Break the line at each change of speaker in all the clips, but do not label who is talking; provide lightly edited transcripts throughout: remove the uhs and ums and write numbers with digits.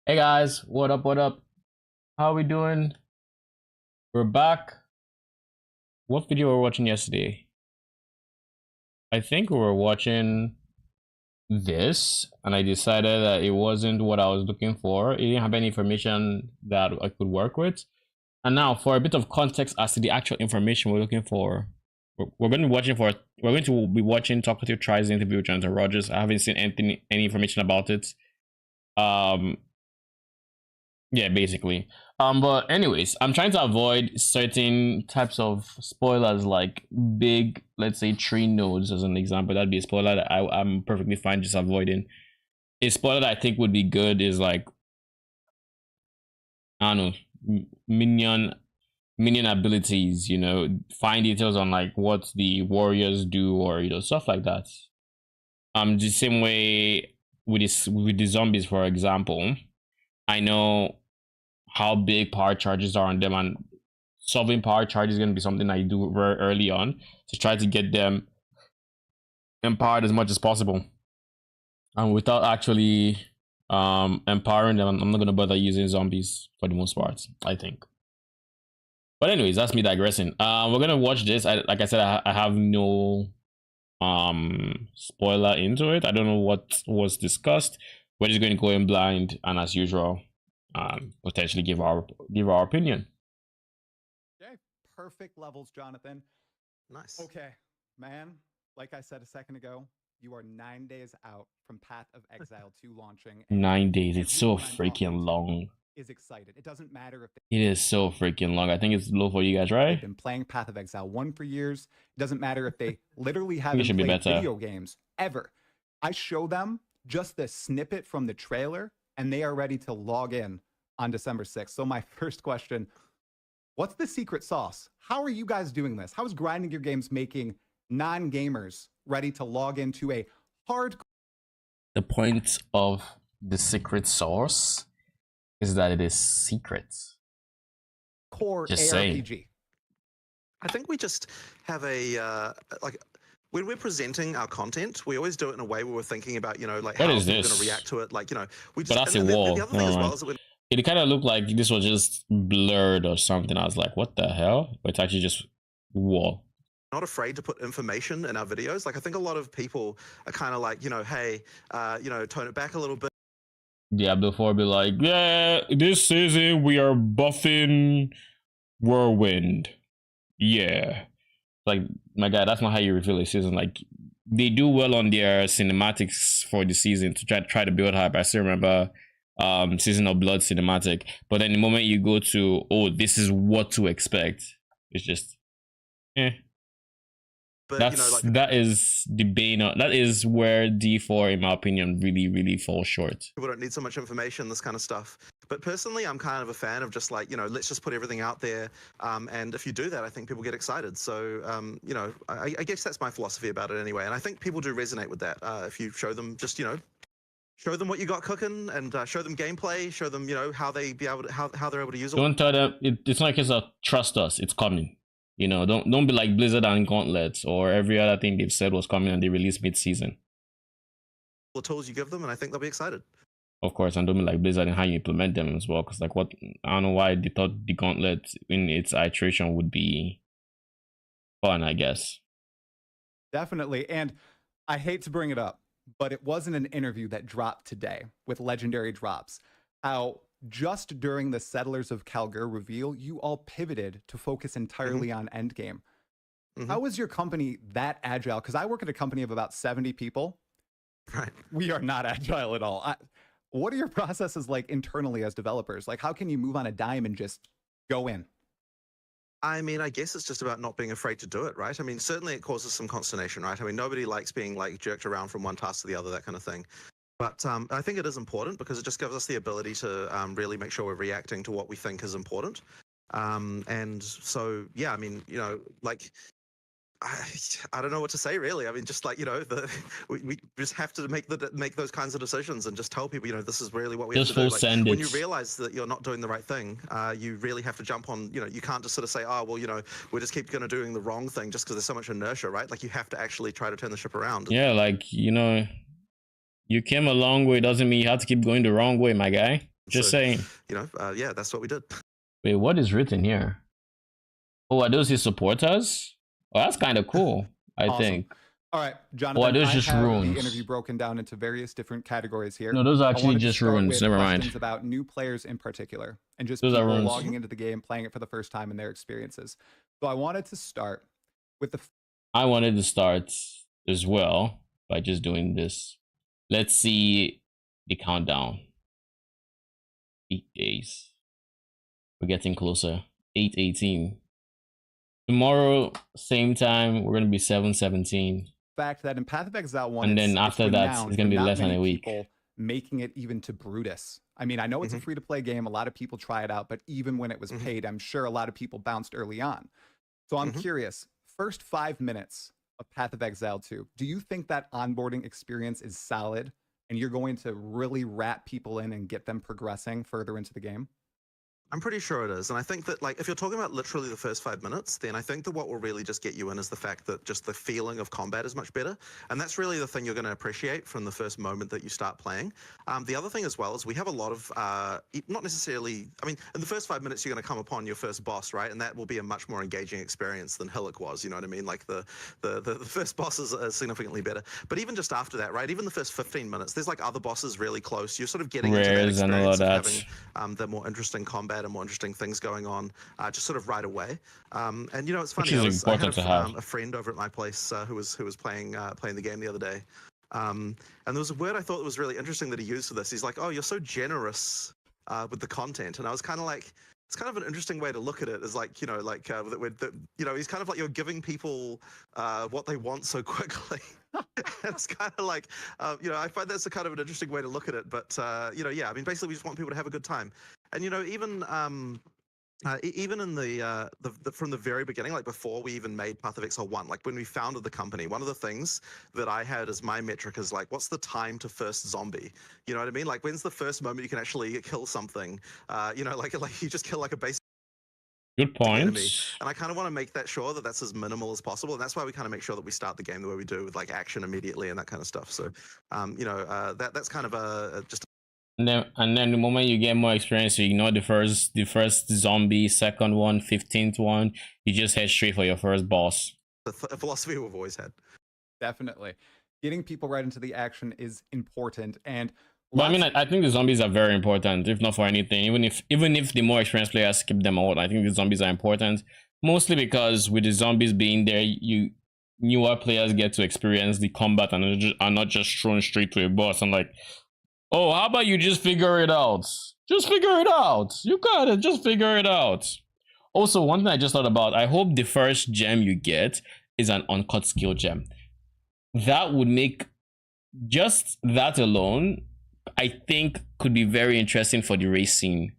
Hey guys, what up? What up? How we doing? We're back. What video were we watching yesterday? I think we were watching this, and I decided that it wasn't what I was looking for. It didn't have any information that I could work with. And now, for a bit of context as to the actual information we're looking for, we're going to be watching Talkative Tries interview with Jonathan Rogers. I haven't seen any information about it. Yeah, basically. But anyways, I'm trying to avoid certain types of spoilers, like big, let's say, tree nodes as an example. That'd be a spoiler that I'm perfectly fine just avoiding. A spoiler that I think would be good is like, I don't know, minion abilities, find details on like what the warriors do, or stuff like that. The same way with the zombies, for example. I know how big power charges are on them, and solving power charges is going to be something I do very early on to try to get them empowered as much as possible. And without actually empowering them, I'm not going to bother using zombies for the most part, I think. But anyways, that's me digressing. We're going to watch this. Like I said, I have no spoiler into it. I don't know what was discussed. We're just going to go in blind, and as usual, potentially give our opinion.
Okay, perfect levels, Jonathan.
Nice.
Okay, man, like I said a second ago, you are 9 days out from Path of Exile 2 launching.
9 days, it's so freaking long.
Is excited. It doesn't matter if
it is so freaking long. I think it's low for you guys, right?
They've been playing Path of Exile 1 for years. It doesn't matter if they literally haven't played video games ever. I show them just the snippet from the trailer, and they are ready to log in on December 6th. So my first question, what's the secret sauce? How are you guys doing this? How is grinding your games making non-gamers ready to log into a hard...
The point of the secret sauce is that it is secret.
Core just ARPG. Saying.
I think we just have a, when we're presenting our content, we always do it in a way where we're thinking about, like how we're going to react to it. Like, we just...
But that's a wall. The other thing as well is that it kind of looked like this was just blurred or something. I was like, what the hell? But it's actually just wall.
Not afraid to put information in our videos. Like, I think a lot of people are kind of like, hey, tone it back a little bit.
Diablo 4 be like, yeah, this season we are buffing Whirlwind. Yeah. Like, my guy, that's not how you reveal a season. Like, they do well on their cinematics for the season to try to build hype. I still remember Season of Blood cinematic, but then the moment you go to, oh, this is what to expect, it's just But that is the bane. That is where D4, in my opinion, really falls short.
People don't need so much information, this kind of stuff. But personally, I'm kind of a fan of just like, let's just put everything out there. And if you do that, I think people get excited. So, I guess that's my philosophy about it anyway. And I think people do resonate with that. If you show them just, show them what you got cooking, and show them gameplay, show them, how they be able to, how they're able to use it.
Don't tell them, it's not a case of trust us, it's coming. Don't be like Blizzard and Gauntlet or every other thing they've said was coming and they released mid-season.
The tools you give them, and I think they'll be excited.
Of course, and don't be like Blizzard and how you implement them as well. Because I don't know why they thought the Gauntlet in its iteration would be fun, I guess.
Definitely, and I hate to bring it up, but it wasn't an interview that dropped today with Legendary Drops. How just during the Settlers of Kalgur reveal, you all pivoted to focus entirely on Endgame. How is your company that agile? Because I work at a company of about 70 people.
Right.
We are not agile at all. What are your processes like internally as developers? Like, how can you move on a dime and just go in?
I mean, I guess it's just about not being afraid to do it, right? I mean, certainly it causes some consternation, right? I mean, nobody likes being like jerked around from one task to the other, that kind of thing. But I think it is important because it just gives us the ability to really make sure we're reacting to what we think is important. And so, yeah, I mean, like, I don't know what to say, really. I mean, just like, we just have to make those kinds of decisions and just tell people, this is really what we have to do. Like, when you realize that you're not doing the right thing, you really have to jump on, you can't just sort of say, oh, well, we just keep doing the wrong thing just because there's so much inertia, right? Like, you have to actually try to turn the ship around.
Yeah, like, you came a long way doesn't mean you have to keep going the wrong way, my guy. Just saying.
You know, yeah, that's what we did.
Wait, what is written here? Oh, are those his supporters? Oh, that's kind of cool. I think.
All right, Jonathan.
Or are those just runes?
The interview broken down into various different categories here.
No, those are actually just runes. Never mind.
About new players in particular, and just
those
people logging into the game, playing it for the first time, and their experiences. So I wanted to start with the.
I wanted to start as well by just doing this. Let's see the countdown. 8 days. We're getting closer. 8/18. Tomorrow, same time, we're going to be 7/17.
Fact that in Path of Exile 1,
and then after that, it's going to be less than a week.
Making it even to Brutus. I mean, I know it's a free-to-play game. A lot of people try it out, but even when it was paid, I'm sure a lot of people bounced early on. So I'm curious, first 5 minutes of Path of Exile 2, do you think that onboarding experience is solid and you're going to really wrap people in and get them progressing further into the game?
I'm pretty sure it is. And I think that, like, if you're talking about literally the first 5 minutes, then I think that what will really just get you in is the fact that just the feeling of combat is much better. And that's really the thing you're going to appreciate from the first moment that you start playing. The other thing as well is we have a lot of, not necessarily, I mean, in the first 5 minutes, you're going to come upon your first boss, right? And that will be a much more engaging experience than Hillock was, you know what I mean? Like the first boss is significantly better. But even just after that, right? Even the first 15 minutes, there's like other bosses really close. You're sort of getting into that experience of having the more interesting combat and more interesting things going on just sort of right away. And you know, it's funny, I had a friend over at my place who was playing the game the other day, and there was a word I thought was really interesting that he used for this. He's like, "Oh, you're so generous with the content," and I was kind of like, it's kind of an interesting way to look at it, is like, you know, like you know, he's kind of like, you're giving people what they want so quickly. It's kind of like, you know, I find that's a kind of an interesting way to look at it. But you know, yeah, I mean, basically, we just want people to have a good time. And you know, even in the from the very beginning, like before we even made Path of Exile 1, like when we founded the company, one of the things that I had as my metric is like, what's the time to first zombie? You know what I mean? Like, when's the first moment you can actually kill something? You know, like you just kill like a basic.
Good point.
Enemy. And I kind of want to make that sure that that's as minimal as possible, and that's why we kind of make sure that we start the game the way we do, with like action immediately and that kind of stuff. So, you know, that's kind of just.
And then the moment you get more experience, you ignore the first zombie, second one, 15th one. You just head straight for your first boss.
A philosophy we've always had.
Definitely, getting people right into the action is important. And
but I mean, I think the zombies are very important, if not for anything. Even if the more experienced players skip them out, I think the zombies are important. Mostly because with the zombies being there, newer players get to experience the combat and are not just thrown straight to a boss. I'm like, oh, how about you just figure it out? Just figure it out. You got it. Just figure it out. Also, one thing I just thought about, I hope the first gem you get is an uncut skill gem. That would make just that alone, I think, could be very interesting for the race scene.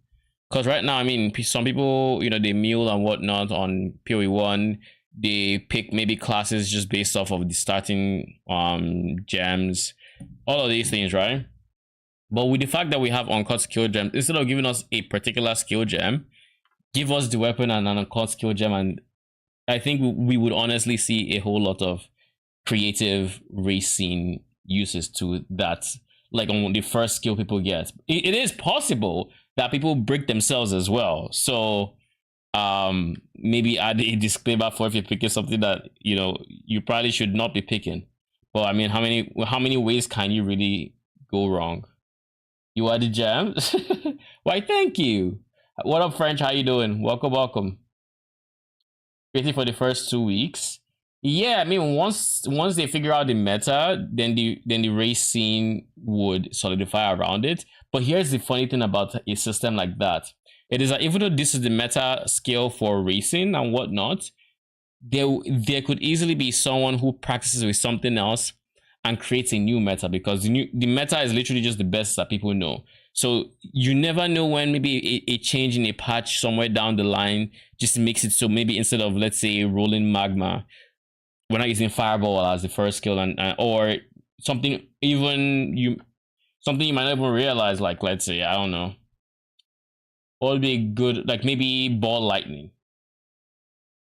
Because right now, I mean, some people, you know, they mule and whatnot on PoE 1. They pick maybe classes just based off of the starting gems. All of these things, right? But with the fact that we have uncut skill gems, instead of giving us a particular skill gem, give us the weapon and an uncut skill gem, and I think we would honestly see a whole lot of creative race scene uses to that, like on the first skill people get. It is possible that people break themselves as well. So maybe add a disclaimer for if you're picking something that, you know, you probably should not be picking. But I mean, how many ways can you really go wrong? You are the gem. Why, thank you. What up, French? How you doing? Welcome. Waiting for the first 2 weeks. Yeah, I mean, once they figure out the meta, then the race scene would solidify around it. But here's the funny thing about a system like that. It is that even though this is the meta scale for racing and whatnot, there could easily be someone who practices with something else and creates a new meta, because the meta is literally just the best that people know. So you never know when maybe a change in a patch somewhere down the line just makes it so maybe instead of, let's say, rolling magma, we're not using fireball as the first skill, and or something you might not even realize, like, let's say, I don't know, what would be good, like maybe ball lightning,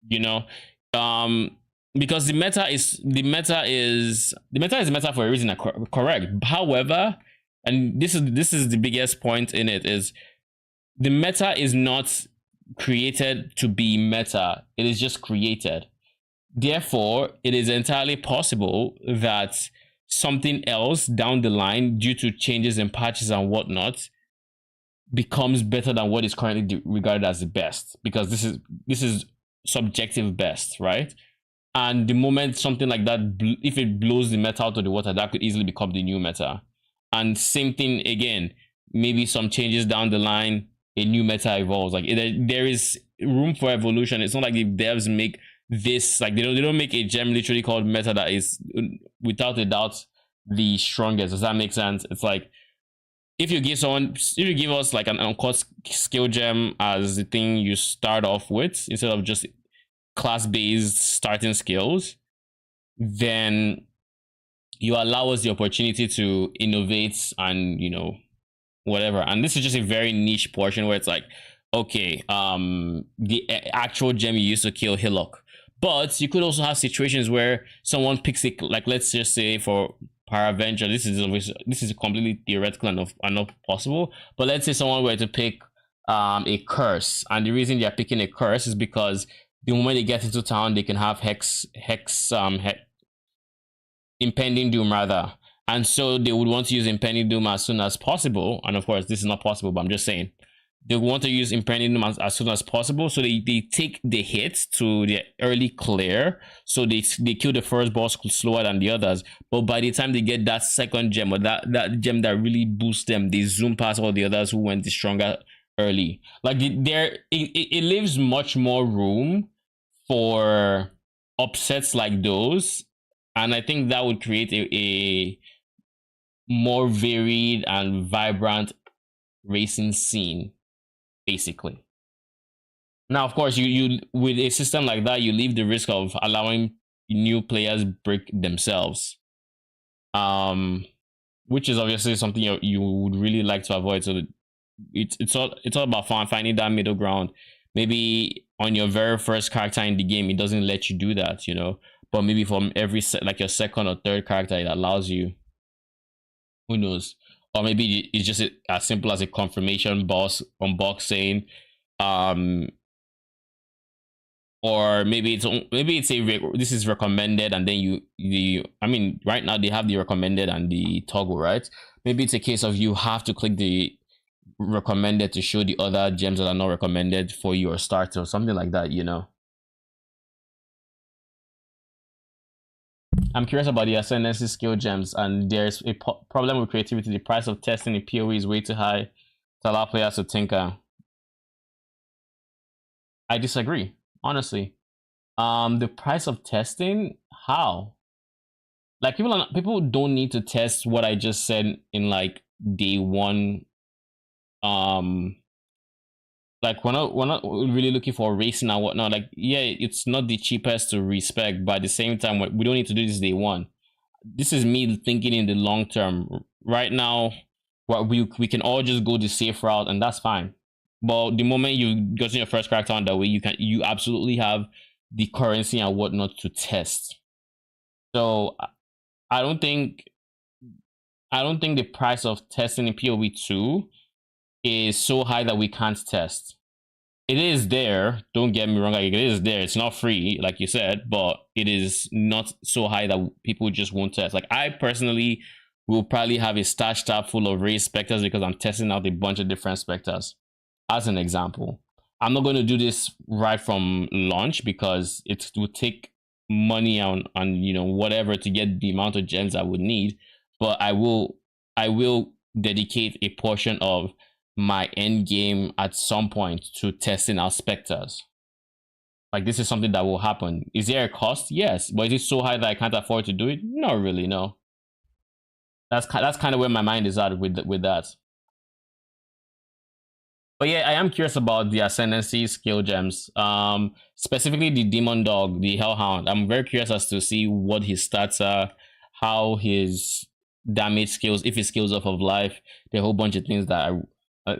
you know, because the meta is the meta for a reason, correct. However, and this is the biggest point in it, is the meta is not created to be meta. It is just created. Therefore, it is entirely possible that something else down the line, due to changes in patches and whatnot, becomes better than what is currently regarded as the best, because this is subjective best, right? And the moment something like that, if it blows the meta out of the water, that could easily become the new meta. And same thing again, maybe some changes down the line, a new meta evolves. Like there is room for evolution. It's not like the devs make this, like they don't make a gem literally called meta that is without a doubt the strongest. Does that make sense? It's like, if you give us like an uncut skill gem as the thing you start off with, instead of just class-based starting skills, then you allow us the opportunity to innovate and, you know, whatever. And this is just a very niche portion where it's like, okay, the actual gem you used to kill Hillock. But you could also have situations where someone picks it, like let's just say for Paraventure, this is completely theoretical and not possible. But let's say someone were to pick a curse, and the reason they're picking a curse is because the moment they get into town, they can have impending doom rather, and so they would want to use impending doom as soon as possible. And of course, this is not possible, but I'm just saying they want to use impending doom as soon as possible. So they take the hits to the early clear, so they kill the first boss slower than the others. But by the time they get that second gem, or that gem that really boosts them, they zoom past all the others who went the stronger early. Like it leaves much more room for upsets like those, and I think that would create a more varied and vibrant racing scene, basically. Now, of course, you with a system like that, you leave the risk of allowing new players break themselves, which is obviously something you would really like to avoid. So it's all about finding that middle ground. Maybe on your very first character in the game, it doesn't let you do that, you know, but maybe from every like your second or third character, it allows you. Who knows? Or maybe it's just as simple as a confirmation boss unboxing, or maybe it's this is recommended, and then I mean, right now they have the recommended and the toggle, right? Maybe it's a case of you have to click the recommended to show the other gems that are not recommended for your starter or something like that, you know. I'm curious about the ascendancy skill gems, and there's a problem with creativity. The price of testing in PoE is way too high to allow players to tinker. I disagree, honestly. The price of testing, how? Like people don't need to test what I just said in like day one. Like we're not really looking for racing and whatnot. Like, yeah, it's not the cheapest to respec, but at the same time, we don't need to do this day one. This is me thinking in the long term. Right now, what we can all just go the safe route, and that's fine. But the moment you go to your first character on that way, you absolutely have the currency and whatnot to test. So I don't think the price of testing in PoE 2 is so high that we can't test. It is there, don't get me wrong, like, it is there. It's not free, like you said, but it is not so high that people just won't test. Like, I personally will probably have a stash tab full of raised specters because I'm testing out a bunch of different specters, as an example. I'm not going to do this right from launch because it would take money on you know, whatever to get the amount of gems I would need, but I will dedicate a portion of my end game at some point to testing out specters. Like, this is something that will happen. Is there a cost? Yes, but is it so high that I can't afford to do it? Not really, no. That's kind of where my mind is at with that. But yeah, I am curious about the ascendancy skill gems, specifically the demon dog, the hellhound. I'm very curious as to see what his stats are, how his damage skills, if his skills off of life. There are a whole bunch of things that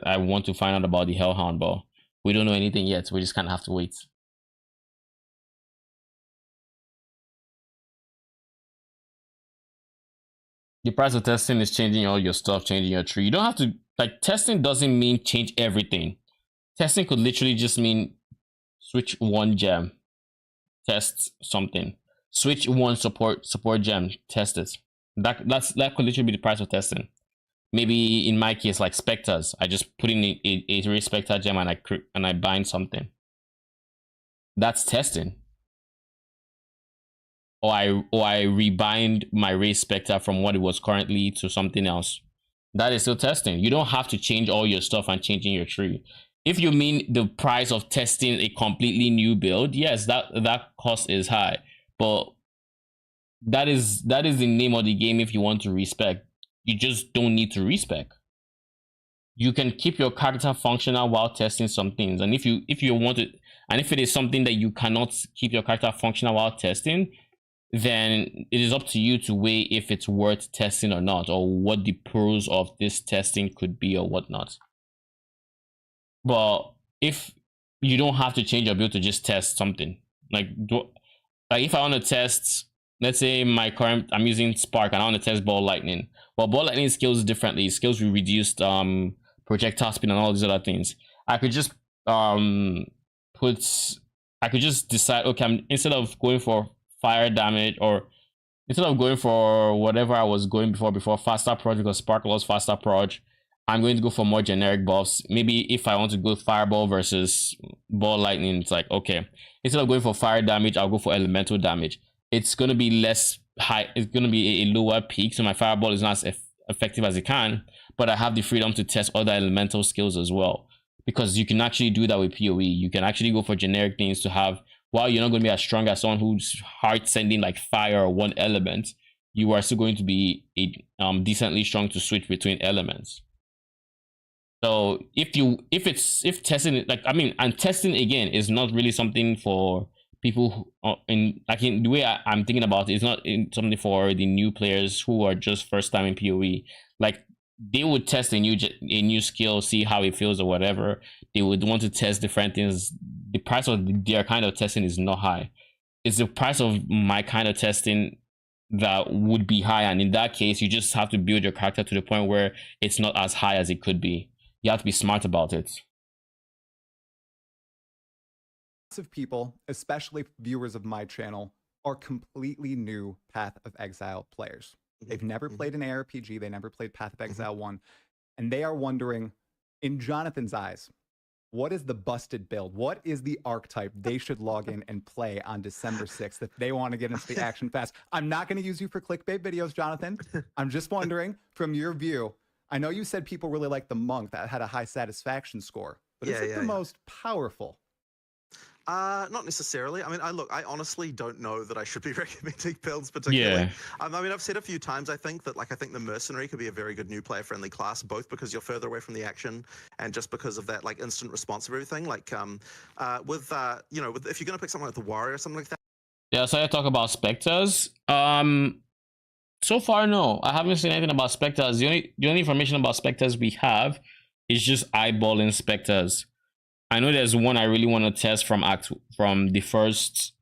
I want to find out about the hellhound, but we don't know anything yet. We just kind of have to wait. The price of testing is changing all your stuff, changing your tree. You don't have to, like, testing doesn't mean change everything. Testing could literally just mean switch one gem, test something. Switch one support gem, test it. That could literally be the price of testing. Maybe in my case, like specters, I just put in a race specter gem and I bind something. That's testing. Or I rebind my race specter from what it was currently to something else. That is still testing. You don't have to change all your stuff and changing your tree. If you mean the price of testing a completely new build, yes, that cost is high, but that is the name of the game. If you want to respec, you just don't need to respec. You can keep your character functional while testing some things, and if you want to, and if it is something that you cannot keep your character functional while testing, then it is up to you to weigh if it's worth testing or not, or what the pros of this testing could be or whatnot. But if you don't have to change your build to just test something, like if I want to test, let's say I'm using Spark and I want to test Ball Lightning. Well, Ball Lightning scales differently. It scales with reduced projectile speed and all these other things. I could just decide, okay, instead of going for fire damage, or instead of going for whatever I was going before faster proj, because Spark lost faster proj, I'm going to go for more generic buffs. Maybe if I want to go Fireball versus Ball Lightning, it's like, okay, instead of going for fire damage, I'll go for elemental damage. It's going to be less high. It's going to be a lower peak, so my Fireball is not as effective as it can, but I have the freedom to test other elemental skills as well, because you can actually do that with PoE. You can actually go for generic things to have, while you're not going to be as strong as someone who's hard sending like fire or one element, you are still going to be decently strong to switch between elements. So if testing, like, I mean, and testing again is not really something for people who, in the way I'm thinking about it, it's not something for the new players who are just first time in PoE. Like, they would test a new skill, see how it feels or whatever. They would want to test different things. The price of their kind of testing is not high. It's the price of my kind of testing that would be high, and in that case, you just have to build your character to the point where it's not as high as it could be. You have to be smart about it.
Lots of people, especially viewers of my channel, are completely new Path of Exile players. They've never played an ARPG. They never played Path of Exile 1. And they are wondering, in Jonathan's eyes, what is the busted build? What is the archetype they should log in and play on December 6th if they want to get into the action fast? I'm not going to use you for clickbait videos, Jonathan. I'm just wondering, from your view, I know you said people really like the monk that had a high satisfaction score, but is it the most powerful?
Not necessarily. I mean, I honestly don't know that I should be recommending builds particularly. I mean, I've said a few times, I think the mercenary could be a very good new player friendly class, both because you're further away from the action and just because of that, like, instant response of everything. Like, if you're going to pick something like the warrior or something like that.
Yeah, so I talk about specters. So far, no, I haven't seen anything about specters. The only information about specters we have is just eyeballing specters. I know there's one I really want to test from the first,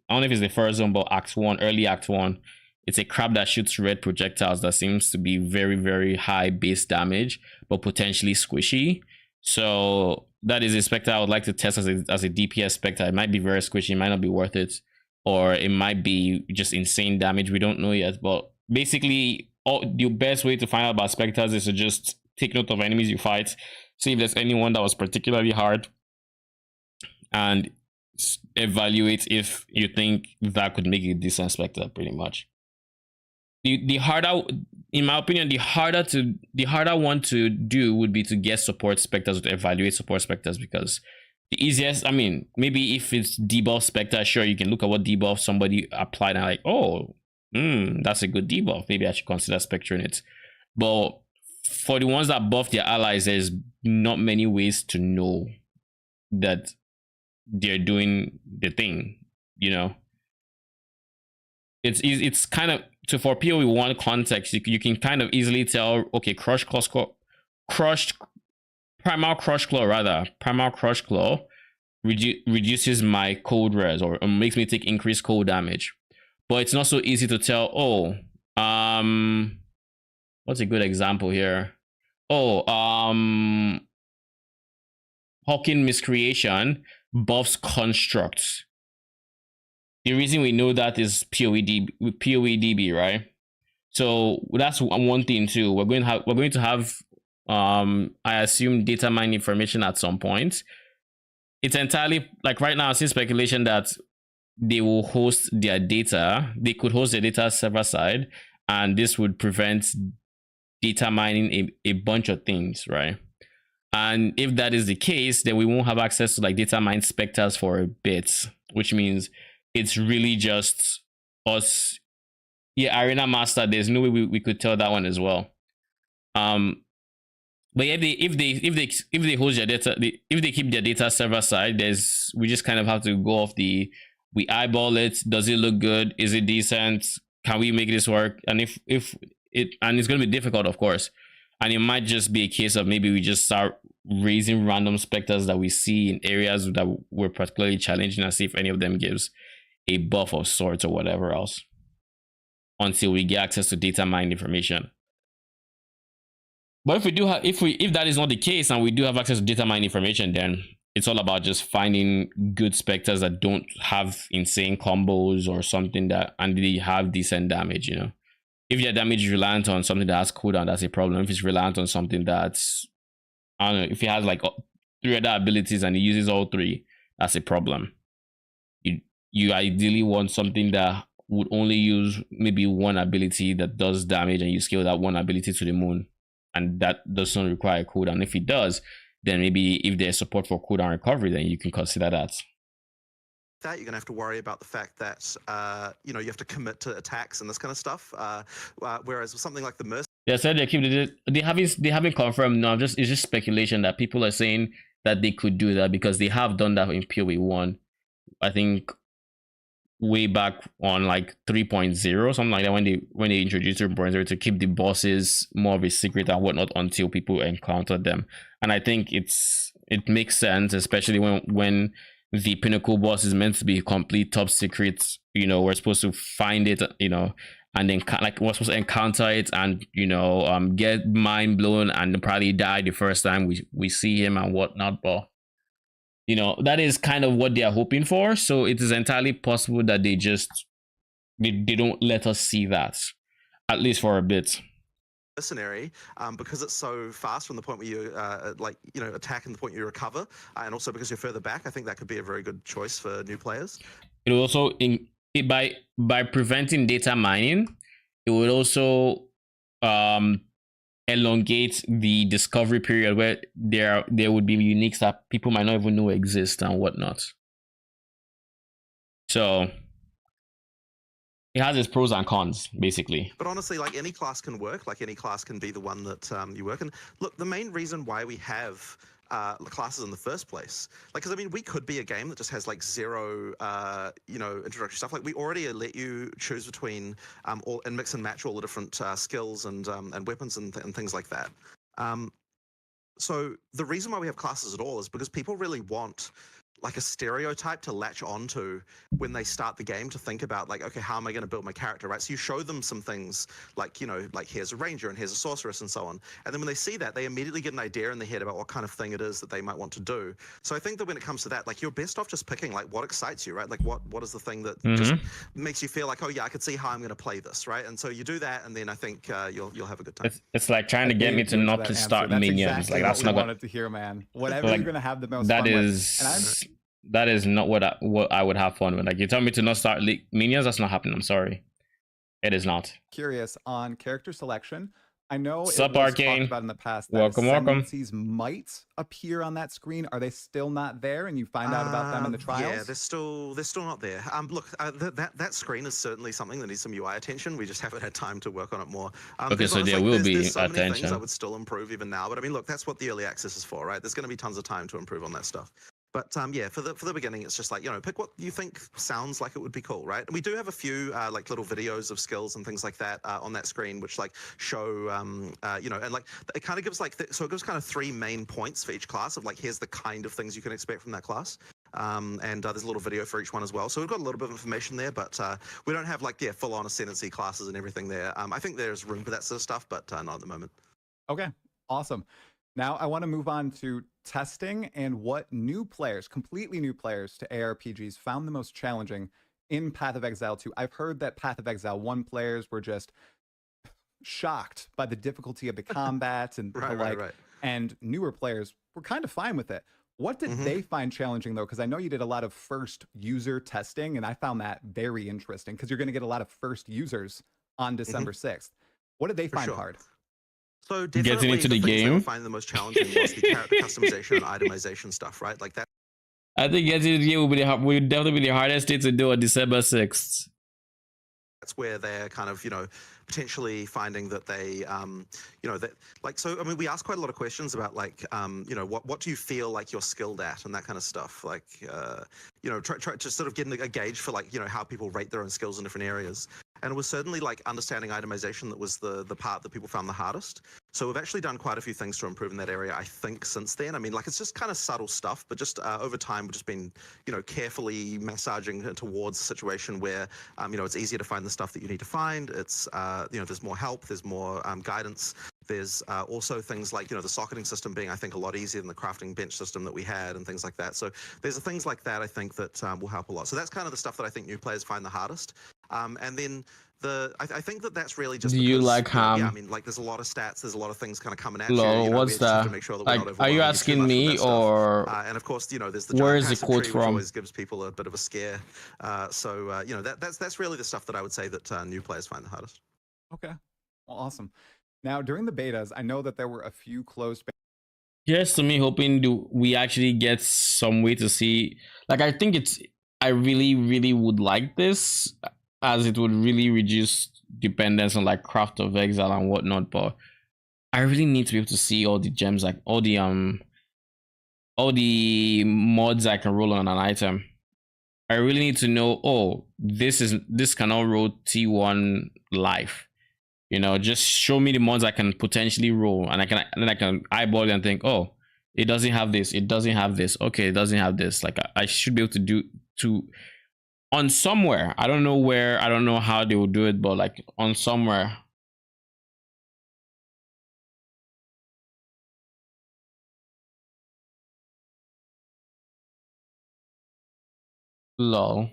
I don't know if it's the first zone, but Act 1, early Act 1. It's a crab that shoots red projectiles that seems to be very, very high base damage, but potentially squishy. So that is a specter I would like to test as a DPS specter. It might be very squishy, it might not be worth it, or it might be just insane damage. We don't know yet, but basically, the best way to find out about specters is to just take note of enemies you fight, see if there's anyone that was particularly hard, and evaluate if you think that could make it a decent specter. Pretty much. The harder, in my opinion, the harder one to do would be to get support specters, to evaluate support specters, because the easiest, I mean, maybe if it's debuff specter, sure, you can look at what debuff somebody applied and like, oh, that's a good debuff, maybe I should consider spectering it. But for the ones that buff their allies, there's not many ways to know that they're doing the thing, you know. It's kind of, so for PoE 1 context, you can kind of easily tell, okay, Primal Crush Claw reduces my cold res, or makes me take increased cold damage. But it's not so easy to tell, oh, what's a good example here? Oh, Hawking Miscreation buffs constructs. The reason we know that is PoEDB, right? So that's one thing too. We're going to have I assume data mine information at some point. It's entirely like right now, I see speculation that they will host their data. They could host their data server side, and this would prevent data mining a bunch of things, right? And if that is the case, then we won't have access to like data mine specters for a bit, which means it's really just us. Yeah, Arena Master, there's no way we could tell that one as well. But yeah, if they host their data, if they keep their data server side, we just kind of have to go off we eyeball it. Does it look good? Is it decent? Can we make this work? And if it, and it's going to be difficult, of course. And it might just be a case of maybe we just start raising random specters that we see in areas that we're particularly challenging and see if any of them gives a buff of sorts or whatever else until we get access to data mine information. But if we do have, if that is not the case and we do have access to data mine information, then it's all about just finding good specters that don't have insane combos or something and they have decent damage, you know. If your damage is reliant on something that has cooldown, that's a problem. If it's reliant on something that's, I don't know, if it has like 3 other abilities and it uses all 3, that's a problem. You ideally want something that would only use maybe 1 ability that does damage and you scale that 1 ability to the moon. And that doesn't require cooldown. If it does, then maybe if there's support for cooldown recovery, then you can consider that.
You're going to have to worry about the fact that you have to commit to attacks and this kind of stuff. Whereas with something like the Mercy,
they said they haven't confirmed. No, it's just speculation that people are saying that they could do that because they have done that in PoE 1. I think way back on like 3.0, something like that, when they introduced 3.0 to keep the bosses more of a secret and whatnot until people encounter them. And I think it makes sense, especially when the pinnacle boss is meant to be complete top secret. You know, we're supposed to find it, you know, and then like we're supposed to encounter it and, you know, get mind blown and probably die the first time we see him and whatnot. But you know, that is kind of what they are hoping for. So it is entirely possible that they don't let us see that, at least for a bit.
Mercenary, because it's so fast from the point where you attack and the point you recover, and also because you're further back, I think that could be a very good choice for new players.
It will also by preventing data mining, it would also elongate the discovery period where there would be uniques that people might not even know exist and whatnot. So it has its pros and cons, basically.
But honestly, like any class can work, like any class can be the one that you work. And look, the main reason why we have classes in the first place, like, because I mean, we could be a game that just has like 0 introductory stuff. Like we already let you choose between and mix and match all the different skills and weapons and things like that. So the reason why we have classes at all is because people really want like a stereotype to latch onto when they start the game, to think about like, okay, how am I going to build my character, right? So you show them some things like, you know, like here's a ranger and here's a sorceress and so on. And then when they see that, they immediately get an idea in their head about what kind of thing it is that they might want to do. So I think that when it comes to that, like you're best off just picking like what excites you, right? Like what is the thing that just makes you feel like, oh yeah, I could see how I'm going to play this, right? And so you do that, and then I think you'll have a good time.
It's like trying to get me to not to start minions.
Exactly
like that's
what
not
we wanted to hear, man. Whatever
like,
you're going to have the most
that
fun
is
with.
that is not what I would have fun with. Like you tell me to not start minions, that's not happening. I'm sorry, it is not.
Curious on character selection. I know
Sup,
it was
Arcane.
talked about in the past that
Welcome.
ascendancies might appear on that screen. Are they still not there, and you find out about them in the trials?
Yeah, they're still not there. Look, that screen is certainly something that needs some UI attention. We just haven't had time to work on it more.
Okay, so there will be
there's so many
attention.
things I would still improve even now, but I mean, look, that's what the early access is for, right? There's going to be tons of time to improve on that stuff. But yeah, for the beginning, it's just like, you know, pick what you think sounds like it would be cool, right? And we do have a few like little videos of skills and things like that on that screen, which like show, you know, and like it kind of gives like, so it gives kind of 3 main points for each class of like, here's the kind of things you can expect from that class. and there's a little video for each one as well. So we've got a little bit of information there, but we don't have like full-on ascendancy classes and everything there. I think there's room for that sort of stuff, but not at the moment.
Okay, awesome. Now I want to move on to testing and what new players, completely new players to ARPGs, found the most challenging in Path of Exile 2. I've heard that Path of Exile 1 players were just shocked by the difficulty of the combat and
right.
And newer players were kind of fine with it. What did they find challenging though? Because I know you did a lot of first user testing, and I found that very interesting because you're going to get a lot of first users on December 6th. What did they find hard?
So definitely
getting into the game,
I find the most challenging was the character customization and itemization stuff, right? Like that.
I think getting into the game would definitely be the hardest thing to do on December 6th.
That's where they're kind of, potentially finding that they, that like, so, I mean, we ask quite a lot of questions about like, what do you feel like you're skilled at and that kind of stuff. Like, try to sort of get a gauge for like, how people rate their own skills in different areas. And it was certainly like understanding itemization that was the part that people found the hardest. So we've actually done quite a few things to improve in that area, I think, since then. I mean, like, it's just kind of subtle stuff, but just over time, we've just been, carefully massaging towards a situation where, it's easier to find the stuff that you need to find. It's, there's more help, there's more guidance. There's also things like, the socketing system being, I think, a lot easier than the crafting bench system that we had and things like that. So there's things like that, I think, that will help a lot. So that's kind of the stuff that I think new players find the hardest. And then I think that's really just
because, you like ham?
Yeah, I mean, like, there's a lot of stats, there's a lot of things kind of coming at you.
What's that?
To make sure that
like, are you asking me or?
And of course, there's the
where is the quote
tree,
from?
Which always gives people a bit of a scare. That's really the stuff that I would say that new players find the hardest.
Okay, well, awesome. Now, during the betas, I know that there were a few closed.
Yes, to me, hoping we actually get some way to see. Like, I really, really would like this, as it would really reduce dependence on like Craft of Exile and whatnot. But I really need to be able to see all the gems, like all the mods I can roll on an item. I really need to know. Oh, this cannot roll T1 life. Just show me the mods I can potentially roll, and then I can eyeball it and think, oh, it doesn't have this, it doesn't have this, okay, it doesn't have this. Like, I should be able to do on somewhere. I don't know where, I don't know how they will do it, but like on somewhere. Lol.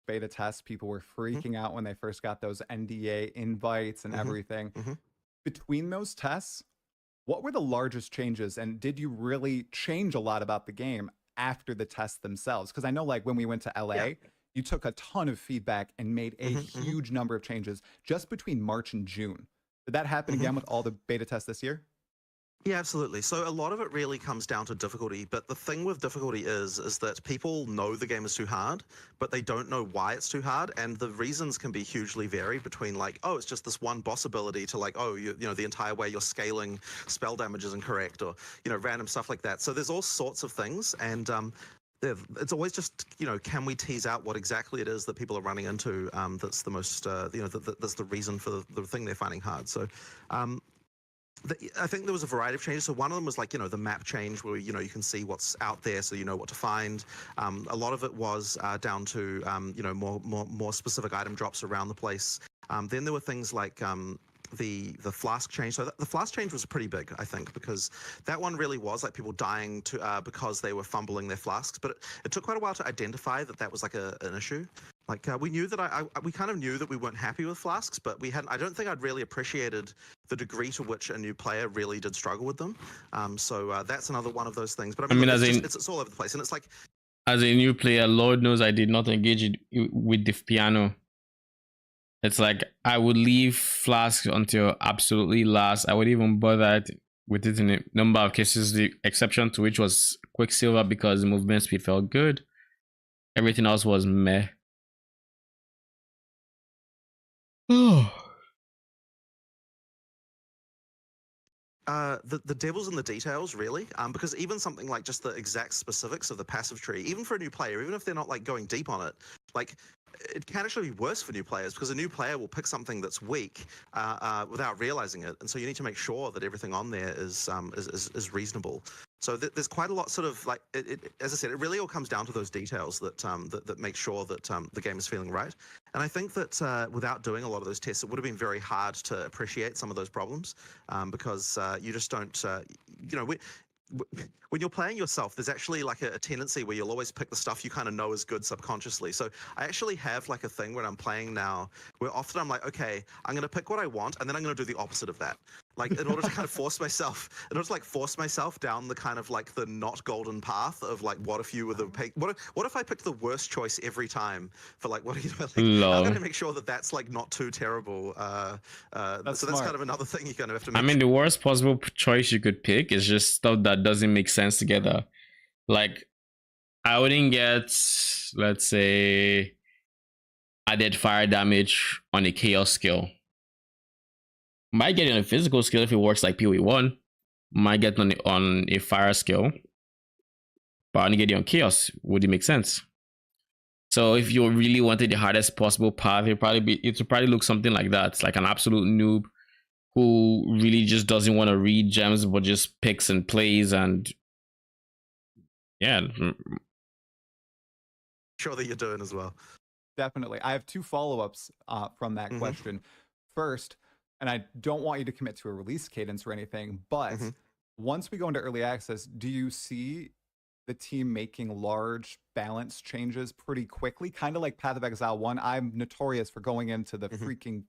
Beta tests, people were freaking out when they first got those NDA invites and everything. Between those tests, what were the largest changes, and did you really change a lot about the game after the tests themselves? Because I know, like, when we went to LA, you took a ton of feedback and made a huge number of changes just between March and June. Did that happen again with all the beta tests this year?
Yeah, absolutely. So a lot of it really comes down to difficulty, but the thing with difficulty is that people know the game is too hard, but they don't know why it's too hard, and the reasons can be hugely varied between like, oh, it's just this one boss ability, to like, oh, the entire way you're scaling spell damage is incorrect, or random stuff like that. So there's all sorts of things, and it's always just, can we tease out what exactly it is that people are running into that's the most, that's the reason for the thing they're finding hard. So I think there was a variety of changes. So one of them was like, the map change where, you can see what's out there, so you know what to find. A lot of it was down to, more specific item drops around the place. Then there were things like the flask change. So the flask change was pretty big, I think, because that one really was like people dying to because they were fumbling their flasks. But it took quite a while to identify that was like an issue. Like we knew that we kind of knew that we weren't happy with flasks, but I don't think I'd really appreciated the degree to which a new player really did struggle with them. So that's another one of those things. But I mean it's all over the place, and it's like,
as a new player, Lord knows I did not engage with the piano. It's like I would leave flask until absolutely last. I would even bother with it in a number of cases. The exception to which was Quicksilver, because the movement speed felt good. Everything else was meh.
The devil's in the details, really, because even something like just the exact specifics of the passive tree, even for a new player, even if they're not like going deep on it, like it can actually be worse for new players because a new player will pick something that's weak without realizing it, and so you need to make sure that everything on there is reasonable. So there's quite a lot, sort of like as I said, it really all comes down to those details that that make sure that the game is feeling right. And I think that without doing a lot of those tests, it would have been very hard to appreciate some of those problems because you just don't, you know, when you're playing yourself, there's actually like a tendency where you'll always pick the stuff you kind of know is good subconsciously. So I actually have like a thing when I'm playing now where often I'm like, okay, I'm going to pick what I want and then I'm going to do the opposite of that. Like in order to kind of force myself down the kind of like the not golden path of like, what if you were the what if I picked the worst choice every time for like, what are you doing? Like, I'm going to make sure that that's like not too terrible. That's kind of another thing you're going to have to make.
I mean, the worst possible choice you could pick is just stuff that doesn't make sense together. Like, I wouldn't get, let's say, added fire damage on a chaos skill. Might get it on a physical skill if it works like PoE 1. Might get on a fire skill. But only get it on chaos. Would it make sense? So if you really wanted the hardest possible path, it would probably look something like that. It's like an absolute noob who really just doesn't want to read gems but just picks and plays, and yeah.
Sure that you're doing as well.
Definitely. I have two follow-ups from that question. First, and I don't want you to commit to a release cadence or anything, but once we go into early access, do you see the team making large balance changes pretty quickly? Kind of like Path of Exile 1. I'm notorious for going into the freaking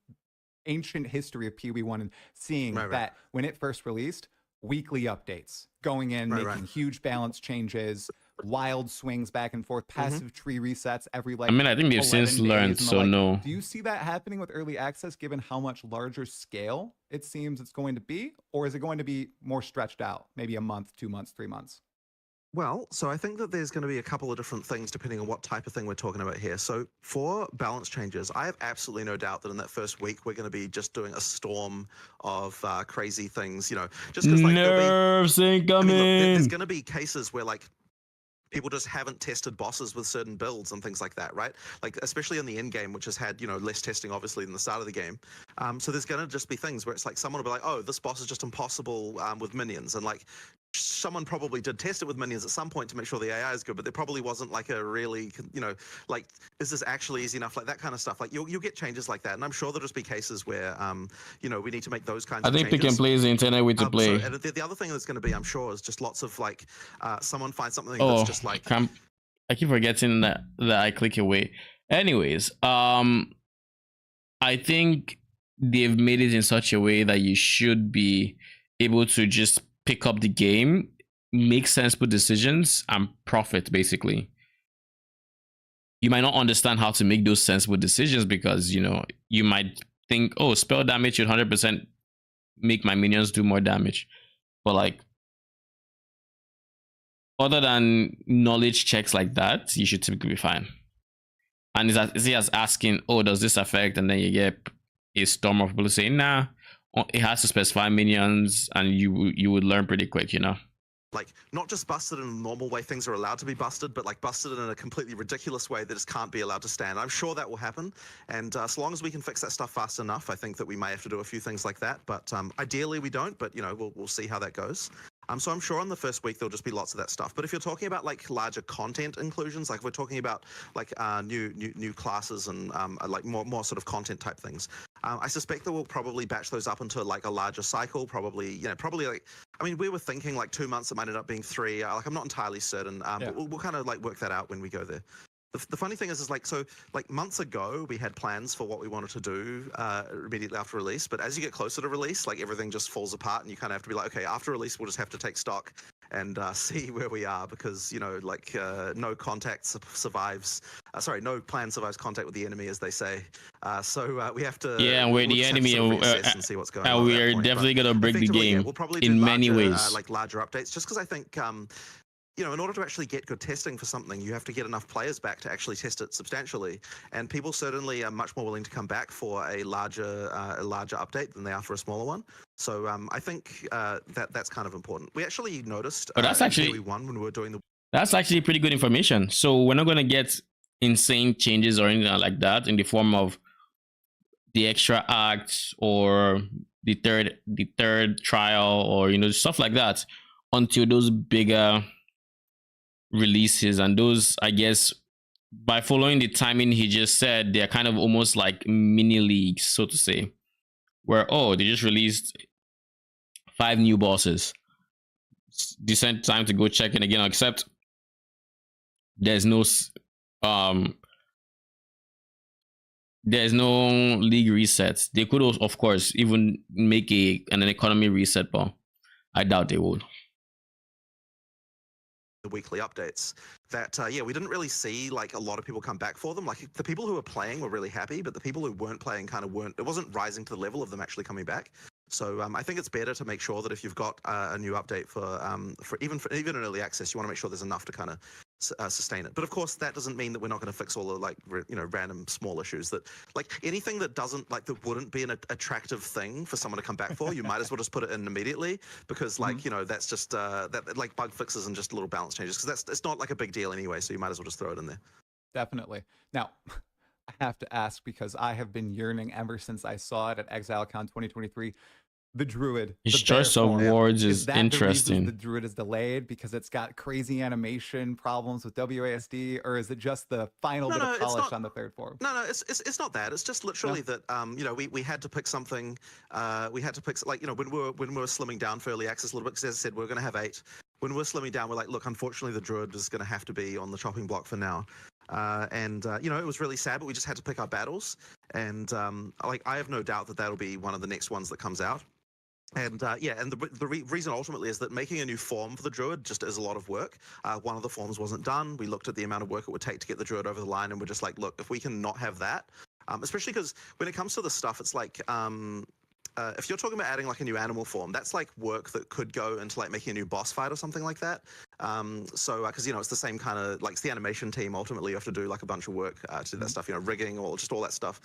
ancient history of PoE 1 and seeing that when it first released, weekly updates, going in, making huge balance changes, wild swings back and forth, passive tree resets every like.
I mean, I think they've since learned, so no.
Do you see that happening with early access, given how much larger scale it seems it's going to be, or is it going to be more stretched out, maybe a month, 2 months, 3 months?
Well, so I think that there's going to be a couple of different things depending on what type of thing we're talking about here. So for balance changes, I have absolutely no doubt that in that first week, we're going to be just doing a storm of crazy things, you know, just because like
nerves incoming.
I mean, look, there's going to be cases where like people just haven't tested bosses with certain builds and things like that, right? Like, especially in the end game, which has had, you know, less testing, obviously, than the start of the game. So there's going to just be things where it's like someone will be like, oh, this boss is just impossible with minions. And like, someone probably did test it with minions at some point to make sure the AI is good, but there probably wasn't like a really, you know, like, is this actually easy enough? Like that kind of stuff. Like you'll get changes like that. And I'm sure there'll just be cases where, you know, we need to make those kinds of changes.
I think pick and play is the internet way to play.
So, and the other thing that's going to be, I'm sure, is just lots of like, someone finds something that's just like...
I keep forgetting that I click away. Anyways, I think they've made it in such a way that you should be able to just pick up the game, make sensible decisions, and profit, basically. You might not understand how to make those sensible decisions because, you know, you might think, oh, spell damage should 100% make my minions do more damage. But like, other than knowledge checks like that, you should typically be fine. And it's as asking, oh, does this affect? And then you get a storm of people saying, nah, it has to specify minions, and you would learn pretty quick, you know?
Like, not just busted in a normal way things are allowed to be busted, but like busted in a completely ridiculous way that just can't be allowed to stand. I'm sure that will happen. And so long as we can fix that stuff fast enough, I think that we may have to do a few things like that. But ideally we don't, but you know, we'll see how that goes. So I'm sure on the first week there'll just be lots of that stuff. But if you're talking about like larger content inclusions, like if we're talking about like new classes and like more sort of content type things, I suspect that we'll probably batch those up into like a larger cycle. Probably like, I mean, we were thinking like 2 months. It might end up being 3. Like I'm not entirely certain, but we'll kind of like work that out when we go there. The funny thing is like, so like months ago, we had plans for what we wanted to do immediately after release. But as you get closer to release, like everything just falls apart and you kind of have to be like, okay, after release, we'll just have to take stock and see where we are because, you know, like no contact survives. Sorry, no plan survives contact with the enemy, as they say. So we have to.
Yeah, we're the enemy
and see what's going on.
We're definitely going to break the game
we'll probably do
in
larger,
many ways.
Like larger updates, just because I think. You know, in order to actually get good testing for something, you have to get enough players back to actually test it substantially. And people certainly are much more willing to come back for a larger update than they are for a smaller one. So I think that's kind of important. We actually noticed.
But that's actually
when we were doing the.
That's actually pretty good information. So we're not going to get insane changes or anything like that in the form of the extra acts or the third trial, or stuff like that, until those bigger releases. And those, I guess, by following the timing he just said, they're kind of almost like mini leagues, so to say, where they just released 5 new bosses. It's decent time to go check in again, except there's no league resets. They could, of course, even make an economy reset, but I doubt they would.
The weekly updates that yeah, we didn't really see like a lot of people come back for them. Like the people who were playing were really happy, but the people who weren't playing kind of weren't. It wasn't rising to the level of them actually coming back. So I think it's better to make sure that if you've got a new update for even in early access, you want to make sure there's enough to kind of sustain it. But of course, that doesn't mean that we're not going to fix all the like random small issues that like anything that doesn't like that wouldn't be an attractive thing for someone to come back for. You might as well just put it in immediately, because like that's just that like bug fixes and just little balance changes, because it's not like a big deal anyway. So you might as well just throw it in there.
Definitely. Now, I have to ask, because I have been yearning ever since I saw it at ExileCon 2023. The Druid.
His choice of words is interesting.
The Druid is delayed because it's got crazy animation problems with WASD, or is it just the final bit of polish on the third form?
No, it's not that. It's just literally that we had to pick something. We had to pick, like, when we were slimming down for early access a little bit, because as I said, we're going to have 8. When we're slimming down, we're like, look, unfortunately, the Druid is going to have to be on the chopping block for now. It was really sad, but we just had to pick our battles. And like, I have no doubt that that'll be one of the next ones that comes out. And the reason ultimately is that making a new form for the Druid just is a lot of work. One of the forms wasn't done. We looked at the amount of work it would take to get the Druid over the line, and we're just like, look, if we can not have that, especially because when it comes to the stuff, it's like, if you're talking about adding like a new animal form, that's like work that could go into like making a new boss fight or something like that. Because it's the same kind of, like, it's the animation team. Ultimately, you have to do like a bunch of work to do that stuff. Rigging or just all that stuff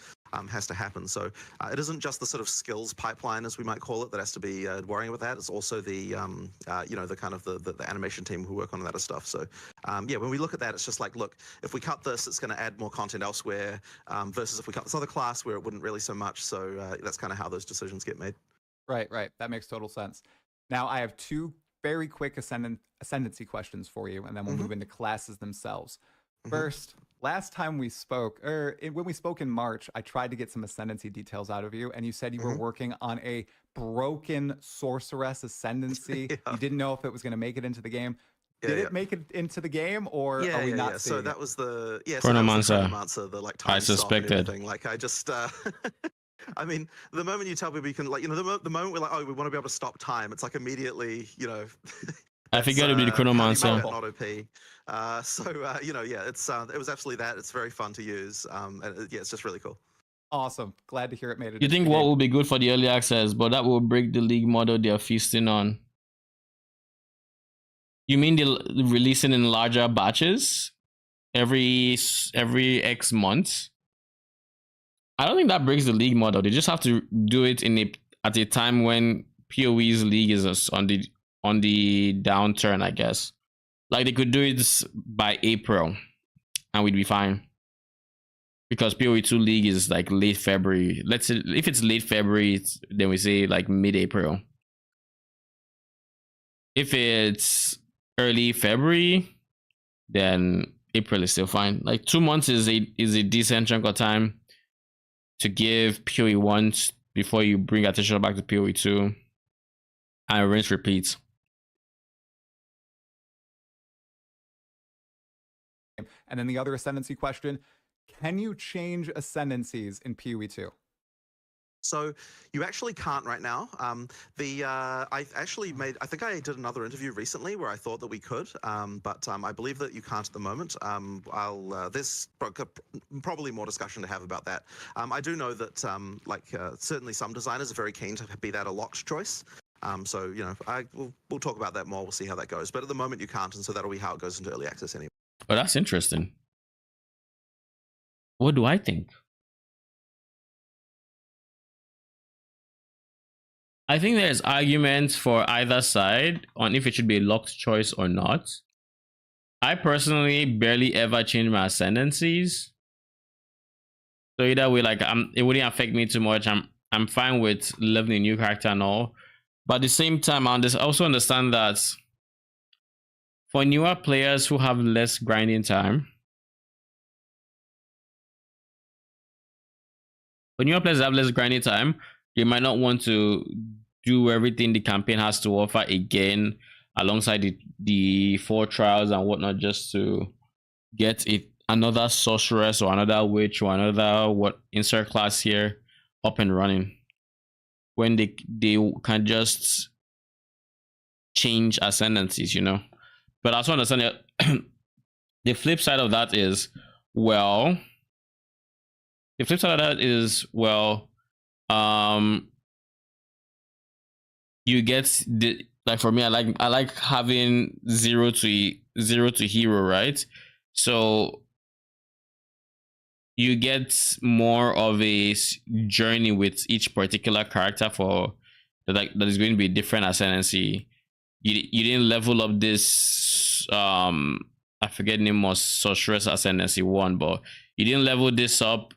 has to happen. So it isn't just the sort of skills pipeline, as we might call it, that has to be worrying about that. It's also the the kind of the animation team who work on that stuff. So when we look at that, it's just like, look, if we cut this, it's going to add more content elsewhere, versus if we cut this other class where it wouldn't really so much. So that's kind of how those decisions get made.
Right. That makes total sense. Now I have 2 very quick ascendancy questions for you, and then we'll move into classes themselves. First, last time we spoke, when we spoke in March, I tried to get some ascendancy details out of you, and you said you were working on a broken sorceress ascendancy. You didn't know if it was going to make it into the game. Did it make it into the game, or are we not seeing
So that was the
Chronomancer,
the like time
I suspected.
Like I just I mean, the moment you tell people you can, like, the moment we're like, oh, we want to be able to stop time, it's like immediately,
I figured it'd be the Chronomancer.
Not OP. It was absolutely that. It's very fun to use. It's just really cool.
Awesome. Glad to hear it made it.
You think what will be good for the early access, but that will break the league model they're feasting on? You mean the releasing in larger batches every X months? I don't think that breaks the league model. They just have to do it at a time when PoE's league is on the downturn, I guess. Like, they could do it by April and we'd be fine. Because PoE 2 league is like late February. Let's say if it's late February, then we say like mid-April. If it's early February, then April is still fine. Like 2 months is a decent chunk of time to give PoE 1 before you bring attention back to PoE 2 and rinse repeats.
And then the other ascendancy question, can you change ascendancies in PoE 2?
So you actually can't right now. I think I did another interview recently where I thought that we could, but I believe that you can't at the moment. There's probably more discussion to have about that. I do know that certainly some designers are very keen to be that a locked choice. We'll talk about that more. We'll see how that goes. But at the moment you can't, and so that'll be how it goes into early access anyway.
Oh, that's interesting. What do I think? I think there's arguments for either side on if it should be a locked choice or not. I personally barely ever change my ascendancies. So either way, like it wouldn't affect me too much. I'm fine with leveling a new character and all. But at the same time, I also understand that for newer players who have less grinding time, they might not want to do everything the campaign has to offer again alongside the 4 trials and whatnot, just to get another sorceress or another witch or another insert class here up and running, when they can just change ascendancies, you know. But I also understand that the flip side of that is, well, you get the, like, for me, I like having zero to hero, right? So you get more of a journey with each particular character for that is going to be a different ascendancy. You didn't level up this I forget the name, was sorceress ascendancy 1, but you didn't level this up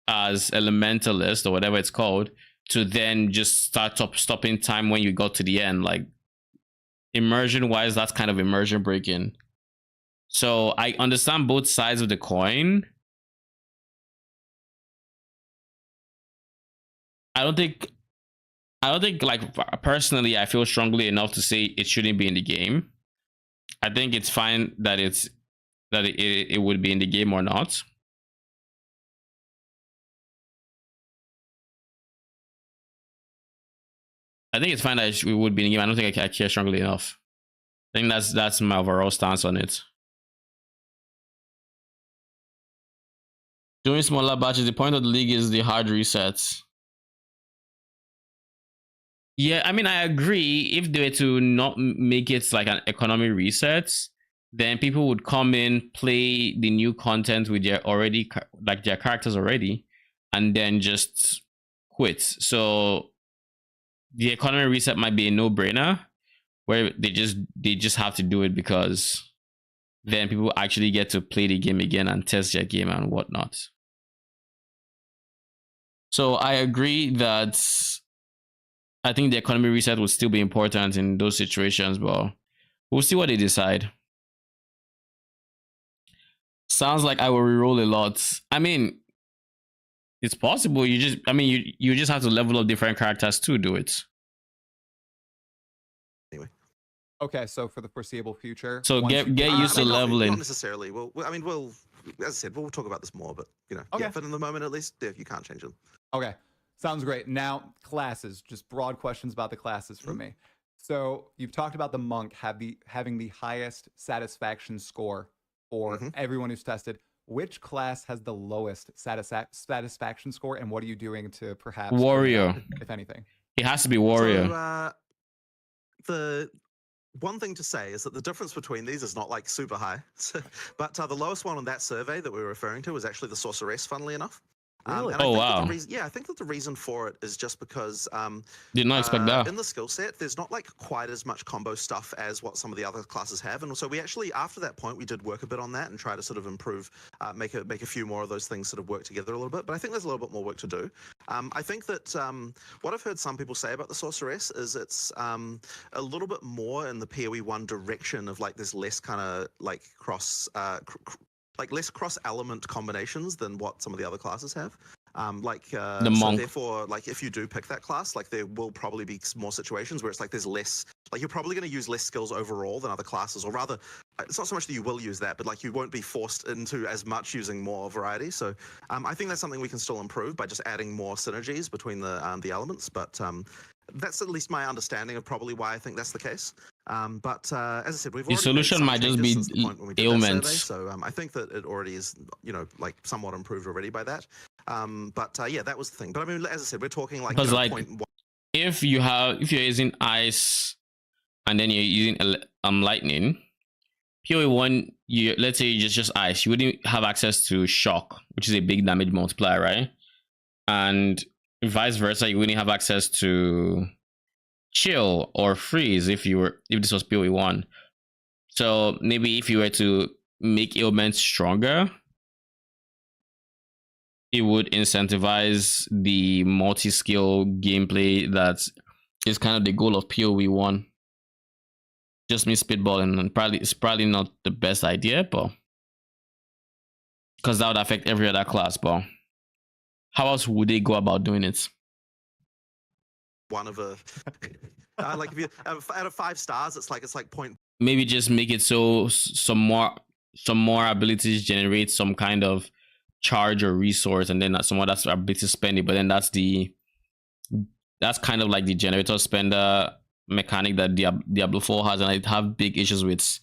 as elementalist or whatever it's called to then just start stopping time when you got to the end. Like, immersion wise, that's kind of immersion breaking. So I understand both sides of the coin. I don't think, like, personally, I feel strongly enough to say it shouldn't be in the game. I think it's fine that it would be in the game or not. I think it's fine that it would be in the game. I don't think I care strongly enough. I think that's my overall stance on it. Doing smaller batches, the point of the league is the hard resets. Yeah, I mean, I agree. If they were to not make it like an economy reset, then people would come in, play the new content with their their characters already, and then just quit. So the economy reset might be a no-brainer, where they just have to do it, because then people actually get to play the game again and test their game and whatnot. So I agree that I think the economy reset will still be important in those situations, but we'll see what they decide. Sounds like I will reroll a lot. I mean, it's possible. You just have to level up different characters to do it.
Anyway.
Okay, so for the foreseeable future,
so get used to leveling.
Not necessarily. We'll, as I said, we'll talk about this more, but okay. Yeah, but in the moment, at least, you can't change them.
Okay, sounds great. Now, classes, just broad questions about the classes from me. So you've talked about the monk having the highest satisfaction score for everyone who's tested. Which class has the lowest satisfaction score, and what are you doing to perhaps
warrior,
if anything?
It has to be warrior.
So, the one thing to say is that the difference between these is not like super high, but the lowest one on that survey that we were referring to was actually the sorceress, funnily enough.
Really?
I think that the reason for it is just because
did not expect that.
In the skill set, there's not like quite as much combo stuff as what some of the other classes have, and so we actually, after that point, we did work a bit on that and try to sort of improve, make a few more of those things sort of work together a little bit. But I think there's a little bit more work to do. I think that what I've heard some people say about the sorceress is it's a little bit more in the PoE 1 direction of like there's less kind of like less cross element combinations than what some of the other classes have. The monk. So therefore, like if you do pick that class, like there will probably be more situations where it's like there's less, like you're probably going to use less skills overall than other classes, or rather, it's not so much that you will use that, but like you won't be forced into as much using more variety. So I think that's something we can still improve by just adding more synergies between the elements. But that's at least my understanding of probably why I think that's the case. But as I said, we've already
the solution might just be ailments.
So I think that it already is, like somewhat improved already by that. But yeah, that was the thing. But I mean, as I said, we're talking like,
if you're using ice and then you're using lightning, PoE 1, let's say you just ice, you wouldn't have access to shock, which is a big damage multiplier, right? And vice versa, you wouldn't have access to chill or freeze if this was PoE 1. So maybe if you were to make ailments stronger, it would incentivize the multi-skill gameplay that is kind of the goal of PoE 1. Just me spitballing, and it's probably not the best idea, but because that would affect every other class. But how else would they go about doing it?
One of a like if you out of 5 stars, it's like point.
Maybe just make it so some more abilities generate some kind of charge or resource, and then some other ability spending. But then that's kind of like the generator spender mechanic that Diablo 4 has, and I have big issues with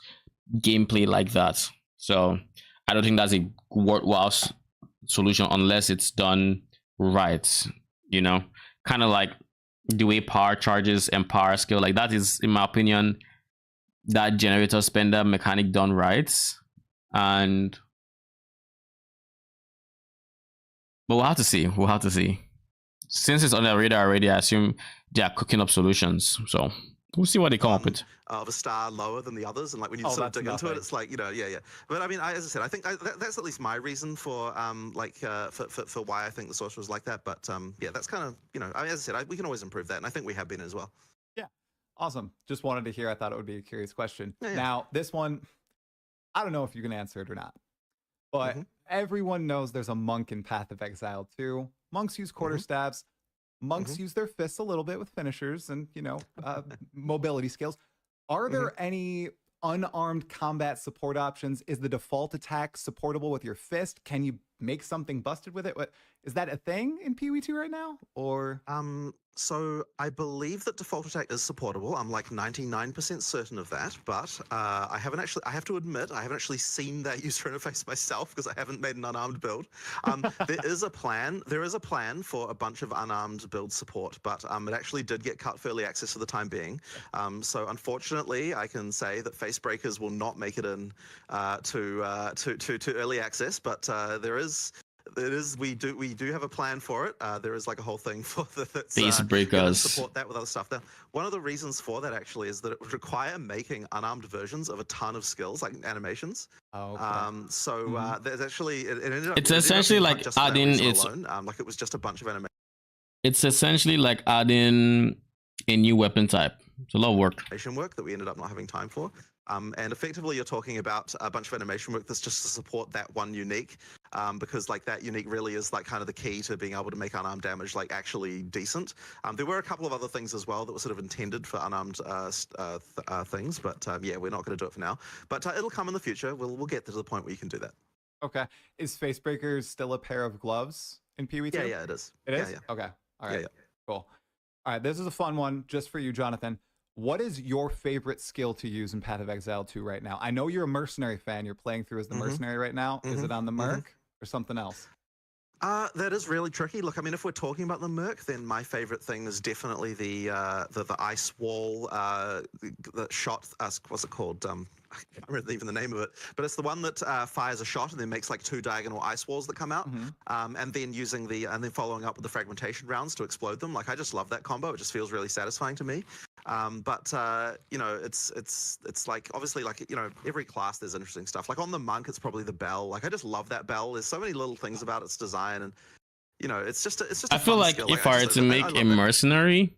gameplay like that. So I don't think that's a worthwhile solution unless it's done right. You know, kind of like the way power charges and power skill, like that is, in my opinion, that generator spender mechanic done right. And but we'll have to see. We'll have to see. Since it's on the radar already, I assume they are cooking up solutions. So we'll see what they come up with.
Of a star lower than the others, and like when you sort of dig into it, it's like, you know, yeah. But I mean, as I said, I think that's at least my reason for for why I think the sorcerer was like that. But yeah, that's kind of, you know, I mean, as I said, we can always improve that, and I think we have been as well.
Yeah, awesome. Just wanted to hear. I thought it would be a curious question.
Yeah.
Now this one, I don't know if you can answer it or not, but everyone knows there's a monk in Path of Exile 2. Monks use quarterstaffs. Monks use their fists a little bit with finishers and, you know, mobility skills. Are there any unarmed combat support options? Is the default attack supportable with your fist? Can you make something busted with it? What is that a thing in PoE 2 right now? Or
so I believe that default attack is supportable. I'm like 99% certain of that, but I have to admit, I haven't actually seen that user interface myself because I haven't made an unarmed build. There is a plan for a bunch of unarmed build support, but it actually did get cut for early access for the time being. So unfortunately, I can say that Facebreakers will not make it in to early access, but we do have a plan for it. There is like a whole thing for that's support that with other stuff. Now, one of the reasons for that actually is that it would require making unarmed versions of a ton of skills, like animations.
Oh, okay.
There's actually it ended up.
It's essentially like adding
like it was just a bunch of animation.
It's essentially like adding a new weapon type. It's a lot of work.
Animation work that we ended up not having time for. And effectively, you're talking about a bunch of animation work that's just to support that one unique, because like that unique really is like kind of the key to being able to make unarmed damage like actually decent. There were a couple of other things as well that were sort of intended for unarmed things, but yeah, we're not going to do it for now. But it'll come in the future. We'll get to the point where you can do that.
Okay. Is Facebreakers still a pair of gloves in PoE 2?
Yeah, it is.
It is?
Yeah.
Okay. All right.
Yeah.
Cool. All right. This is a fun one just for you, Jonathan. What is your favorite skill to use in Path of Exile 2 right now? I know you're a mercenary fan. You're playing through as the mercenary right now. Is it on the merc or something else?
That is really tricky. Look, I mean, if we're talking about the merc, then my favorite thing is definitely the ice wall that shot us. What's it called? I can't remember even the name of it, but it's the one that fires a shot and then makes like 2 diagonal ice walls that come out, and then following up with the fragmentation rounds to explode them. Like, I just love that combo. It just feels really satisfying to me. But you know, it's like, obviously, like, you know, every class there's interesting stuff. Like on the monk, it's probably the bell. Like, I just love that bell. There's so many little things about its design, and you know, it's just. I feel
like
skill.
If I were to make a mercenary,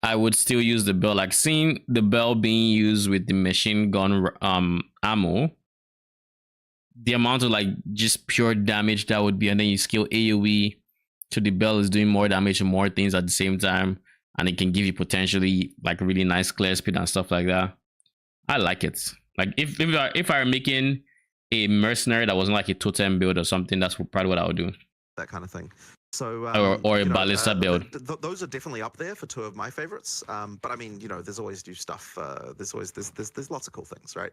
I would still use the bell. Like seeing the bell being used with the machine gun ammo, the amount of like just pure damage that would be, and then you scale AoE to the bell is doing more damage and more things at the same time, and it can give you potentially like really nice clear speed and stuff like that. I like it. Like if I were making a mercenary that wasn't like a totem build or something, that's probably what I would do.
That kind of thing. So
or a ballista build.
Those are definitely up there for 2 of my favorites. But I mean, you know, there's always new stuff. There's lots of cool things, right?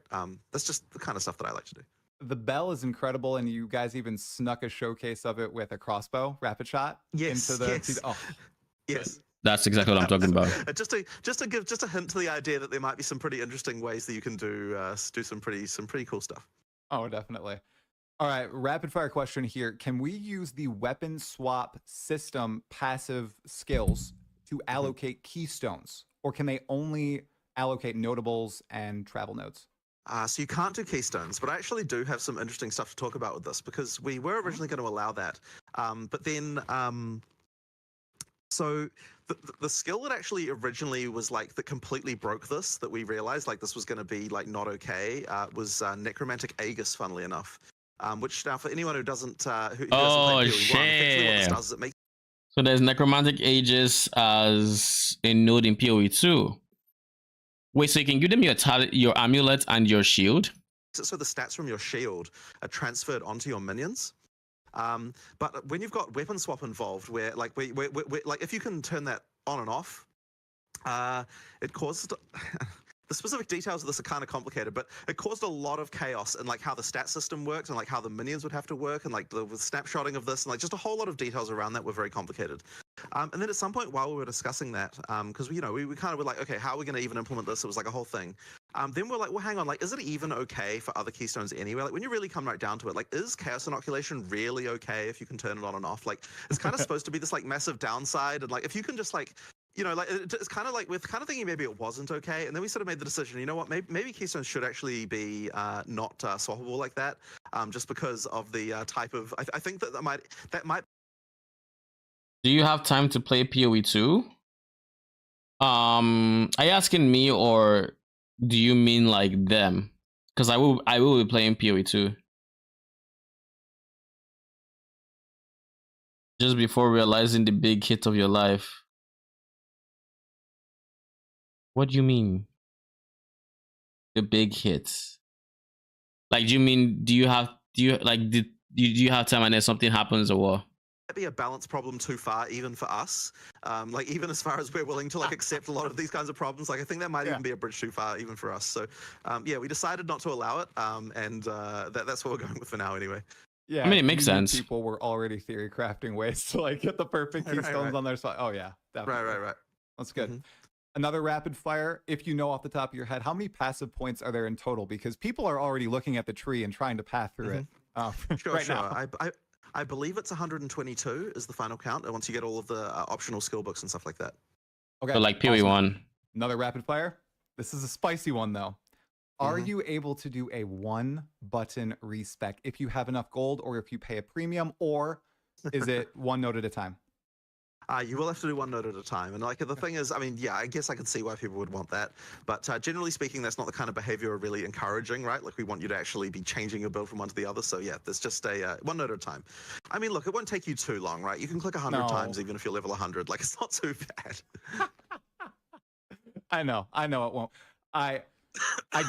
That's just the kind of stuff that I like to do.
The bell is incredible, and you guys even snuck a showcase of it with a crossbow rapid shot into the.
Yes.
That's exactly what I'm talking about.
Just to give a hint to the idea that there might be some pretty interesting ways that you can do some pretty cool stuff.
Oh, definitely. All right, rapid fire question here. Can we use the weapon swap system passive skills to allocate keystones, or can they only allocate notables and travel nodes?
So you can't do keystones, but I actually do have some interesting stuff to talk about with this because we were originally going to allow that, but then so the skill that actually originally was like that completely broke this, that we realized like this was going to be like not okay, was necromantic Aegis, funnily enough. Which now for anyone who doesn't who doesn't play PoE1, effectively what this does is it makes.
So there's necromantic Aegis as a node in PoE2. Wait, so you can give them your amulet and your shield?
So the stats from your shield are transferred onto your minions. But when you've got weapon swap involved, where like like if you can turn that on and off, it causes the specific details of this are kind of complicated, but it caused a lot of chaos in like how the stat system worked and like how the minions would have to work and like the snapshotting of this and like just a whole lot of details around that were very complicated. And then at some point while we were discussing that, because we kind of were like, okay, how are we going to even implement this? It was like a whole thing. Then we're like, well, hang on, like, is it even okay for other keystones anyway? Like, when you really come right down to it, like, is chaos inoculation really okay if you can turn it on and off? Like, it's kind of supposed to be this like massive downside, and like, if you can just like, like it's kind of like we're kind of thinking maybe it wasn't okay, and then we sort of made the decision. You know what? Maybe keystones should actually be not swappable like that, just because of the type of. I think that might.
Do you have time to play PoE2? Are you asking me or do you mean like them? Because I will be playing PoE2. Just before realizing the big hit of your life. What do you mean? The big hits? Like, do you have time and then something happens or what?
Be a balance problem too far even for us, like even as far as we're willing to like accept a lot of these kinds of problems, like I think that might even be a bridge too far even for us. So yeah, we decided not to allow it, and that's what we're going with for now anyway.
Yeah,
I mean, it makes sense.
People were already theory crafting ways to like get the perfect keystones on their side. Oh yeah, definitely.
Right.
That's good. Another rapid fire, if you know off the top of your head, how many passive points are there in total? Because people are already looking at the tree and trying to path through it.
Sure. Now. I believe it's 122 is the final count, and once you get all of the optional skill books and stuff like that.
Okay. So like PoE1. Awesome.
Another rapid fire. This is a spicy one though. Are you able to do a 1-button respec if you have enough gold, or if you pay a premium, or is it one node at a time?
You will have to do one node at a time. And like the thing is, I mean, yeah, I guess I can see why people would want that. But generally speaking, that's not the kind of behavior we're really encouraging, right? Like we want you to actually be changing your build from one to the other. So yeah, there's just a one node at a time. I mean, look, it won't take you too long, right? You can click 100 times even if you're level 100. Like it's not too bad.
I know it won't. I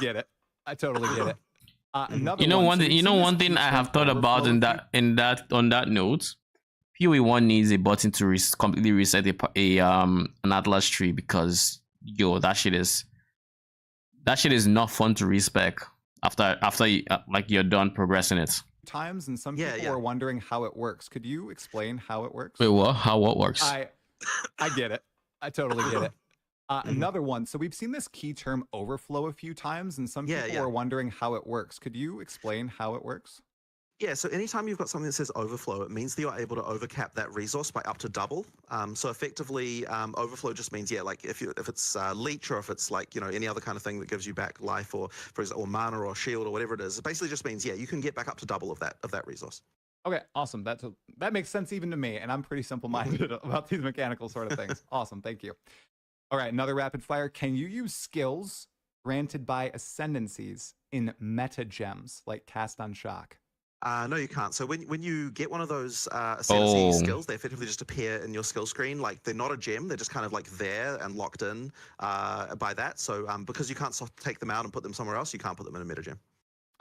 get it. I totally get it.
One thing I have thought about on that note. PoE1 needs a button to completely reset an Atlas tree, because that shit is not fun to respec after you're done progressing it.
Times, and some people are wondering how it works. Could you explain how it works?
Wait, what? What works?
I get it. I totally get it. Another one. So we've seen this key term overflow a few times, and some people are wondering how it works. Could you explain how it works?
Yeah, so anytime you've got something that says overflow, it means that you're able to overcap that resource by up to double. So effectively, overflow just means, like if it's leech, or if it's like, any other kind of thing that gives you back life, or for example, or mana or shield or whatever it is, it basically just means, you can get back up to double of that resource.
Okay, awesome. That makes sense even to me, and I'm pretty simple-minded about these mechanical sort of things. Awesome, thank you. All right, another rapid fire. Can you use skills granted by ascendancies in meta gems, like Cast on Shock?
No, you can't. So when you get one of those ascendancy skills, they effectively just appear in your skill screen. Like they're not a gem; they're just kind of like there and locked in by that. So because you can't take them out and put them somewhere else, you can't put them in a meta gem.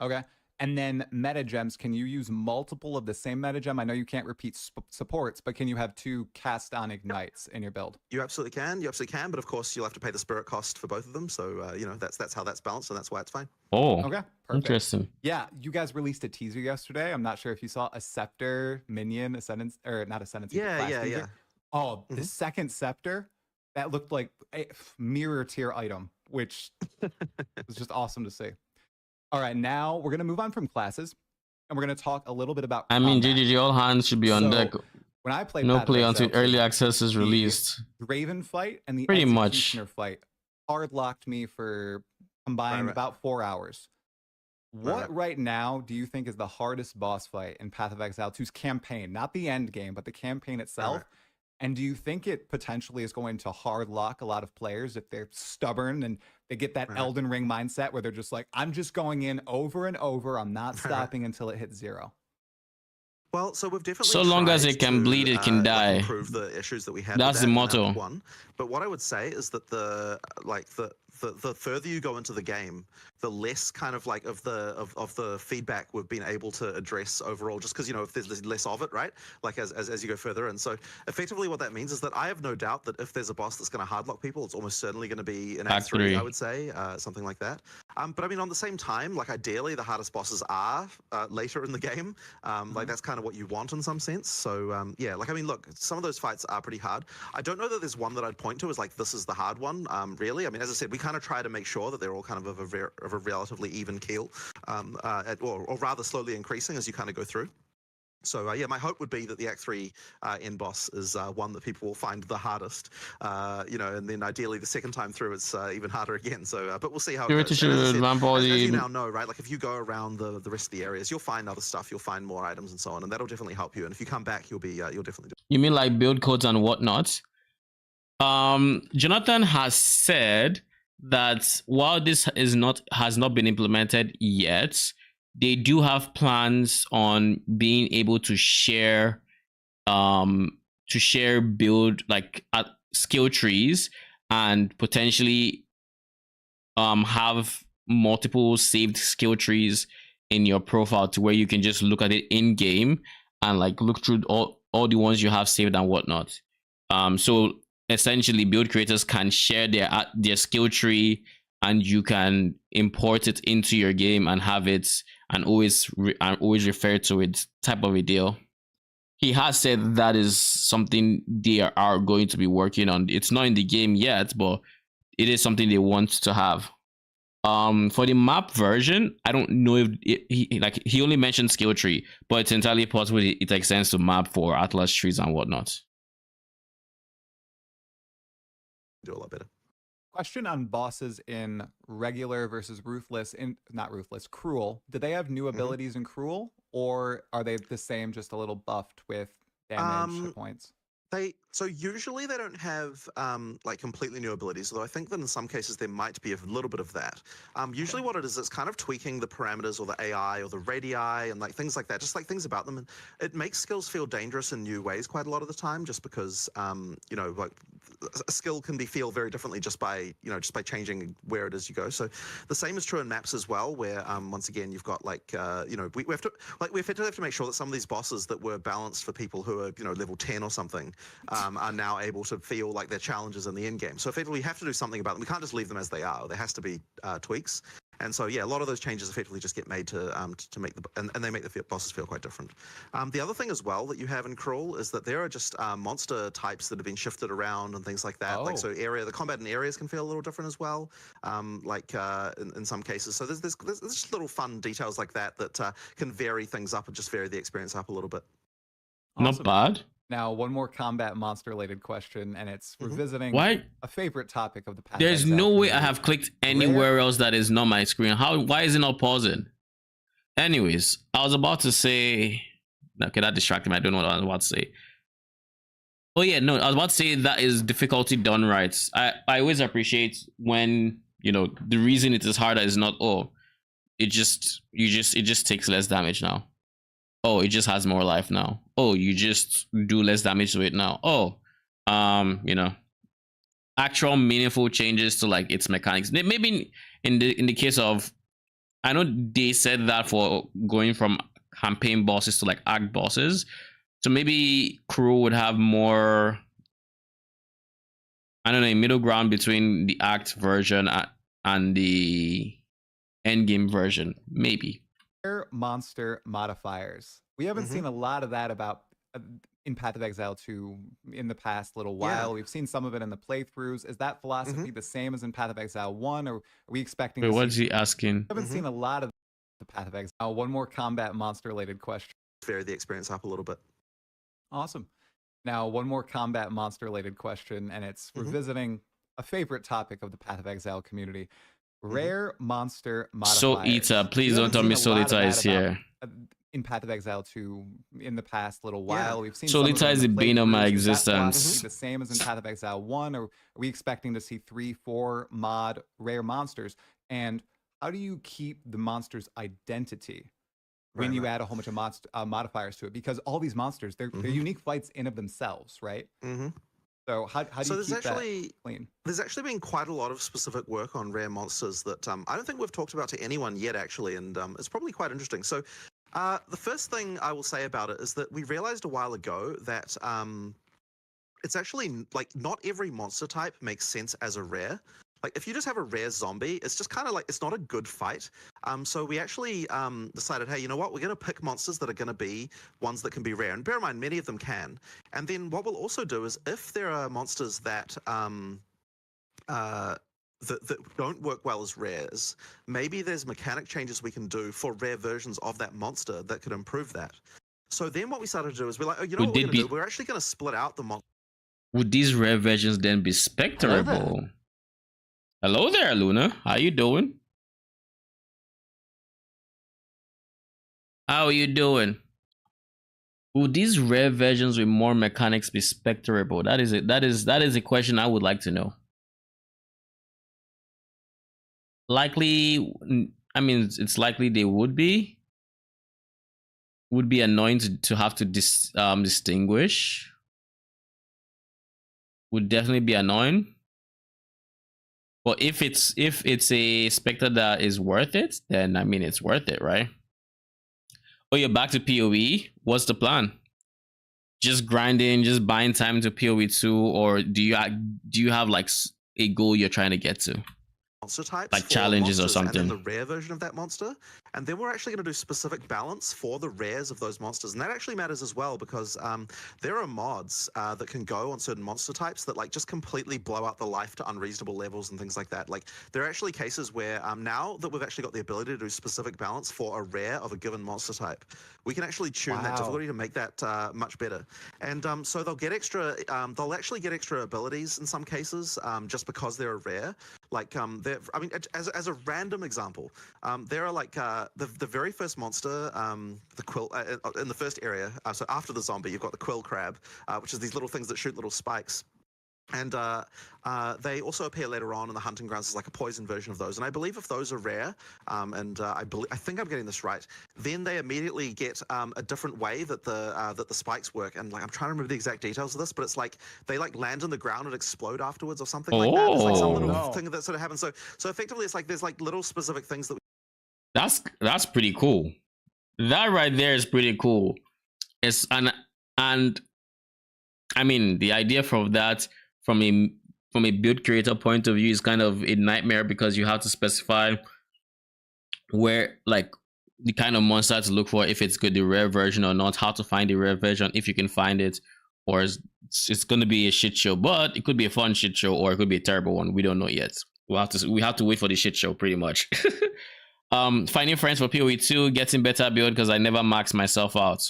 Okay. And then meta gems, can you use multiple of the same meta gem? I know you can't repeat supports, but can you have 2 cast on ignites in your build?
You absolutely can. But of course, you'll have to pay the spirit cost for both of them. So that's how that's balanced, and that's why it's fine.
Oh,
okay, perfect.
Interesting.
Yeah, you guys released a teaser yesterday. I'm not sure if you saw a scepter minion ascendance, or not ascendance.
Yeah.
Oh, the second scepter that looked like a mirror tier item, which was just awesome to see. All right, now we're going to move on from classes, and we're going to talk a little bit about combat.
GGG, all hands should be on deck.
When I play
no play until early access is released.
The Raven fight and the
Pretty
Executioner fight hard locked me for combined about 4 hours. What right now do you think is the hardest boss fight in Path of Exile 2's campaign? Not the end game, but the campaign itself. And do you think it potentially is going to hard lock a lot of players if they're stubborn and they get that Elden Ring mindset where they're just like, I'm just going in over and over. I'm not stopping until it hits 0.
Well, so we've definitely
so long as it can bleed, it can die.
Improve the issues that we had.
That's the motto.
But what I would say is that the further you go into the game, the less kind of like of the feedback we've been able to address overall, just because, you know, if there's less of it, right? Like as you go further. And so effectively what that means is that I have no doubt that if there's a boss that's going to hardlock people, it's almost certainly going to be an Act 3, I would say, something like that. But I mean, on the same time, like ideally the hardest bosses are later in the game. Like that's kind of what you want in some sense. So yeah, like, I mean, look, some of those fights are pretty hard. I don't know that there's one that I'd point to as like, this is the hard one, really. I mean, as I said, we kind of try to make sure that they're all kind of a relatively even keel, or rather slowly increasing as you kind of go through. So yeah, my hope would be that the Act 3 end boss is one that people will find the hardest, you know, and then ideally the second time through it's even harder again. So, but we'll see how it goes. As you now know, right? Like if you go around the rest of the areas, you'll find other stuff, you'll find more items and so on, and that'll definitely help you. And if you come back, you'll definitely do it.
You mean like build codes and whatnot? Jonathan has said that while this has not been implemented yet, they do have plans on being able to share build like skill trees and potentially have multiple saved skill trees in your profile to where you can just look at it in game and like look through all the ones you have saved and whatnot. So essentially build creators can share their skill tree and you can import it into your game and have it and always refer to it, type of a deal. He has said that is something they are going to be working on. It's not in the game yet, but it is something they want to have. For the map version, I don't know if he only mentioned skill tree, but it's entirely possible it extends to map for atlas trees and whatnot.
Do a lot better.
Question on bosses in regular versus ruthless, cruel. Do they have new abilities in cruel, or are they the same, just a little buffed with damage hit points?
So usually they don't have like completely new abilities, although I think that in some cases there might be a little bit of that. Usually what it is, it's kind of tweaking the parameters or the AI or the radii and like things like that, just like things about them. And it makes skills feel dangerous in new ways quite a lot of the time, just because, you know, like a skill can feel very differently just by changing where it is you go. So the same is true in maps as well, where once again, you've got like, you know, we have to make sure that some of these bosses that were balanced for people who are, you know, level 10 or something, are now able to feel like they're challenges in the end game. So effectively, we have to do something about them. We can't just leave them as they are. There has to be tweaks. And so, yeah, a lot of those changes effectively just get made to make and they make the bosses feel quite different. The other thing as well that you have in Cruel is that there are just monster types that have been shifted around and things like that. Like, so the combat in areas can feel a little different as well, like in some cases. So there's just little fun details like that that can vary things up and just vary the experience up a little bit.
Awesome. Not bad.
Now, one more combat monster-related question, and it's revisiting a favorite topic of the past.
There's no way I have clicked anywhere else that is not my screen. Why is it not pausing? Anyways, I was about to say... Okay, that distracted me. I don't know what I was about to say. Oh yeah, no, I was about to say that is difficulty done right. I always appreciate when, you know, the reason it is harder is not, it just takes less damage now. Oh, it just has more life now. Oh, you just do less damage to it now. Oh, you know, actual meaningful changes to like its mechanics. Maybe in the case of, I know they said that for going from campaign bosses to like act bosses. So maybe Cruel would have more, I don't know, a middle ground between the act version and the endgame version, maybe.
Monster modifiers. We haven't seen a lot of that in Path of Exile 2 in the past little while. Yeah. We've seen some of it in the playthroughs. Is that philosophy the same as in Path of Exile 1, or are we expecting?
Wait, what's he asking?
We haven't seen a lot of the Path of Exile. One more combat monster-related question.
Vary the experience up a little bit.
Awesome. Now, one more combat monster-related question, and it's revisiting a favorite topic of the Path of Exile community. rare monster modifiers.
Soul Eater, please don't tell me Soul Eater is here.
In Path of Exile 2, in the past little while, we've seen
Soul Eater is the bane of my existence.
The same as in Path of Exile 1, or are we expecting to see 3, 4 mod rare monsters? And how do you keep the monster's identity when you add a whole bunch of modifiers to it? Because all these monsters, they're unique fights in of themselves, right? So how do you keep that clean?
There's actually been quite a lot of specific work on rare monsters that I don't think we've talked about to anyone yet, actually, and it's probably quite interesting. So the first thing I will say about it is that we realized a while ago that it's actually, like, not every monster type makes sense as a rare. Like, if you just have a rare zombie, it's just kind of like, it's not a good fight. So we actually decided, hey, you know what? We're going to pick monsters that are going to be ones that can be rare. And bear in mind, many of them can. And then what we'll also do is, if there are monsters that that don't work well as rares, maybe there's mechanic changes we can do for rare versions of that monster that could improve that. So then what we started to do is we're like, oh, you know what we're going to do? We're actually going to split out the monster.
Would these rare versions then be specterable? Hello there, Luna. How you doing? How are you doing? Would these rare versions with more mechanics be specterable? That is it. That is a question I would like to know. Likely, I mean, it's likely they would be. Would be annoying to have to distinguish. Would definitely be annoying. But if it's a specter that is worth it, then I mean it's worth it, right? Oh, you're back to PoE. What's the plan? Just grinding, just buying time to PoE 2, or do you have like a goal you're trying to get to?
Monster types,
like challenges or something,
and then the rare version of that monster, and then we're actually going to do specific balance for the rares of those monsters, and that actually matters as well, because there are mods that can go on certain monster types that like just completely blow up the life to unreasonable levels and things like that. Like, there are actually cases where now that we've actually got the ability to do specific balance for a rare of a given monster type, we can actually tune that difficulty to make that much better. And so they'll get extra, they'll actually get extra abilities in some cases just because they're a rare. Like, I mean, as a random example, there are like the very first monster, the quill, in the first area. So after the zombie, you've got the quill crab, which is these little things that shoot little spikes. And they also appear later on in the hunting grounds as like a poison version of those. And I believe if those are rare, and I think I'm getting this right, then they immediately get a different way that the spikes work. And like, I'm trying to remember the exact details of this, but it's like they like land on the ground and explode afterwards or something like that. It's like some little thing that sort of happens. So effectively, it's like there's like little specific things that.
That's pretty cool. That right there is pretty cool. It's and I mean, the idea from that, from a build creator point of view, is kind of a nightmare, because you have to specify where, like, the kind of monster to look for, if it's good, the rare version or not, how to find the rare version, if you can find it, or it's going to be a shit show. But it could be a fun shit show, or it could be a terrible one. We don't know yet. We have to wait for the shit show, pretty much. Finding friends for PoE 2, getting better build because I never max myself out.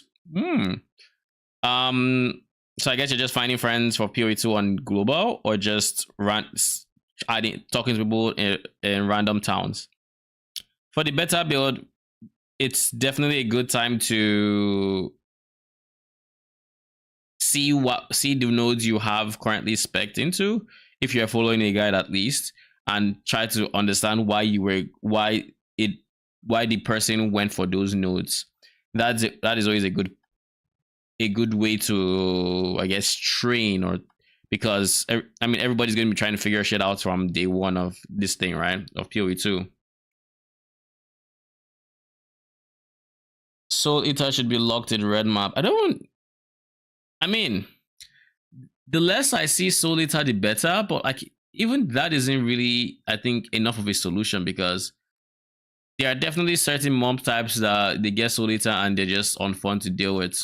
So I guess you're just finding friends for PoE 2 on global, or just talking to people in random towns. For the better build, it's definitely a good time to see the nodes you have currently spec'd into, if you're following a guide at least, and try to understand why the person went for those nodes. That is always a good way to, I guess, train, or because I mean, everybody's going to be trying to figure shit out from day one of this thing, right? Of PoE 2. Soul Eater should be locked in red map. I mean, the less I see Soul Eater, the better, but like, even that isn't really, I think, enough of a solution, because there are definitely certain mob types that they get Soul Eater and they're just unfun to deal with.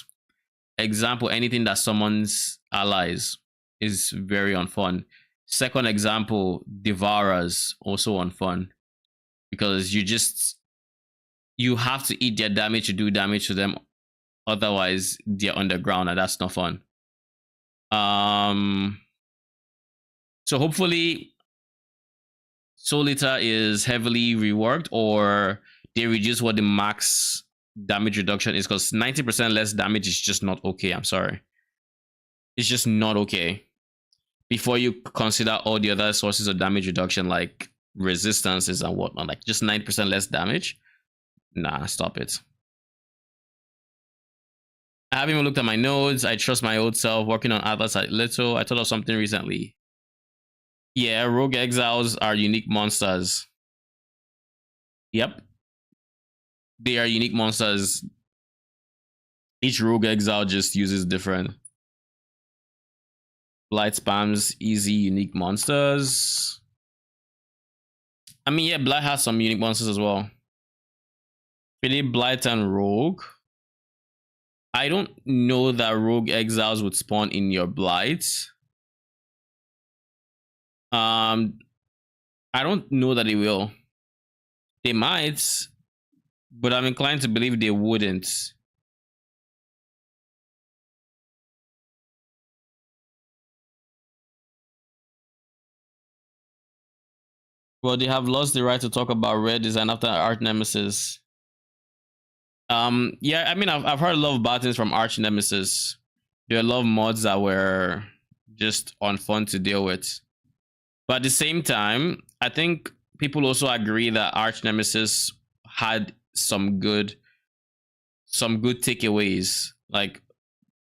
Example, anything that summons allies is very unfun. Second example, Devourers, also unfun, because you have to eat their damage to do damage to them, otherwise they're underground, and that's not fun. So hopefully Soul Eater is heavily reworked, or they reduce what the max damage reduction is, because 90% less damage is just not okay. I'm sorry. It's just not okay. Before you consider all the other sources of damage reduction, like resistances and whatnot, like just 9% less damage. Nah, stop it. I haven't even looked at my nodes. I trust my old self. Working on Atlas at little. I thought of something recently. Yeah, Rogue Exiles are unique monsters. Yep. They are unique monsters. Each Rogue Exile just uses different. Blight spams, easy, unique monsters. I mean, yeah, Blight has some unique monsters as well. Really, Blight and Rogue. I don't know that Rogue Exiles would spawn in your Blight. I don't know that they will. They might, but I'm inclined to believe they wouldn't. Well, they have lost the right to talk about red design after Arch Nemesis. Yeah, I mean, I've heard a lot of bad things from Arch Nemesis. There are a lot of mods that were just unfun to deal with. But at the same time, I think people also agree that Arch Nemesis had some good takeaways. Like,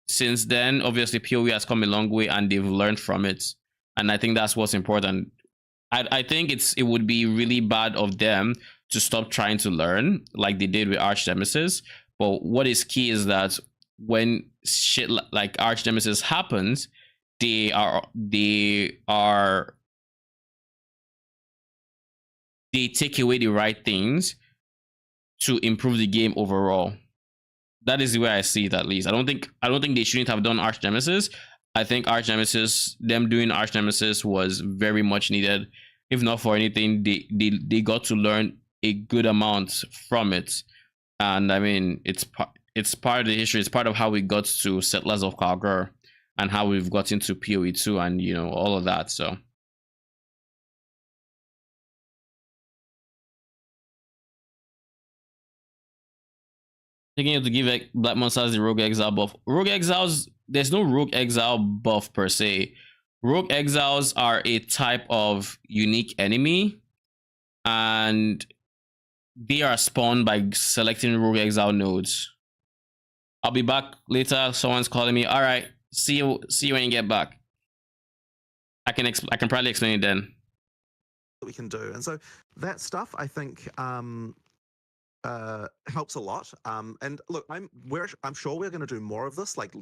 since then, obviously PoE has come a long way and they've learned from it. And I think that's what's important. I think it would be really bad of them to stop trying to learn like they did with Arch Nemesis. But what is key is that when shit like Arch Nemesis happens, they take away the right things to improve the game overall. That is the way I see it, at least. I don't think they shouldn't have done Arch Nemesis. I think them doing Arch Nemesis was very much needed. If not for anything, they got to learn a good amount from it. And I mean, it's part of the history. It's part of how we got to Settlers of Kalgur and how we've got into PoE 2 and, you know, all of that. So thinking of to give Black Monsters the Rogue Exile buff. Rogue Exiles, there's no Rogue Exile buff per se. Rogue Exiles are a type of unique enemy, and they are spawned by selecting Rogue Exile nodes. I'll be back later. Someone's calling me. All right, see you when you get back. I can probably explain it then.
We can do, and so that stuff I think helps a lot. And look, I'm sure we're going to do more of this, like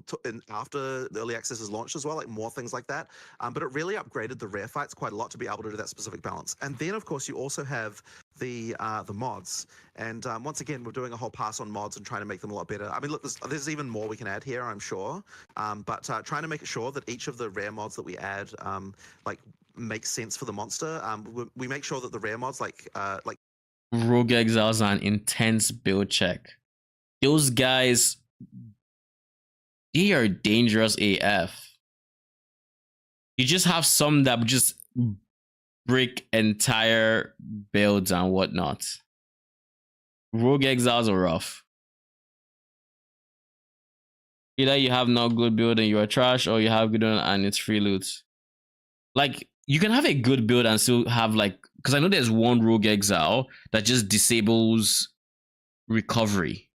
after the early access is launched as well, like more things like that. But it really upgraded the rare fights quite a lot to be able to do that specific balance. And then of course you also have the mods. And once again, we're doing a whole pass on mods and trying to make them a lot better. I mean, look, there's even more we can add here, I'm sure. But trying to make sure that each of the rare mods that we add, like makes sense for the monster. We make sure that the rare mods like
Rogue Exiles are an intense build check. Those guys, they are dangerous AF. You just have some that just break entire builds and whatnot. Rogue Exiles are rough. Either you have no good build and you are trash, or you have good build and it's free loot. Like, you can have a good build and still have, like, because I know there's one Rogue Exile that just disables recovery.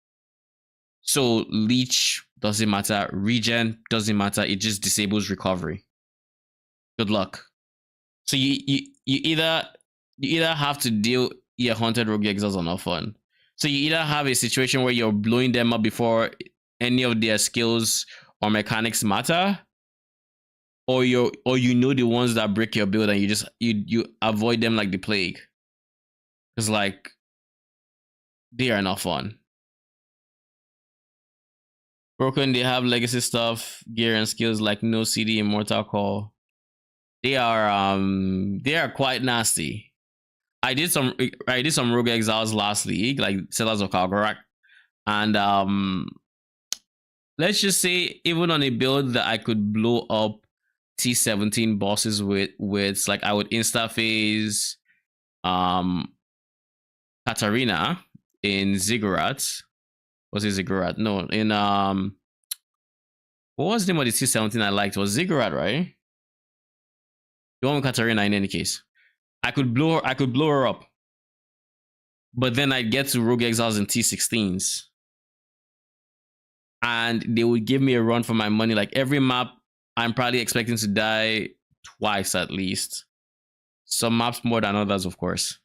So Leech doesn't matter, regen doesn't matter, it just disables recovery. Good luck. So you either have to deal haunted Rogue Exiles are not fun. So you either have a situation where you're blowing them up before any of their skills or mechanics matter, or you know the ones that break your build and you avoid them like the plague. Because, like, they are not fun. Broken, they have legacy stuff, gear and skills like no CD and Mortal Call. They are quite nasty. I did some Rogue Exiles last league, like Settlers of Kalgorak, and let's just say even on a build that I could blow up T17 bosses with like I would insta phase Katarina in Ziggurat. Was it Ziggurat? No, in what was the name of the C17 I liked? It was Ziggurat, right? The one with Katarina in any case. I could blow her up. But then I'd get to Rogue Exiles in T16s. And they would give me a run for my money. Like every map, I'm probably expecting to die twice at least. Some maps more than others, of course.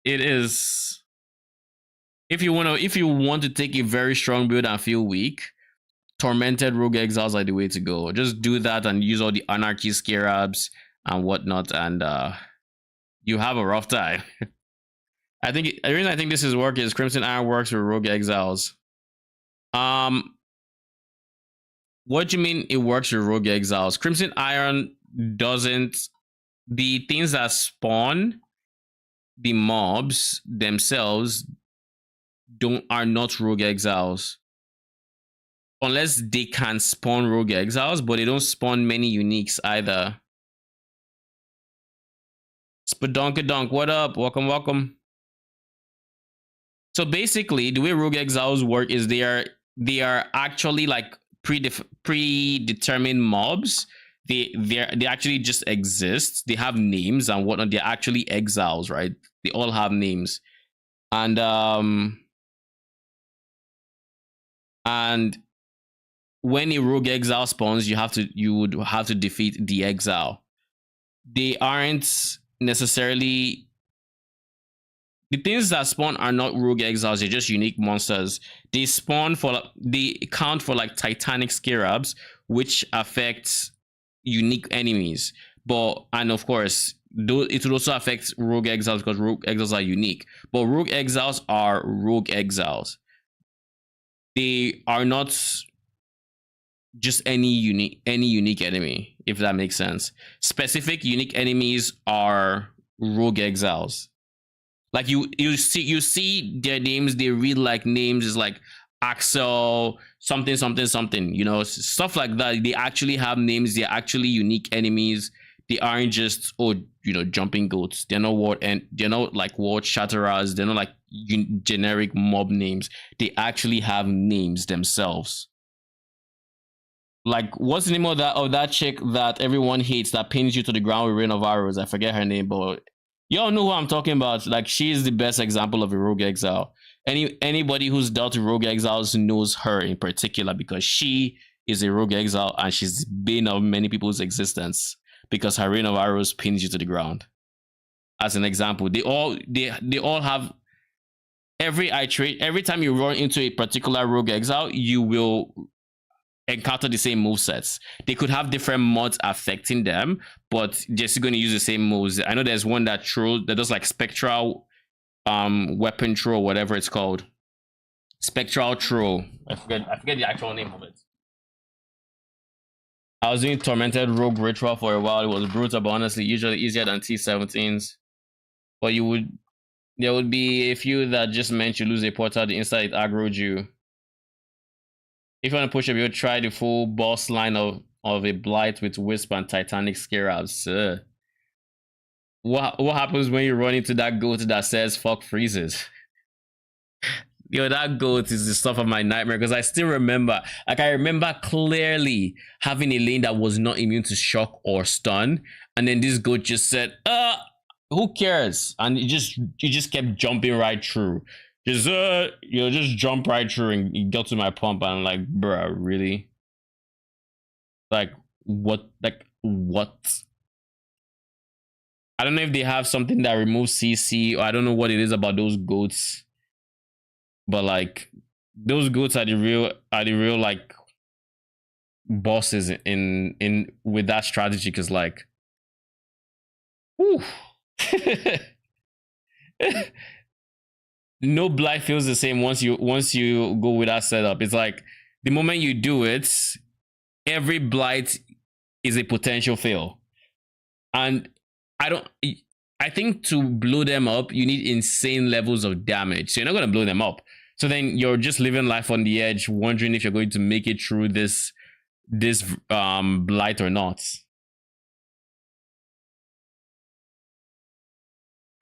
It is. If you want to take a very strong build and feel weak, Tormented Rogue Exiles are the way to go. Just do that and use all the Anarchy Scarabs and whatnot, and you have a rough time. The reason I think this is work is Crimson Iron works with Rogue Exiles. What do you mean it works with Rogue Exiles? Crimson Iron doesn't. The things that spawn the mobs themselves are not Rogue Exiles. Unless they can spawn Rogue Exiles, but they don't spawn many uniques either. Spadonkadonk, what up? Welcome, welcome. So basically, the way Rogue Exiles work is they are actually like predetermined mobs. They actually just exist. They have names and whatnot. They're actually exiles, right? They all have names, and when a rogue exile spawns, you would have to defeat the exile. They aren't necessarily. The things that spawn are not rogue exiles, they're just unique monsters. They count for like Titanic Scarabs, which affects unique enemies. And of course, it would also affect rogue exiles because rogue exiles are unique. But rogue exiles are rogue exiles. They are not just any unique enemy, if that makes sense. Specific unique enemies are rogue exiles. Like you see their names, they read like names is like Axel, something, stuff like that. They actually have names, they're actually unique enemies. They aren't just jumping goats. They're not like word shatterers, they're not like generic mob names. They actually have names themselves. Like, what's the name of that chick that everyone hates that pins you to the ground with Rain of Arrows? I forget her name, but y'all know who I'm talking about. Like, she's the best example of a rogue exile. Anybody who's dealt with rogue exiles knows her in particular because she is a rogue exile and she's bane of many people's existence because her Rain of Arrows pins you to the ground. As an example, they all have every time you run into a particular rogue exile, you will encounter the same move sets. They could have different mods affecting them, but they're still going to use the same moves. I know there's one that does like spectral weapon throw, whatever it's called. Spectral throw. I forget the actual name of it. I was doing Tormented Rogue Ritual for a while. It was brutal, but honestly, usually easier than T17s. But there would be a few that just meant you lose a portal the instant it aggroed you. If you want to push up, you'll try the full boss line of a Blight with Wisp and Titanic Scarabs. What happens when you run into that goat that says fuck freezes? Yo, that goat is the stuff of my nightmare because I still remember, I remember clearly having a lane that was not immune to shock or stun, and then this goat just said, who cares? And it just kept jumping right through. Just just jump right through and you get to my pump and I'm like, bruh, really? Like what? I don't know if they have something that removes CC, or I don't know what it is about those goats. But like those goats are the real like bosses in with that strategy, because like whew. No blight feels the same once you go with that setup. It's like the moment you do it, every blight is a potential fail. And I think to blow them up, you need insane levels of damage. So you're not going to blow them up. So then you're just living life on the edge, wondering if you're going to make it through this blight or not.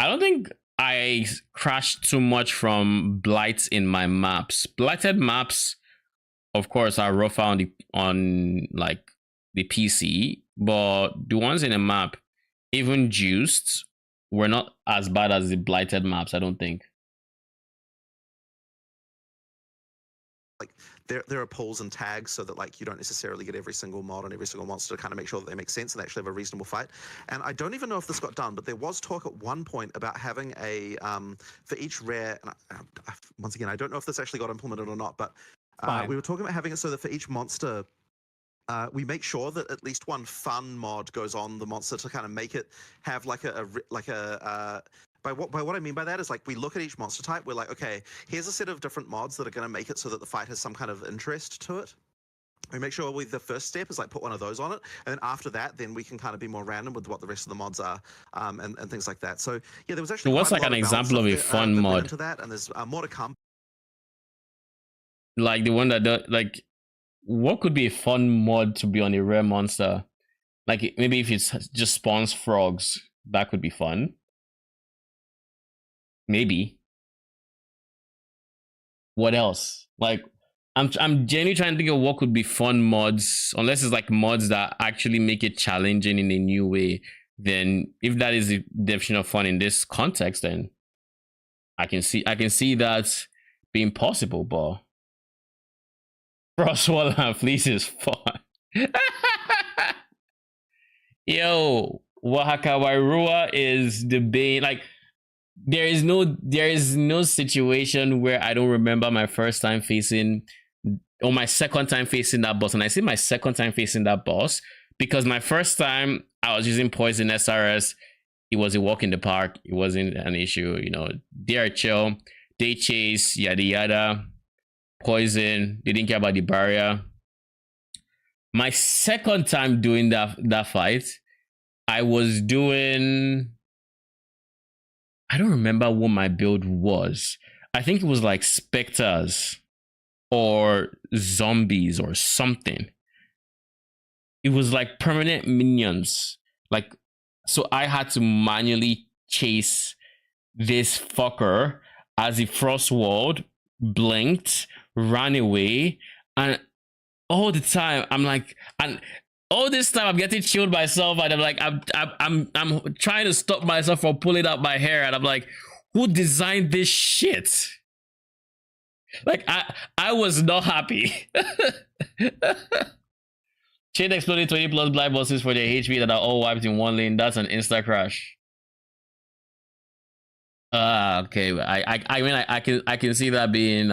I don't think I crashed too much from blights in my maps. Blighted maps, of course, are rougher on like the PC, but the ones in the map, even juiced, were not as bad as the blighted maps, I don't think.
Like there are pools and tags so that like you don't necessarily get every single mod and every single monster to kind of make sure that they make sense and actually have a reasonable fight. And I don't even know if this got done, but there was talk at one point about having a for each rare. And once again, I don't know if this actually got implemented or not, but we were talking about having it so that for each monster, we make sure that at least one fun mod goes on the monster to kind of make it have like by what I mean by that is like we look at each monster type, we're like, okay, here's a set of different mods that are going to make it so that the fight has some kind of interest to it. We make sure the first step is like put one of those on it, and then after that, then we can kind of be more random with what the rest of the mods are, and things like that. So yeah, there was actually.
So what's like an example of a fun mod?
To that, and there's more to come.
Like the one that does, like, what could be a fun mod to be on a rare monster? Like maybe if it just spawns frogs, that could be fun. Maybe. What else? Like, I'm genuinely trying to think of what could be fun mods, unless it's like mods that actually make it challenging in a new way. Then, if that is the definition of fun in this context, then I can see that being possible. But Frostwall and Fleece is fun. Yo, Oaxaca Wairua is the bane. Like, there is no situation where I don't remember my first time facing or my second time facing that boss. And I say my second time facing that boss because my first time I was using poison SRS. It was a walk in the park. It wasn't an issue, you know. They are chill. They chase, yada yada. Poison. They didn't care about the barrier. My second time doing that fight, I was doing, I don't remember what my build was. I think it was like specters or zombies or something. It was like permanent minions. Like, so I had to manually chase this fucker as the Frostwall blinked, ran away, and all the time I'm like, and all this time I'm getting chilled myself, and I'm like, I'm trying to stop myself from pulling out my hair, and I'm like, who designed this shit? Like, I was not happy. Chain exploding 20 plus blind bosses for their HP that are all wiped in one lane. That's an insta crash. Okay. I mean, I can see that being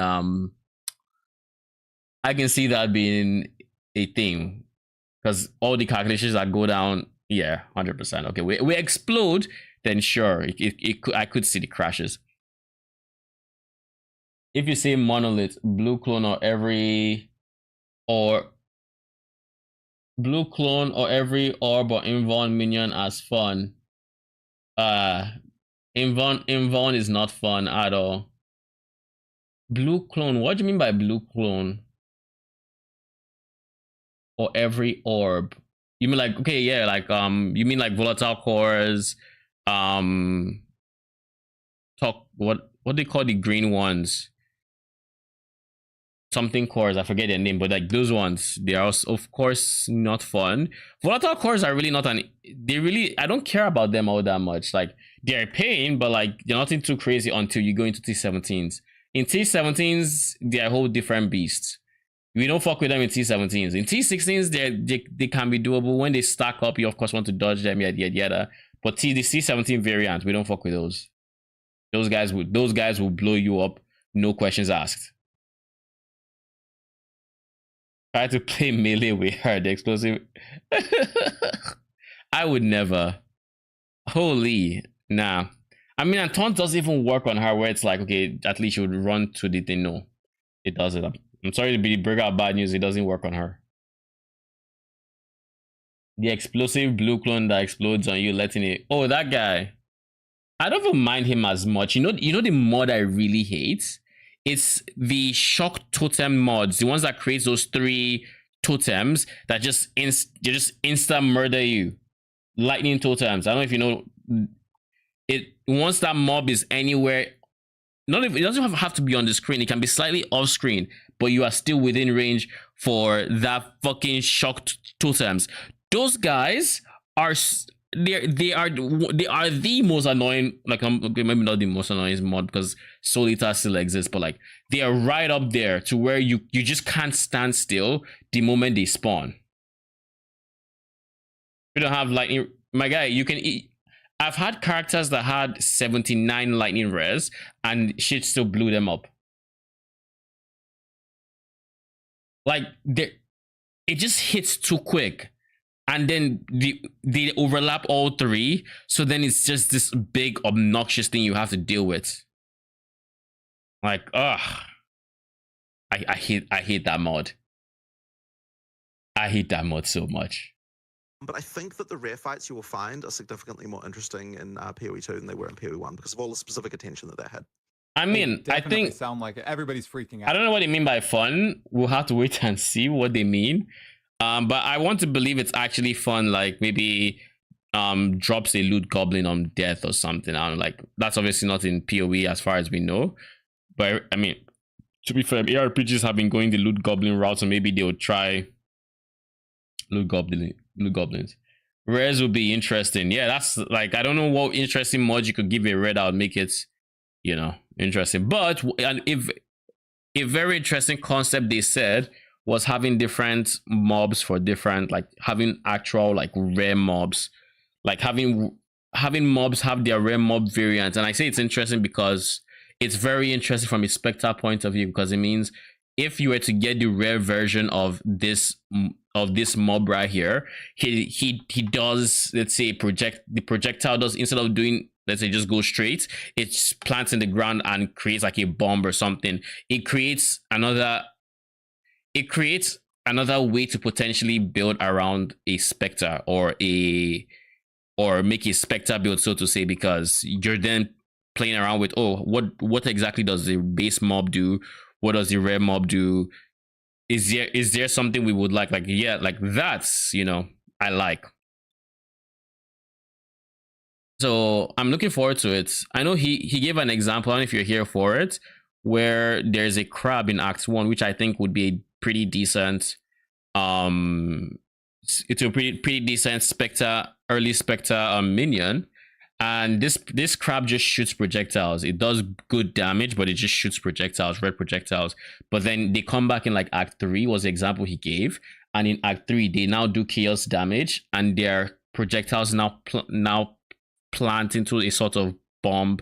I can see that being a thing. Because all the calculations that go down, yeah, 100%. Okay, we explode, then sure, I could see the crashes. If you say monolith, blue clone or every orb or invuln minion as fun. Invuln is not fun at all. Blue clone, what do you mean by blue clone? Or every orb? You mean like, okay, yeah, like you mean like volatile cores, what they call the green ones? Something cores, I forget their name, but like those ones, they are of course not fun. Volatile cores are really not I don't care about them all that much. Like, they're a pain, but like they're nothing too crazy until you go into T17s. In T17s, they're a whole different beast. We don't fuck with them in T17s. In T16s, they can be doable. When they stack up, you of course want to dodge them, yada yada yada. But the C17 variant, we don't fuck with those. Those guys will blow you up, no questions asked. Try to play melee with her, the explosive. I would never. Holy, nah. I mean, and taunt doesn't even work on her where it's like, okay, at least you would run to the thing. No, it doesn't. I'm sorry to bring out bad news. It doesn't work on her. The explosive blue clone that explodes on you, letting it. Oh, that guy. I don't even mind him as much. You know the mod I really hate? It's the shock totem mods, the ones that create those 3 totems that just insta murder you. Lightning totems. I don't know if you know. once that mob is anywhere, not even, it doesn't have to be on the screen. It can be slightly off screen, but you are still within range for that fucking shock totems. Those guys are they are the most annoying. Like, maybe not the most annoying mod because Soul Eater still exists, but like they are right up there to where you just can't stand still the moment they spawn. You don't have lightning, my guy. You can eat. I've had characters that had 79 lightning res and shit still blew them up. Like, it just hits too quick. And then they overlap all three. So then it's just this big obnoxious thing you have to deal with. Like, ugh. I hate that mod. I hate that mod so much.
But I think that the rare fights you will find are significantly more interesting in PoE 2 than they were in PoE 1 because of all the specific attention that they had.
I mean, I think
sound like it. Everybody's freaking out.
I don't know what they mean by fun. We'll have to wait and see what they mean. But I want to believe it's actually fun. Like maybe drops a loot goblin on death or something. I don't know, like that's obviously not in PoE as far as we know. But I mean, to be fair, ARPGs have been going the loot goblin route, so maybe they would try loot goblins. Rares would be interesting. Yeah, that's like, I don't know what interesting mod you could give a red out, make it, you know, interesting. But if a very interesting concept they said was having different mobs for different, like having actual like rare mobs, like having mobs have their rare mob variants. And I say it's interesting because it's very interesting from a Spectre point of view, because it means if you were to get the rare version of this mob right here, he does, let's say, the projectile does, instead of doing, let's say, just go straight, it plants in the ground and creates like a bomb or something. It creates another way to potentially build around a Spectre or make a Spectre build, so to say, because you're then playing around with, oh, what exactly does the base mob do? What does the rare mob do? Is there something we would like? Like, yeah, like that's, you know, I like. So I'm looking forward to it. I know he gave an example, and if you're here for it, where there's a crab in Act 1, which I think would be a pretty decent, it's a pretty decent early Spectre minion. And this crab just shoots projectiles. It does good damage, but it just shoots projectiles, red projectiles. But then they come back in like Act 3 was the example he gave. And in Act 3, they now do chaos damage, and their projectiles now plant into a sort of bomb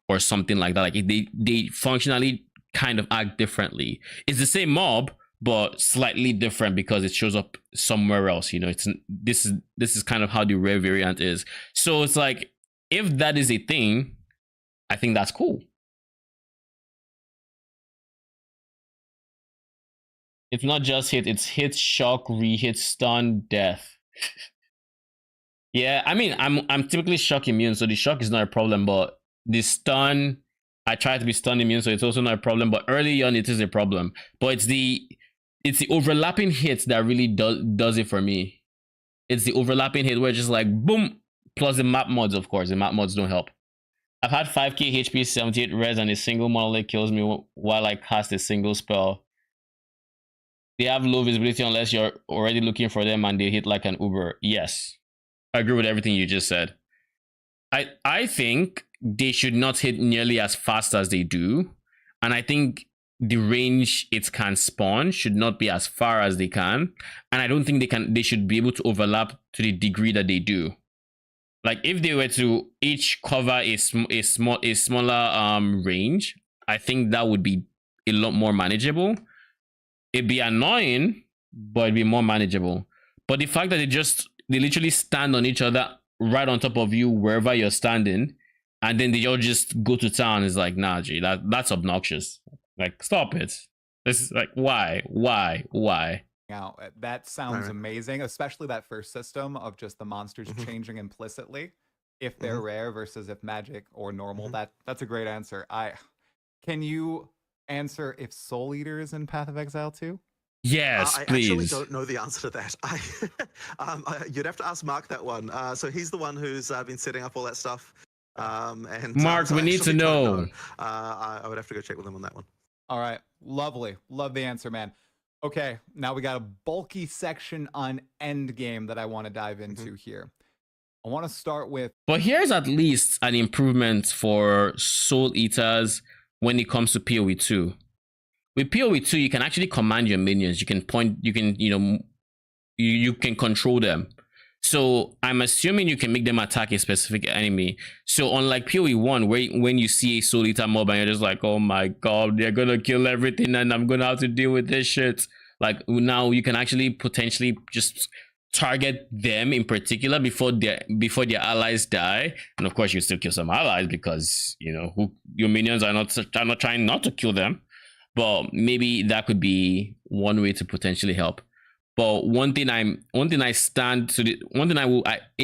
or something like that. Like they functionally kind of act differently. It's the same mob, but slightly different because it shows up somewhere else. You know, this is kind of how the rare variant is. So it's like, if that is a thing, I think that's cool. It's not just hit, it's hit, shock, re-hit, stun, death. Yeah, I mean, I'm typically shock immune, so the shock is not a problem, but the stun, I try to be stun immune, so it's also not a problem, but early on it is a problem. But it's the overlapping hits that really does it for me. It's the overlapping hit where it's just like, boom, plus the map mods, of course. The map mods don't help. I've had 5k HP, 78 res, and a single monolith kills me while I cast a single spell. They have low visibility unless you're already looking for them, and they hit like an Uber. Yes, I agree with everything you just said. I think they should not hit nearly as fast as they do, and I think the range it can spawn should not be as far as they can, and I don't think they should be able to overlap to the degree that they do. Like, if they were to each cover a smaller range, I think that would be a lot more manageable. It'd be annoying, but it'd be more manageable. But the fact that they literally stand on each other right on top of you wherever you're standing, and then they all just go to town is like, nah, G, that's obnoxious. Like, stop it. This is like, why?
Now, that sounds amazing, especially that first system of just the monsters changing implicitly if they're rare versus if magic or normal. That's a great answer. Can you answer if Soul Eater is in Path of Exile too?
Yes,
I
please.
actually don't know the answer to that. You'd have to ask Mark that one. So he's the one who's been setting up all that stuff. And
Mark,
so
we need to know.
I would have to go check with them on that one.
All right, lovely, love the answer, man. Okay, now we got a bulky section on endgame that I want to dive into here. I want to start with.
But here's at least an improvement for Soul Eaters when it comes to PoE 2. With PoE 2, you can actually command your minions. You can point. You can you can control them. So I'm assuming you can make them attack a specific enemy. So unlike PoE 1, where when you see a Soul Eater mob and you're just like, oh my god, they're gonna kill everything and I'm gonna have to deal with this shit. Like now you can actually potentially just target them in particular before their allies die. And of course you still kill some allies because your minions are not trying not to kill them. But maybe that could be one way to potentially help. But a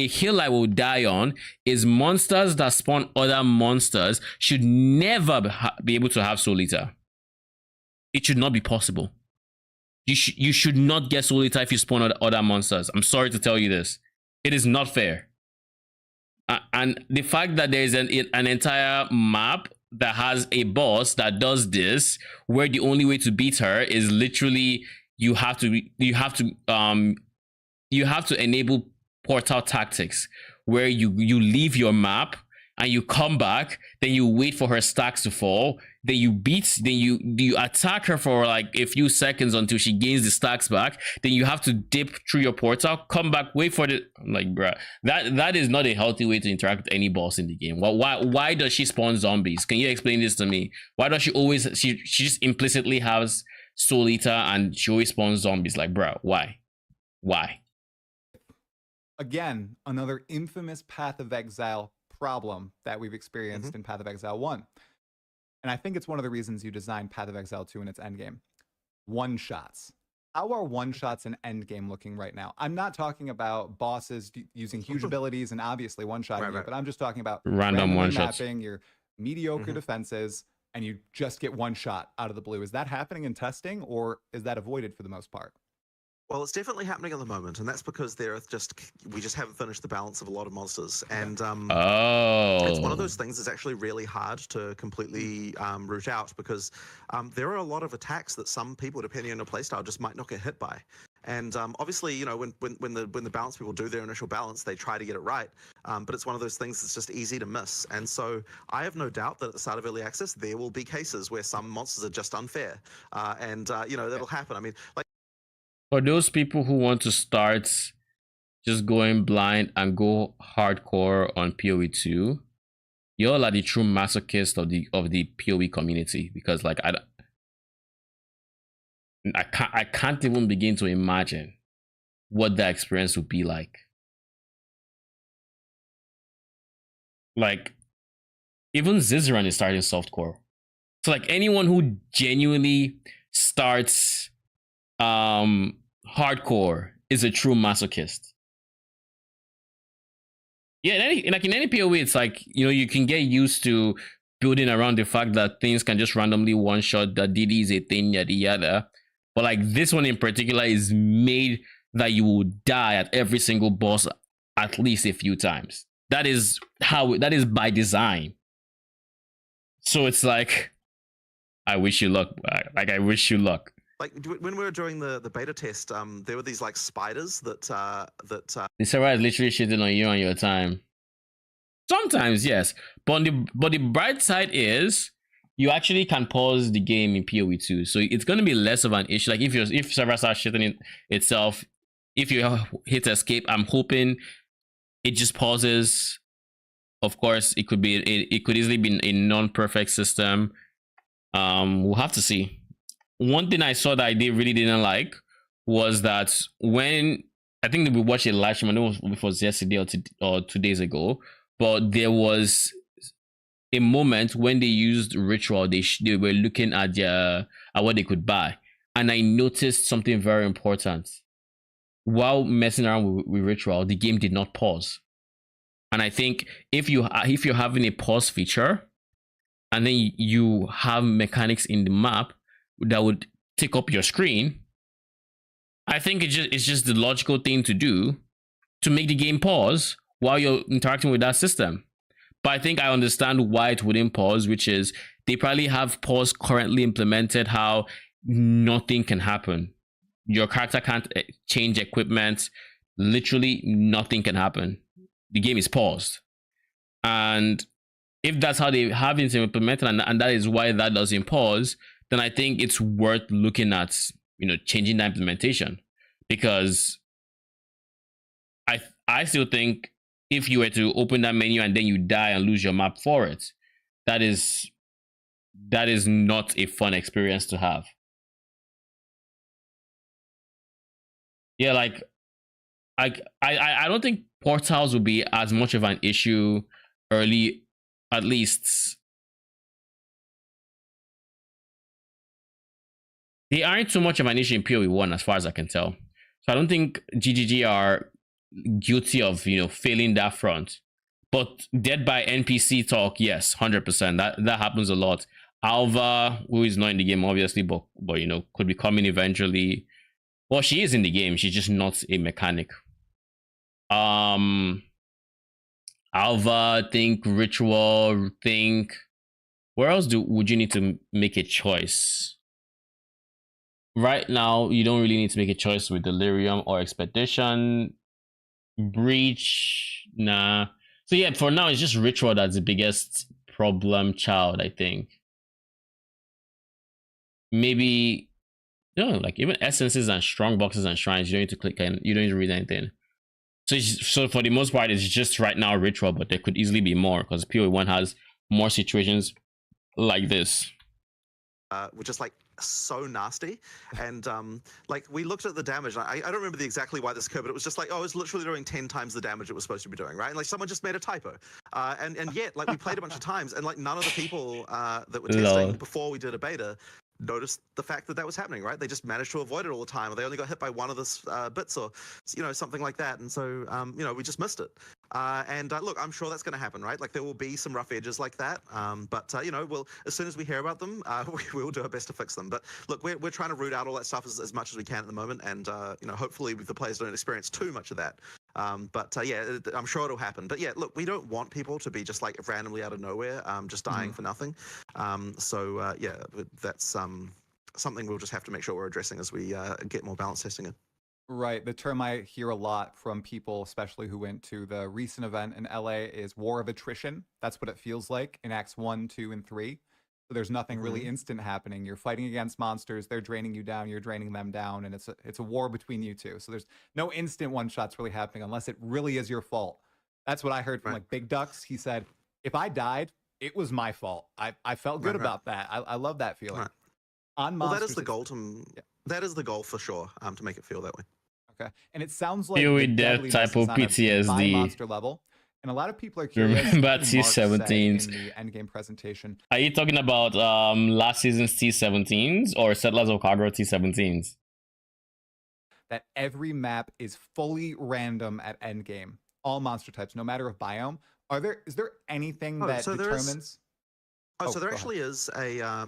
hill I will die on is monsters that spawn other monsters should never be able to have Soul Eater. It should not be possible. You should not get Soul Eater if you spawn other monsters. I'm sorry to tell you this. It is not fair. And the fact that there is an entire map that has a boss that does this, where the only way to beat her is literally you have to enable portal tactics, where you leave your map and you come back, then you wait for her stacks to fall, then you attack her for like a few seconds until she gains the stacks back, then you have to dip through your portal, come back, wait for the bruh. That is not a healthy way to interact with any boss in the game. Why does she spawn zombies? Can you explain this to me? Why does she always she just implicitly has Soul Eater and she always spawns zombies? Like, bro, why?
Again, another infamous Path of Exile problem that we've experienced in Path of Exile 1. And I think it's one of the reasons you designed Path of Exile 2 in its endgame. One-shots. How are one-shots in endgame looking right now? I'm not talking about bosses using huge abilities and obviously one-shotting you, but I'm just talking about
random one-shots.
Mapping your mediocre defenses, and you just get one shot out of the blue. Is that happening in testing, or is that avoided for the most part?
Well, it's definitely happening at the moment, and that's because we just haven't finished the balance of a lot of monsters, and it's one of those things that's actually really hard to completely root out, because there are a lot of attacks that some people, depending on your playstyle, just might not get hit by. And obviously, when the balance people do their initial balance, they try to get it right, but it's one of those things that's just easy to miss. And so I have no doubt that at the start of early access, there will be cases where some monsters are just unfair, and that'll happen. I mean, like.
For those people who want to start just going blind and go hardcore on PoE 2, y'all are the true masochist of the PoE community, because like I can't even begin to imagine what that experience would be like. Like, even Zizaran is starting softcore. So like anyone who genuinely starts hardcore is a true masochist. Yeah, in any PoE, it's like, you can get used to building around the fact that things can just randomly one shot, that DD is a thing, yada yada. But like this one in particular is made that you will die at every single boss at least a few times. That is by design. So it's like, I wish you luck. Like, I wish you luck.
Like when we were doing the beta test, there were these like spiders that
the server is literally shitting on you on your time. Sometimes, yes, but the bright side is you actually can pause the game in PoE 2, so it's going to be less of an issue. Like if server starts shitting itself, if you hit escape, I'm hoping it just pauses. Of course, it could easily be a non-perfect system. We'll have to see. One thing I saw that I really didn't like was that when I think that we watched a live stream, I don't know if it was yesterday or 2 days ago, but there was a moment when they used ritual. They were looking at what they could buy, and I noticed something very important. While messing around with ritual, the game did not pause. And I think if you're having a pause feature, and then you have mechanics in the map that would take up your screen, I think it's just the logical thing to do to make the game pause while you're interacting with that system. But I think I understand why it wouldn't pause, which is they probably have pause currently implemented how nothing can happen. Your character can't change equipment. Literally nothing can happen. The game is paused. And if that's how they have it implemented, and that is why that doesn't pause, then I think it's worth looking at, changing the implementation. Because I still think if you were to open that menu and then you die and lose your map for it, that is not a fun experience to have. Yeah, like I don't think portals will be as much of an issue early, at least. They aren't too much of an issue in PoE 1 as far as I can tell. So I don't think GGG are guilty of, failing that front. But dead by NPC talk, yes, 100%. That happens a lot. Alva, who is not in the game obviously, but could be coming eventually. Well, she is in the game, she's just not a mechanic. Alva, think Ritual, think where else would you need to make a choice? Right now, you don't really need to make a choice with Delirium or Expedition. Breach, nah. So yeah, for now, it's just Ritual that's the biggest problem child, I think. Maybe, like even Essences and Strong Boxes and Shrines, you don't need to click and you don't need to read anything. So for the most part, it's just right now Ritual, but there could easily be more because PoE 1 has more situations like this.
Which is like so nasty, and like we looked at the damage. I don't remember exactly why this occurred, but it was just like, oh, it's literally doing 10 times the damage it was supposed to be doing, right? And like someone just made a typo, and yet like we played a bunch of times, and like none of the people that were testing before we did a beta noticed the fact that was happening, right? They just managed to avoid it all the time, or they only got hit by one of the bits, or something like that, and so we just missed it. And look, I'm sure that's going to happen, right? Like there will be some rough edges like that, but we'll, as soon as we hear about them, we will do our best to fix them. But look, we're trying to root out all that stuff as much as we can at the moment, and hopefully the players don't experience too much of that. But yeah, I'm sure it'll happen. But yeah, look, we don't want people to be just like randomly out of nowhere, just dying for nothing. So yeah, that's something we'll just have to make sure we're addressing as we get more balance testing in.
Right. The term I hear a lot from people, especially who went to the recent event in LA, is war of attrition. That's what it feels like in Acts 1, 2, and 3. So there's nothing really instant happening. You're fighting against monsters. They're draining you down. You're draining them down. And it's a war between you two. So there's no instant one-shots really happening unless it really is your fault. That's what I heard from like Big Ducks. He said, if I died, it was my fault. I felt good about that. I love that feeling. On monsters,
that is the goal that is the goal for sure, to make it feel that way.
Okay. And it sounds like
PoE death type of PTSD.
Monster level. And a lot of people are curious.
Remember T17s
in the endgame presentation.
Are you talking about last season's T17s or Settlers of Kagura T17s?
That every map is fully random at endgame. All monster types, no matter of biome. Is there anything that determines?
So there actually is a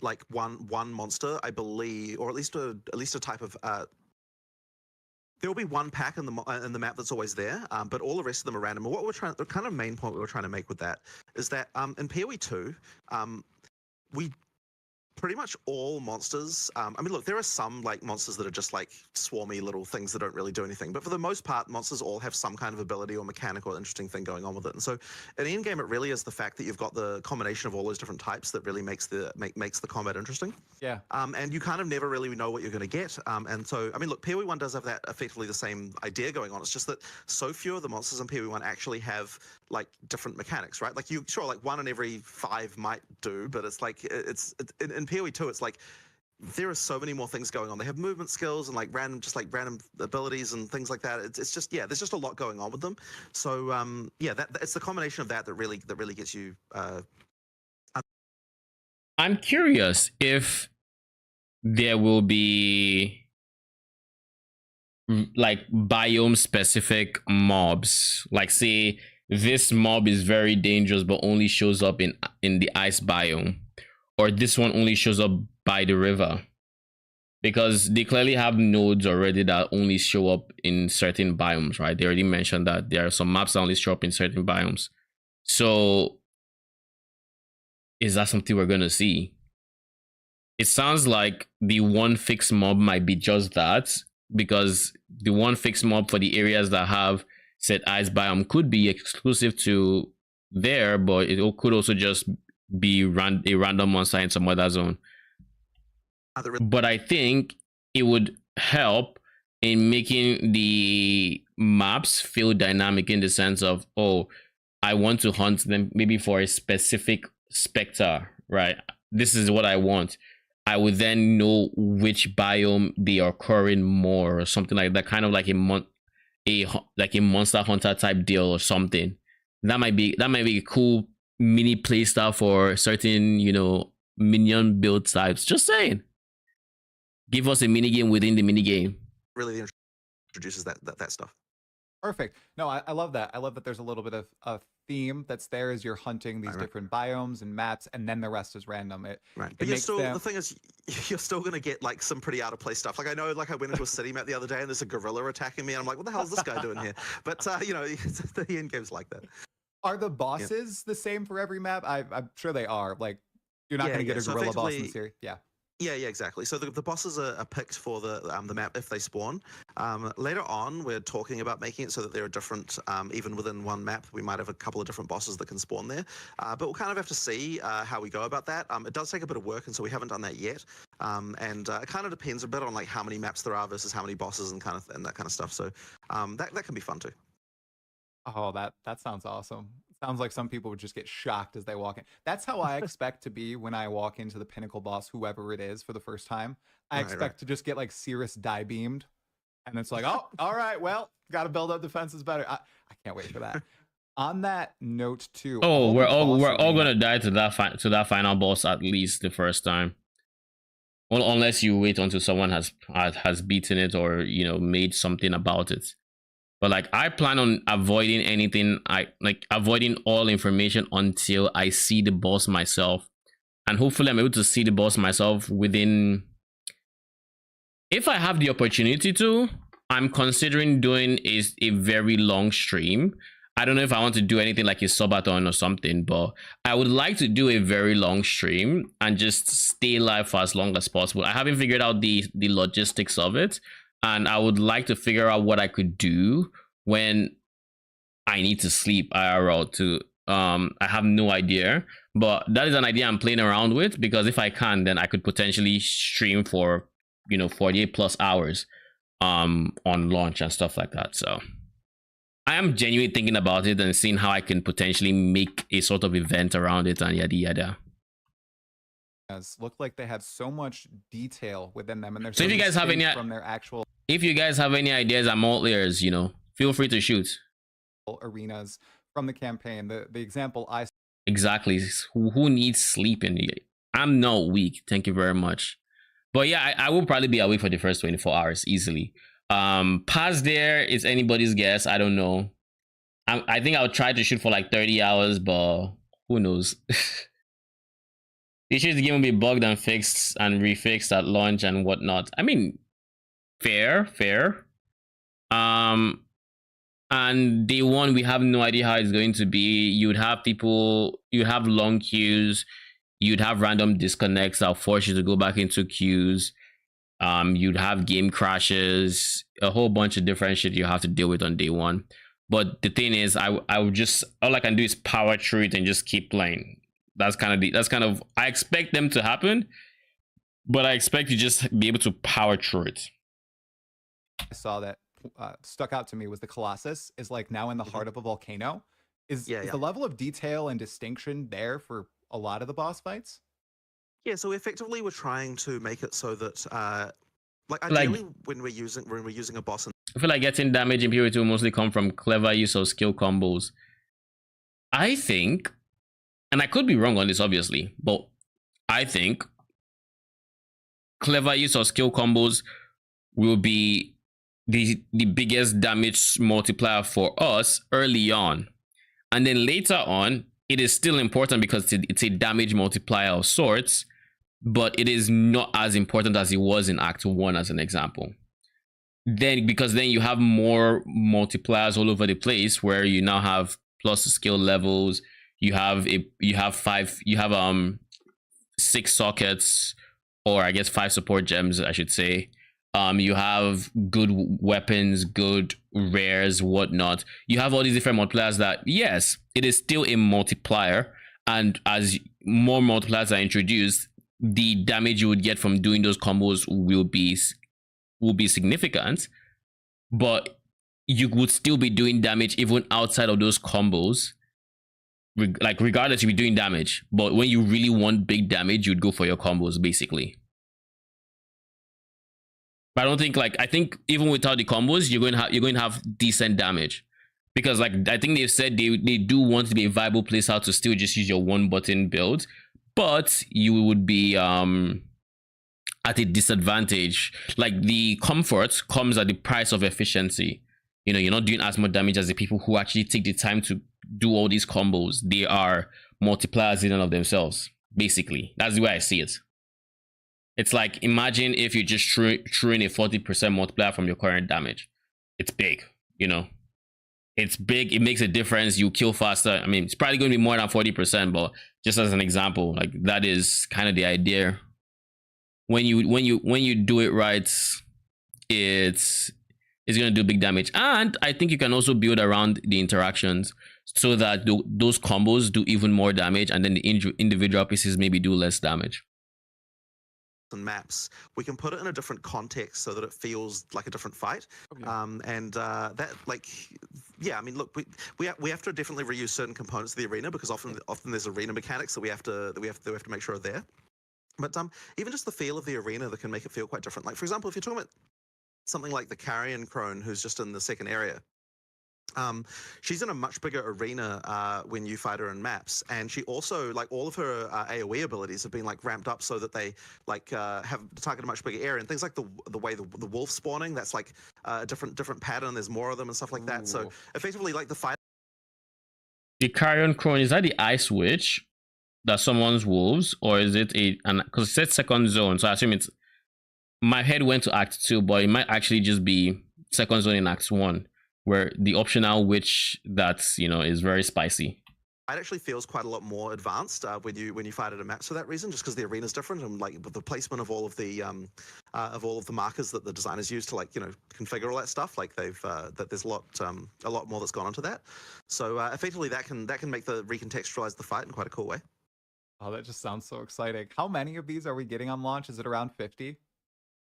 like one monster, I believe, or at least a type of there will be one pack in the map that's always there, but all the rest of them are random. And the kind of main point we were trying to make with that is that in PoE 2, we pretty much all monsters, I mean, look, there are some like monsters that are just like swarmy little things that don't really do anything, but for the most part, monsters all have some kind of ability or mechanic or interesting thing going on with it. And so in the endgame, it really is the fact that you've got the combination of all those different types that really makes the combat interesting.
Yeah.
And you kind of never really know what you're going to get. And so, I mean, look, PoE 1 does have that effectively the same idea going on. It's just that so few of the monsters in PoE 1 actually have like different mechanics, right? Like like 1 in every 5 might do, but it's like, in PoE 2, it's like, there are so many more things going on. They have movement skills and like random abilities and things like that. It's just, yeah, there's just a lot going on with them. So yeah, it's the combination of that really gets you.
I'm curious if there will be like biome specific mobs. Like say this mob is very dangerous but only shows up in the ice biome, or this one only shows up by the river. because they clearly have nodes already that only show up in certain biomes, right? They already mentioned that there are some maps that only show up in certain biomes. So is that something we're going to see? It sounds like the one fixed mob might be just that, because the one fixed mob for the areas that have set ice biome could be exclusive to there, but it could also just be a random monster in some other zone. But I think it would help in making the maps feel dynamic, in the sense of, oh, I want to hunt them maybe for a specific specter, right? This is what I want. I would then know which biome they are occurring more, or something like that, kind of like a monster hunter type deal or something. That might be a cool mini playstyle for certain, you know, minion build types. Just saying. Give us a mini game within the mini game.
Really introduces that stuff.
Perfect. No, I love that. I love that there's a little bit of a theme that's there as you're hunting these different biomes and maps, and then the rest is random.
But you're still, the thing is, you're still going to get like some pretty out of place stuff. Like I know, like I went into a city map the other day and there's a gorilla attacking me, and I'm like, what the hell is this guy doing here? But you know, the end game's like that.
Are the bosses the same for every map? I'm sure they are. Like, you're not going to get a gorilla boss in the series.
Yeah, exactly. So the bosses are picked for the map if they spawn. Later on, we're talking about making it so that there are different, even within one map, we might have a couple of different bosses that can spawn there. But we'll kind of have to see how we go about that. It does take a bit of work, and so we haven't done that yet. And it kind of depends a bit on like how many maps there are versus how many bosses and that kind of stuff. So that can be fun too.
Oh, that sounds awesome. Sounds like some people would just get shocked as they walk in. That's how I expect to be when I walk into the pinnacle boss, whoever it is, for the first time. I expect to just get like Cirrus die beamed, and it's like, oh, all right, well, got to build up defenses better. I can't wait for that. On that note, too.
Oh, we're all gonna die to that final boss at least the first time. Well, unless you wait until someone has beaten it, or, you know, made something about it. But like, I plan on avoiding anything, avoiding all information until I see the boss myself. And hopefully I'm able to see the boss myself within, if I have the opportunity to. I'm considering doing a very long stream. I don't know if I want to do anything like a subathon or something, but I would like to do a very long stream and just stay live for as long as possible. I haven't figured out the logistics of it. And I would like to figure out what I could do when I need to sleep IRL too. I have no idea, but that is an idea I'm playing around with, because if I can, then I could potentially stream for, you know, 48 plus hours on launch and stuff like that. So I am genuinely thinking about it and seeing how I can potentially make a sort of event around it and yada yada.
Look like they have so much detail within them, and there's
so if you guys have any
from their actual,
if you guys have any ideas, I'm all ears, you know, feel free to shoot.
Arenas from the campaign. The example I
exactly, who needs sleep in the, I'm not weak, thank you very much. But yeah, I will probably be awake for the first 24 hours easily. Past there is anybody's guess. I don't know. I think I'll try to shoot for like 30 hours, but who knows. Issues the game will be bugged and fixed and refixed at launch and whatnot. I mean, fair. And day one, we have no idea how it's going to be. You'd have long queues. You'd have random disconnects that'll force you to go back into queues. You'd have game crashes, a whole bunch of different shit you have to deal with on day one. But the thing is, I would just, all I can do is power through it and just keep playing. That's kind of I expect them to happen, but I expect you just be able to power through it.
I saw that stuck out to me was the Colossus is like now in the heart of a volcano. Is the level of detail and distinction there for a lot of the boss fights?
Yeah, so effectively we're trying to make it so that like ideally when we're using a boss,
I feel like getting damage in PoE will mostly come from clever use of skill combos. I think, and I could be wrong on this obviously, but I think clever use of skill combos will be the biggest damage multiplier for us early on. And then later on, it is still important because it's a damage multiplier of sorts. but it is not as important as it was in Act 1, as an example. Then, because then you have more multipliers all over the place, where you now have plus skill levels. You have 6 sockets, or I guess 5 support gems, I should say. You have good weapons, good rares, whatnot. You have all these different multipliers that, yes, it is still a multiplier, and as more multipliers are introduced, the damage you would get from doing those combos will be significant, but you would still be doing damage even outside of those combos. Like, regardless, you'll be doing damage, but when you really want big damage, you'd go for your combos, basically. But I don't think, like, I think even without the combos, you're going to have decent damage, because, like, I think they've said they do want to be a viable playstyle to still just use your 1-button build, but you would be at a disadvantage. Like, the comfort comes at the price of efficiency. You know, you're not doing as much damage as the people who actually take the time to do all these combos. They are multipliers in and of themselves, basically. That's the way I see it. It's like, imagine if you just threw in a 40% multiplier from your current damage. It's big, you know. It's big. It makes a difference. You kill faster. I mean, it's probably going to be more than 40%, but just as an example, like, that is kind of the idea. When you do it right, it's going to do big damage. And I think you can also build around the interactions so that those combos do even more damage, and then the individual pieces maybe do less damage.
And maps, we can put it in a different context so that it feels like a different fight.
Okay.
That, like, yeah, I mean, look, we have to definitely reuse certain components of the arena, because often there's arena mechanics that we have to make sure are there. But even just the feel of the arena that can make it feel quite different. Like, for example, if you're talking about something like the Carrion Crone, who's just in the second area, she's in a much bigger arena when you fight her in maps, and she also, like, all of her AoE abilities have been, like, ramped up so that they, like, have target a much bigger area, and things like the way the wolf spawning, that's like a different pattern. There's more of them and stuff like that. So effectively, like, the fight.
The Carrion Crone, is that the Ice Witch that summons wolves, or is it because it said second zone, so I assume it's, my head went to Act 2, but it might actually just be second zone in Act 1, where the optional witch that's, you know, is very spicy.
It actually feels quite a lot more advanced when you fight at a map for that reason, just because the arena's different, and, like, the placement of all of the markers that the designers use to, like, you know, configure all that stuff. Like, that there's a lot more that's gone into that. So effectively, that can make recontextualize the fight in quite a cool way.
Oh, that just sounds so exciting. How many of these are we getting on launch? Is it around 50?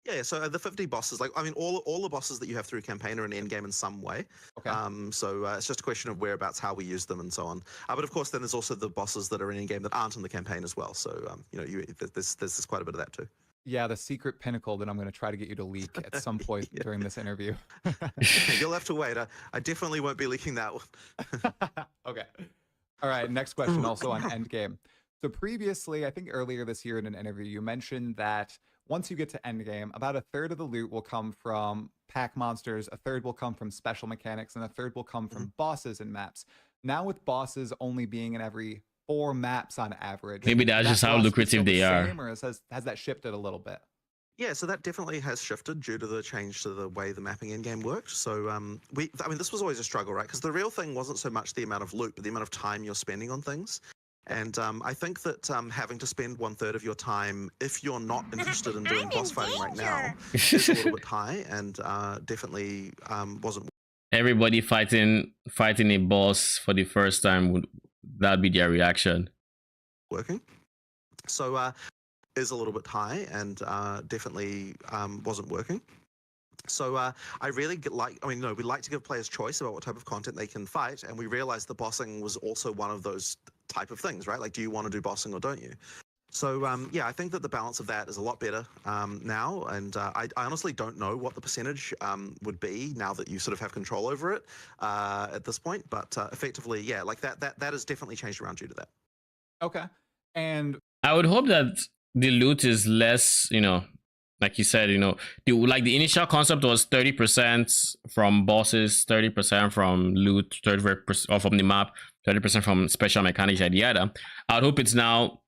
Yeah, so the 50 bosses, like, I mean, all the bosses that you have through campaign are in endgame in some way.
Okay.
So it's just a question of whereabouts, how we use them, and so on. But of course, then there's also the bosses that are in endgame that aren't in the campaign as well. So you know, there's quite a bit of that too.
Yeah, the secret pinnacle that I'm going to try to get you to leak at some point during this interview.
You'll have to wait. I definitely won't be leaking that one.
Okay. All right. Next question, also on endgame. So previously, I think earlier this year in an interview, you mentioned that once you get to endgame, about a third of the loot will come from pack monsters, a third will come from special mechanics, and a third will come from bosses and maps. Now, with bosses only being in every 4 maps on average,
maybe that's just how lucrative they are.
Or has that shifted a little bit?
Yeah, so that definitely has shifted due to the change to the way the mapping endgame worked. So I mean, this was always a struggle, right? Because the real thing wasn't so much the amount of loot, but the amount of time you're spending on things. And I think that having to spend 1/3 of your time, if you're not interested in doing boss fighting right now, is a little bit high, and definitely wasn't.
Everybody fighting a boss for the first time, that'd be their reaction.
Working. So is a little bit high, and definitely wasn't working. So I really we like to give players choice about what type of content they can fight, and we realized the bossing was also one of those type of things, right? Like, do you want to do bossing or don't you? So yeah, I think that the balance of that is a lot better now, and I honestly don't know what the percentage would be now that you sort of have control over it at this point, but effectively, yeah, like that has definitely changed around due to that.
Okay. And
I would hope that the loot is less, you know, like you said, you know, the initial concept was 30% from bosses, 30% from loot, 30% from the map, 30% from special mechanics, yada yada. I would hope it's now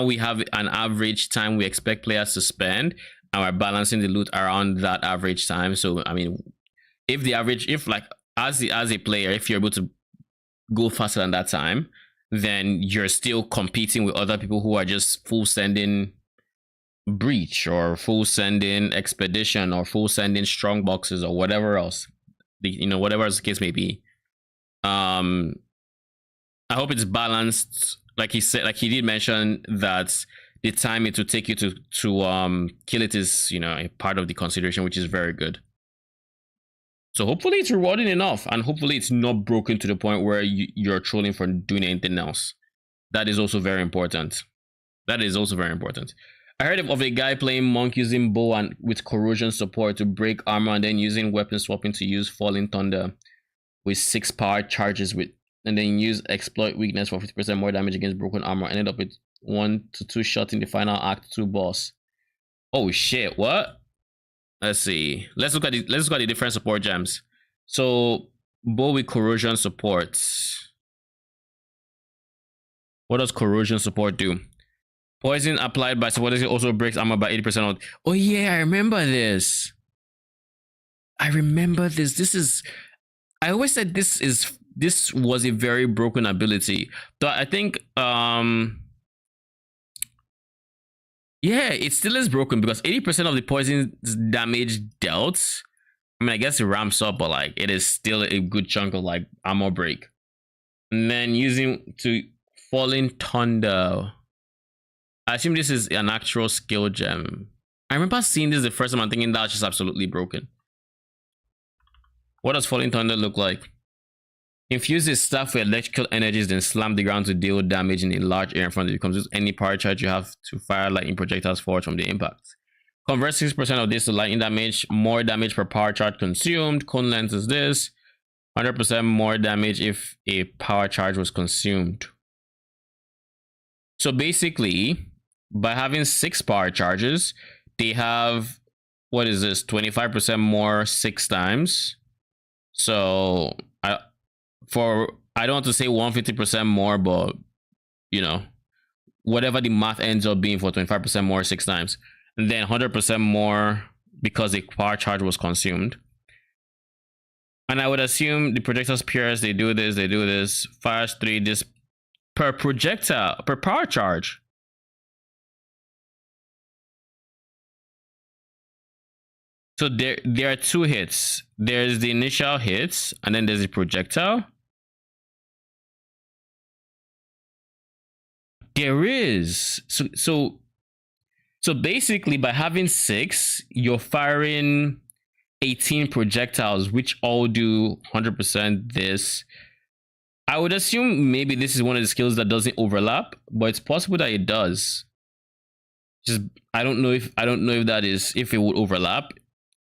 we have an average time we expect players to spend, and we're balancing the loot around that average time. So I mean, if like as a player, if you're able to go faster than that time, then you're still competing with other people who are just full sending breach or full sending expedition or full sending strong boxes or whatever else, whatever the case may be. I hope it's balanced. Like he said, like he did mention that the time it will take you to kill it is, you know, a part of the consideration, which is very good. So hopefully it's rewarding enough, and hopefully it's not broken to the point where you're trolling for doing anything else. That is also very important. I heard of a guy playing monk using bow and with corrosion support to break armor, and then using weapon swapping to use falling thunder with 6 power charges and then use exploit weakness for 50% more damage against broken armor. Ended up with 1 to 2 shots in the final act 2 boss. Oh shit, what? Let's see. Let's look at the different support gems. So bow with corrosion support. What does corrosion support do? Poison applied by support also breaks armor by 80%. Oh yeah, I remember this. I always said this was a very broken ability. But I think yeah, it still is broken because 80% of the poison damage dealt, I mean, I guess it ramps up, but like it is still a good chunk of like armor break. And then using to falling thunder. I assume this is an actual skill gem. I remember seeing this the first time. I'm thinking that's just absolutely broken. What does falling thunder look like? Infuse this staff with electrical energies, then slam the ground to deal damage in a large area in front of you. Consumes any power charge you have to fire lightning projectiles forward from the impact. Convert 6% of this to lightning damage. More damage per power charge consumed. Cone length is this. 100% more damage if a power charge was consumed. So basically, by having 6 power charges, they have, what is this, 25% more 6 times. So I don't want to say 150% more, but you know, whatever the math ends up being for 25% more 6 times, and then 100% more because the power charge was consumed. And I would assume the projectile's purest, they do this, fires 3 this per projectile per power charge. So there are 2 hits. There's the initial hits, and then there's the projectile. There is. So basically, by having 6, you're firing 18 projectiles, which all do 100% this. I would assume maybe this is one of the skills that doesn't overlap, but it's possible that it does. Just I don't know if that is, if it would overlap.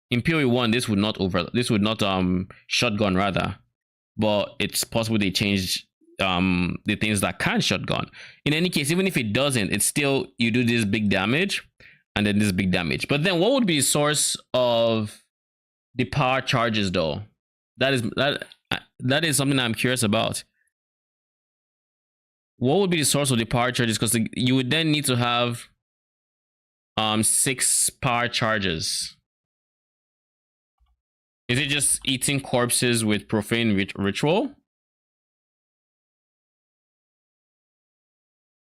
In PoE 1, this would not shotgun rather, but it's possible they changed the things that can shotgun. In any case, even if it doesn't, it's still, you do this big damage and then this big damage. But then what would be the source of the power charges though? That is something I'm curious about. What would be the source of the power charges? Because you would then need to have 6 power charges. Is it just eating corpses with profane ritual?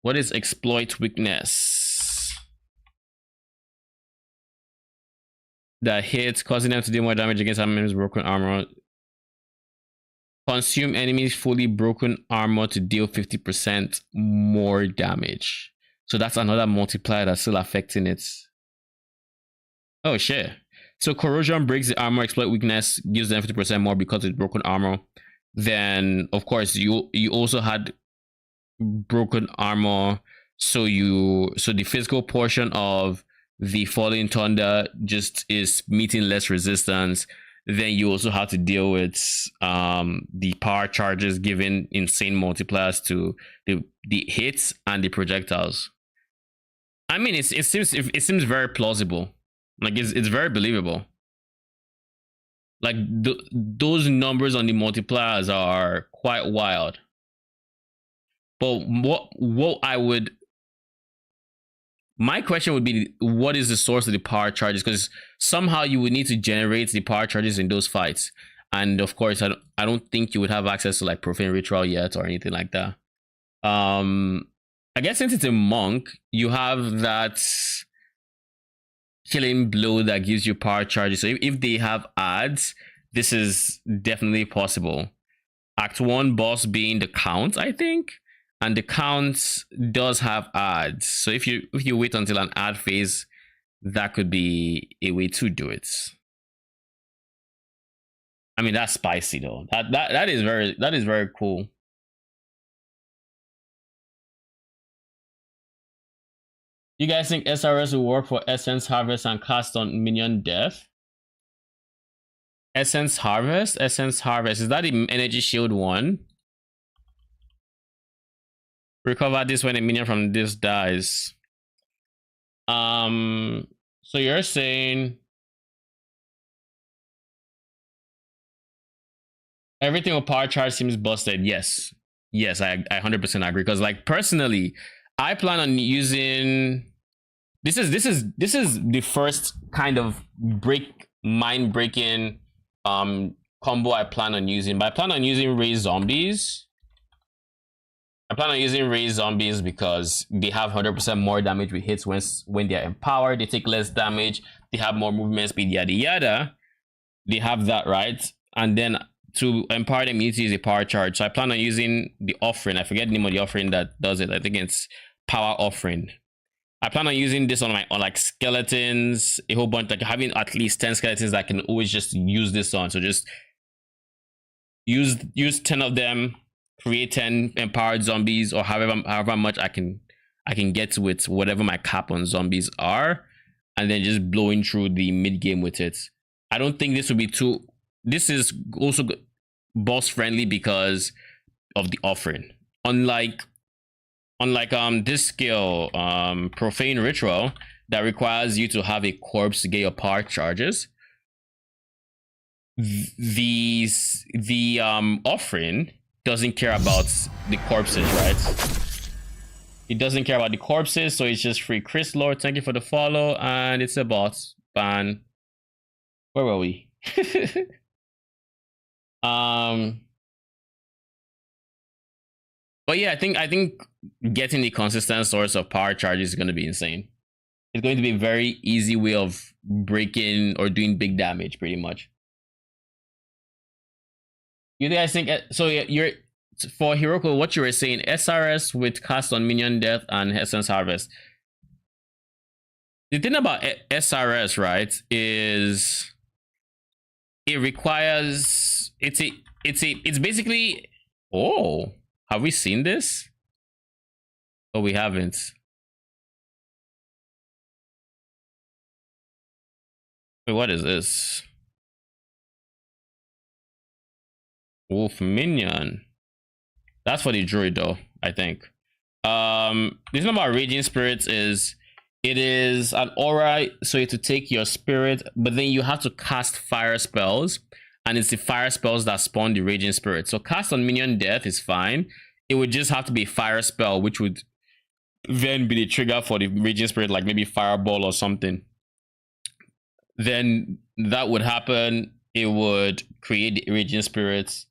What is exploit weakness? That hits, causing them to do more damage against enemies' broken armor. Consume enemies' fully broken armor to deal 50% more damage. So that's another multiplier that's still affecting it. Oh shit. So corrosion breaks the armor, exploit weakness, gives them 50% more because it's broken armor. Then of course you also had broken armor, so the physical portion of the falling thunder just is meeting less resistance. Then you also have to deal with the power charges giving insane multipliers to the hits and the projectiles. I mean, it seems very plausible. Like it's very believable. Like those numbers on the multipliers are quite wild. But my question would be, what is the source of the power charges? Because somehow you would need to generate the power charges in those fights. And of course, I don't think you would have access to like Profane Ritual yet or anything like that. I guess since it's a monk, you have that killing blow that gives you power charges. So if they have ads, this is definitely possible. Act 1 boss being the count, I think. And the count does have ads. So if you wait until an ad phase, that could be a way to do it. I mean, that's spicy though. That is very cool. You guys think SRS will work for Essence Harvest and cast on Minion Death? Essence Harvest? Essence Harvest. Is that the Energy Shield one? Recover this when a minion from this dies. So you're saying everything with power charge seems busted? Yes. Yes, I 100% agree. Because like personally, I plan on using this is the first kind of mind breaking combo I plan on using. But I plan on using Raise Zombies. I plan on using Raise Zombies because they have 100% more damage with hits when they are empowered. They take less damage. They have more movement speed, yada yada. They have that, right? And then to empower them, you need to use a power charge. So I plan on using the offering. I forget the name of the offering that does it. I think it's Power Offering. I plan on using this on like skeletons, a whole bunch, like having at least 10 skeletons that I can always just use this on. So just use 10 of them, create 10 empowered zombies, or however much I can get with whatever my cap on zombies are, and then just blowing through the mid game with it. I don't think this would be too. This is also boss friendly because of the offering. Unlike this skill, Profane Ritual, that requires you to have a corpse to get your power charges. The offering doesn't care about the corpses, right? It doesn't care about the corpses, so it's just free. Chris Lord, thank you for the follow, and it's a bot ban. Where were we? But yeah, I think getting the consistent source of power charges is going to be insane. It's going to be a very easy way of breaking or doing big damage, pretty much. You guys think so? You're for Hiroko, what you were saying, SRS with cast on Minion Death and Essence Harvest. The thing about SRS, right, is it requires it's basically. Oh, have we seen this? Oh, we haven't. Wait, what is this? Wolf Minion. That's for the druid though, I think. The thing about Raging Spirits is it is an aura, so you have to take your spirit, but then you have to cast fire spells, and it's the fire spells that spawn the Raging Spirit. So cast on Minion Death is fine. It would just have to be a fire spell, which would then be the trigger for the Raging Spirit, like maybe Fireball or something. Then that would happen. It would create the Raging Spirits.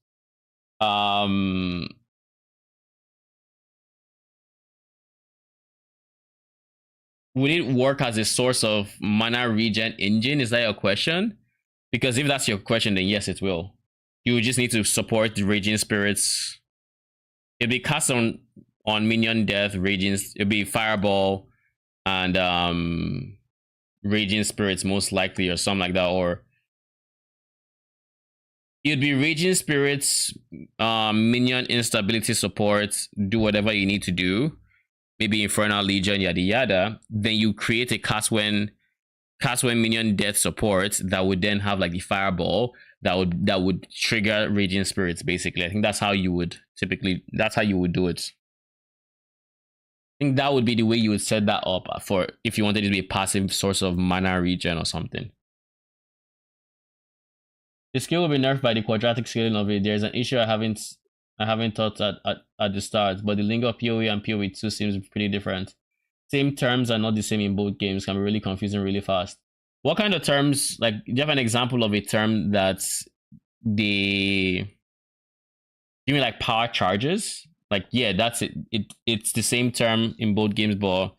Would it work as a source of mana regen engine? Is that your question? Because if that's your question, then yes, it will. You would just need to support the Raging Spirits. It'd be cast on Minion Death, it'd be Fireball and Raging Spirits most likely, or something like that, or it'd be Raging Spirits, Minion instability support, do whatever you need to do, maybe Infernal Legion, yada yada. Then you create a cast when Minion Death support that would then have like the Fireball that would trigger Raging Spirits. Basically, I think that's how you would do it. think that would be the way you would set that up for if you wanted it to be a passive source of mana regen or something. The skill will be nerfed by the quadratic scaling of it. There's an issue I haven't thought at the start, but the link of PoE and PoE 2 seems pretty different. Same terms are not the same in both games. Can be really confusing really fast. What kind of terms? Like, do you have an example of a term that's the? You mean like power charges? Like, yeah, that's it. It's the same term in both games, but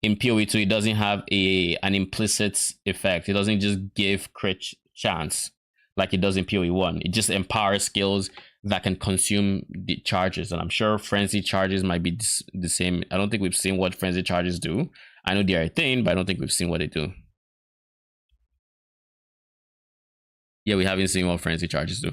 in PoE 2 it doesn't have an implicit effect. It doesn't just give crit chance like it does in PoE 1. It just empowers skills that can consume the charges. And I'm sure frenzy charges might be the same. I don't think we've seen what frenzy charges do. I know they're a thing, but I don't think we've seen what they do. Yeah, we haven't seen what frenzy charges do.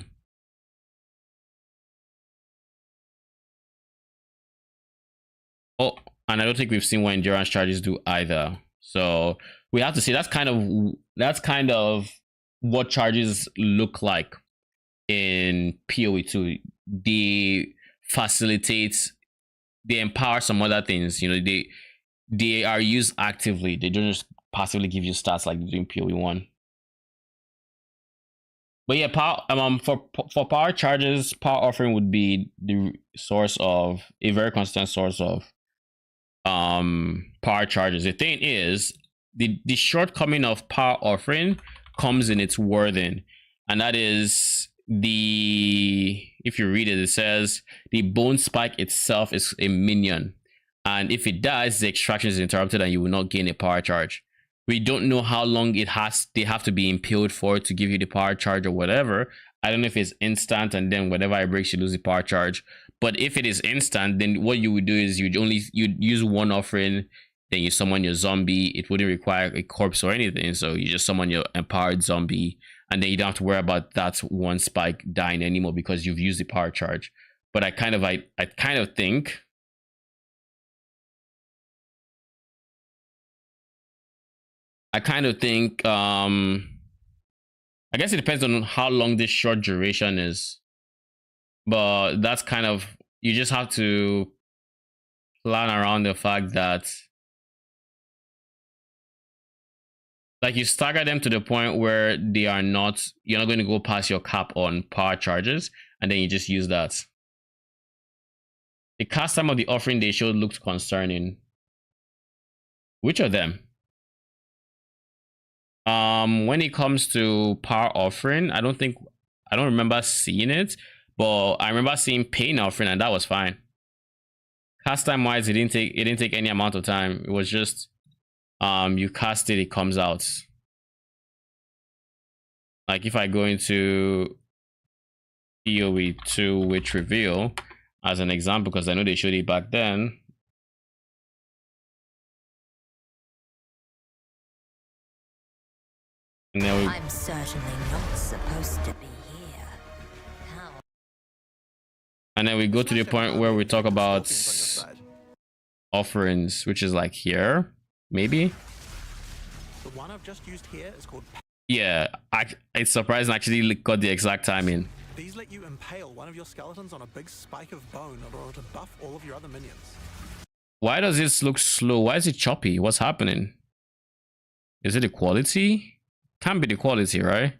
Oh, and I don't think we've seen what endurance charges do either. So we have to see. That's kind of what charges look like in PoE 2. They facilitate, they empower some other things. You know, they are used actively. They don't just passively give you stats like they do in PoE 1. But yeah, for power charges, power offering would be the source of a very consistent source of power charges. The thing is, the shortcoming of power offering comes in its wording, and that is if you read it, it says the bone spike itself is a minion, and if it dies, the extraction is interrupted and you will not gain a power charge. We don't know how long they have to be impaled for to give you the power charge or whatever. I don't know if it's instant and then whatever it breaks you lose the power charge. But if it is instant, then what you would do is you'd use one offering, then you summon your zombie. It wouldn't require a corpse or anything, so you just summon your empowered zombie, and then you don't have to worry about that one spike dying anymore because you've used the power charge. But I kind of think I guess it depends on how long this short duration is, but that's kind of, you just have to plan around the fact that like you stagger them to the point where you're not going to go past your cap on power charges, and then you just use that. The cast time of the offering they showed looked concerning. Which of them? When it comes to power offering, I don't remember seeing it, but I remember seeing pain offering, and that was fine. Cast time wise, it didn't take any amount of time. It was just you cast it comes out. Like if I go into PoE 2 with reveal as an example, because I know they showed it back then.
I'm certainly not supposed to be here. How?
And then we go to the point where we talk about offerings, which is like here, maybe.
The one I've just used here is called.
Yeah, it's surprising I actually got the exact timing.
These let you impale one of your skeletons on a big spike of bone in order to buff all of your other minions.
Why does this look slow? Why is it choppy? What's happening? Is it the quality? Can't be the quality, right?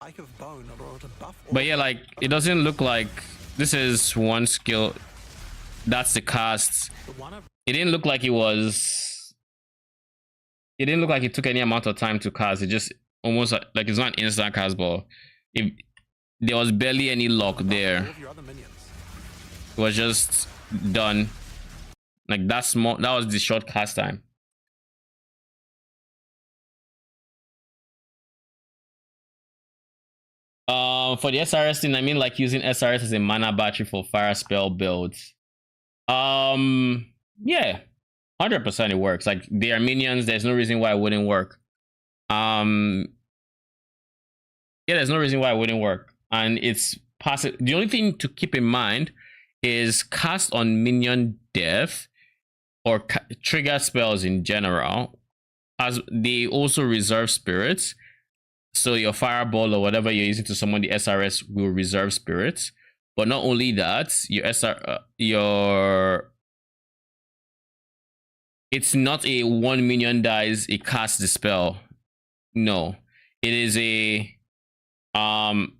Of bone in order to buff all.
But yeah, like it doesn't look like this is one skill. That's the cast. It didn't look like it was. It didn't look like it took any amount of time to cast. It just almost like it's not an instant cast ball. There was barely any luck there. It was just done. Like that small. That was the short cast time. For the SRS thing, I mean like using SRS as a mana battery for fire spell builds. Yeah, 100% it works. Like they are minions. There's no reason why it wouldn't work. Yeah, there's no reason why it wouldn't work. And it's passive. The only thing to keep in mind is cast on minion death or trigger spells in general, as they also reserve spirits. So your fireball or whatever you're using to summon the SRS will reserve spirits. But not only that, it's not a 1 minion dies, it casts the spell. No, it is a 1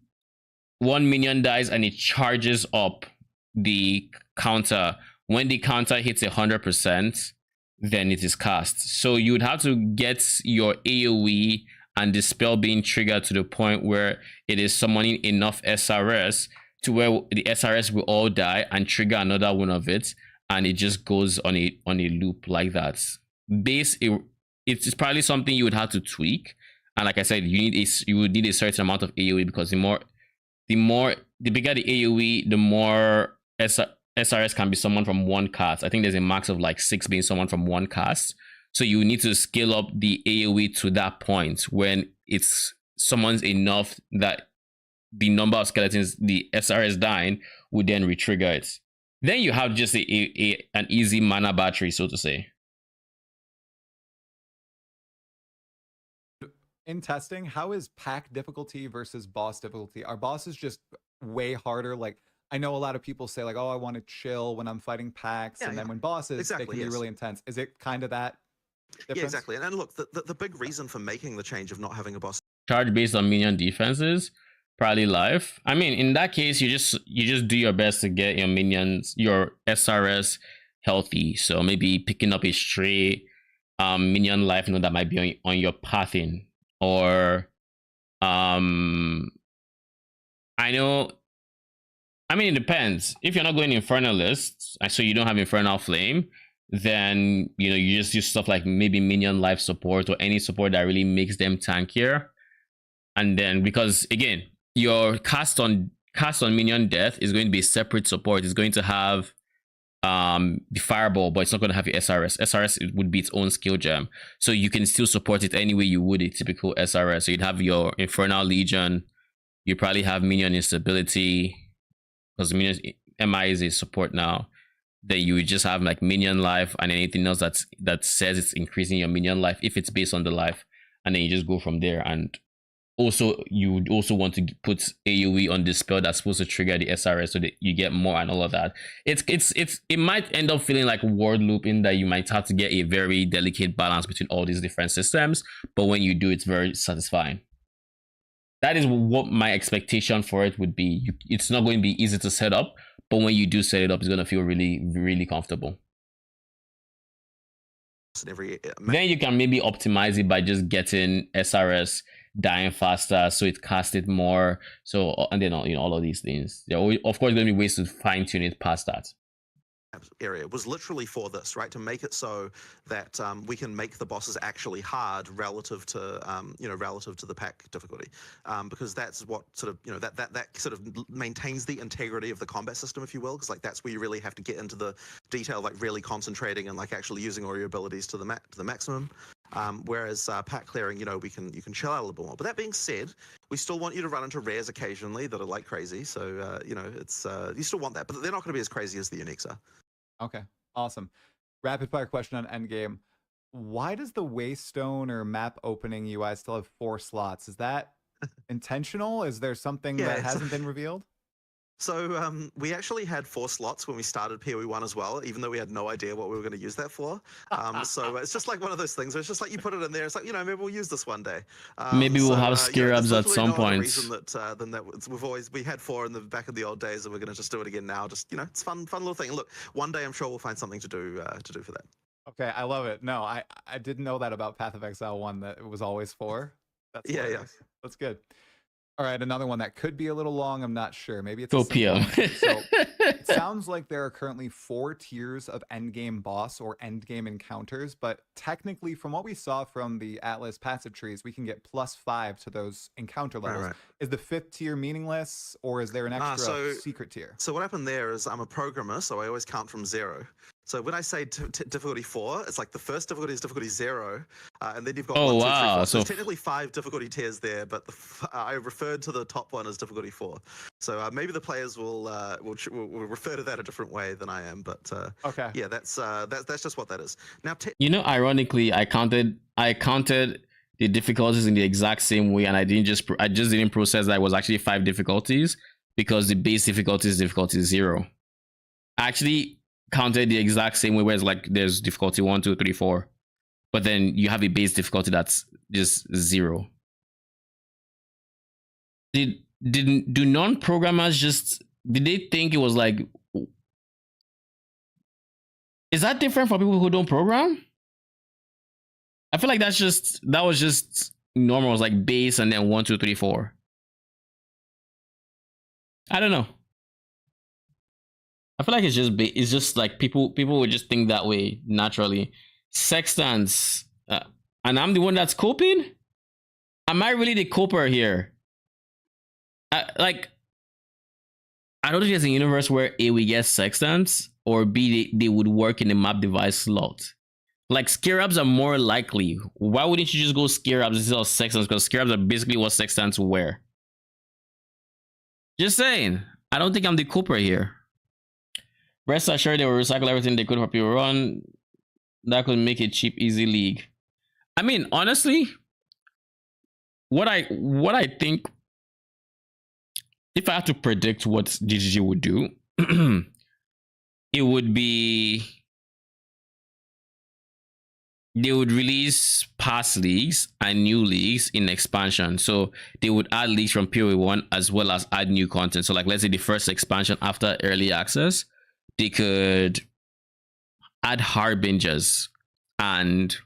minion dies and it charges up the counter. When the counter hits 100%, then it is cast. So you would have to get your AoE and the spell being triggered to the point where it is summoning enough SRS to where the SRS will all die and trigger another one of it, and it just goes on a loop like that. It's probably something you would have to tweak, and like I said, you would need a certain amount of AoE, because the bigger the AoE, the more SRS can be summoned from one cast. I think there's a max of like 6 being summoned from one cast. So you need to scale up the AoE to that point when it's summons enough that the number of skeletons, the SRS dying, would then retrigger it. Then you have just an easy mana battery, so to say.
In testing, how is pack difficulty versus boss difficulty? Are bosses just way harder? Like, I know a lot of people say like, oh, I want to chill when I'm fighting packs, and then when bosses, they can be really intense. Is it kind of that difference?
Yeah, exactly. And look, the big reason for making the change of not having a boss
charge based on minion defenses, probably life. I mean, in that case, you just do your best to get your minions, your SRS healthy. So maybe picking up a stray minion life node that might be on your pathing, or I mean, it depends. If you're not going Infernalists, so you don't have Infernal Flame, then you just use stuff like maybe minion life support or any support that really makes them tankier. And then, because again, your cast on minion death is going to be a separate support. It's going to have the fireball, but it's not going to have your SRS. SRS would be its own skill gem, so you can still support it any way you would a typical SRS. So you'd have your Infernal Legion, you probably have minion instability, because minion MI is a support now. Then you would just have like minion life and anything else that says it's increasing your minion life if it's based on the life, and then you just go from there. And also, you would also want to put AoE on the spell that's supposed to trigger the SRS so that you get more and all of that. It might end up feeling like word loop, in that you might have to get a very delicate balance between all these different systems, but when you do, it's very satisfying. That is what my expectation for it would be. It's not going to be easy to set up, but when you do set it up, it's going to feel really, really comfortable. Then you can maybe optimize it by just getting SRS dying faster, so it casts it more. So, and then all of these things. There are of course going to be ways to fine tune it past that.
Area was literally for this, right? To make it so that we can make the bosses actually hard relative to relative to the pack difficulty, because that's what sort of that sort of maintains the integrity of the combat system, if you will, because like that's where you really have to get into the detail, like really concentrating and like actually using all your abilities to the maximum. Whereas pack clearing, you can chill out a little bit more. But that being said, we still want you to run into rares occasionally that are like crazy. So it's you still want that, but they're not going to be as crazy as the uniques are.
Okay, awesome. Rapid fire question on endgame. Why does the Waystone or map opening UI still have 4 slots? Is that intentional? Is there something that hasn't been revealed?
So we actually had 4 slots when we started PoE 1 as well, even though we had no idea what we were going to use that for. So it's just like one of those things where it's just like you put it in there. It's like, maybe we'll use this one day.
Maybe we'll have Scarabs at some point.
Reason that we had 4 in the back of the old days, and we're going to just do it again now. Just it's fun little thing. Look, one day I'm sure we'll find something to do for that.
Okay, I love it. No, I didn't know that about Path of Exile 1, that it was always 4. That's hilarious. That's good. All right, another one that could be a little long. I'm not sure. Maybe it's
PM.
So it sounds like there are currently 4 tiers of endgame boss or endgame encounters, but technically, from what we saw from the Atlas passive trees, we can get +5 to those encounter levels. Right. Is the 5th tier meaningless, or is there an extra secret tier?
So what happened there is I'm a programmer, so I always count from 0. So when I say difficulty 4, it's like the first difficulty is difficulty 0, and then you've got 1, 2, 3, 4. So there's technically 5 difficulty tiers there, but I referred to the top one as difficulty 4. So maybe the players will refer to that a different way than I am. But
okay,
yeah, that's just what that is. Now,
ironically, I counted the difficulties in the exact same way, and I just didn't process that it was actually 5 difficulties. because the base difficulty is difficulty 0. I actually counted the exact same way, where it's like there's difficulty 1, 2, 3, 4, but then you have a base difficulty that's just 0. Do non-programmers did they think it was like, is that different for people who don't program? I feel like that was just normal. It was like base and then 1, 2, 3, 4. I don't know. I feel like it's just like people would just think that way naturally. Sextants, and I'm the one that's coping. Am I really the coper here? Like, I don't think there's a universe where A, we get sextants, or B, they would work in the map device slot. Like, scarabs are more likely. Why wouldn't you just go scarabs instead of sextants? Because scarabs are basically what sextants wear. Just saying. I don't think I'm the cooper here. Rest assured they will recycle everything they could for people run. That could make a cheap, easy league. I mean, honestly, what I think, if I had to predict what GGG would do, it would be they would release past leagues and new leagues in expansion. So they would add leagues from PoE 1 as well as add new content. So like, let's say the first expansion after early access, they could add Harbingers and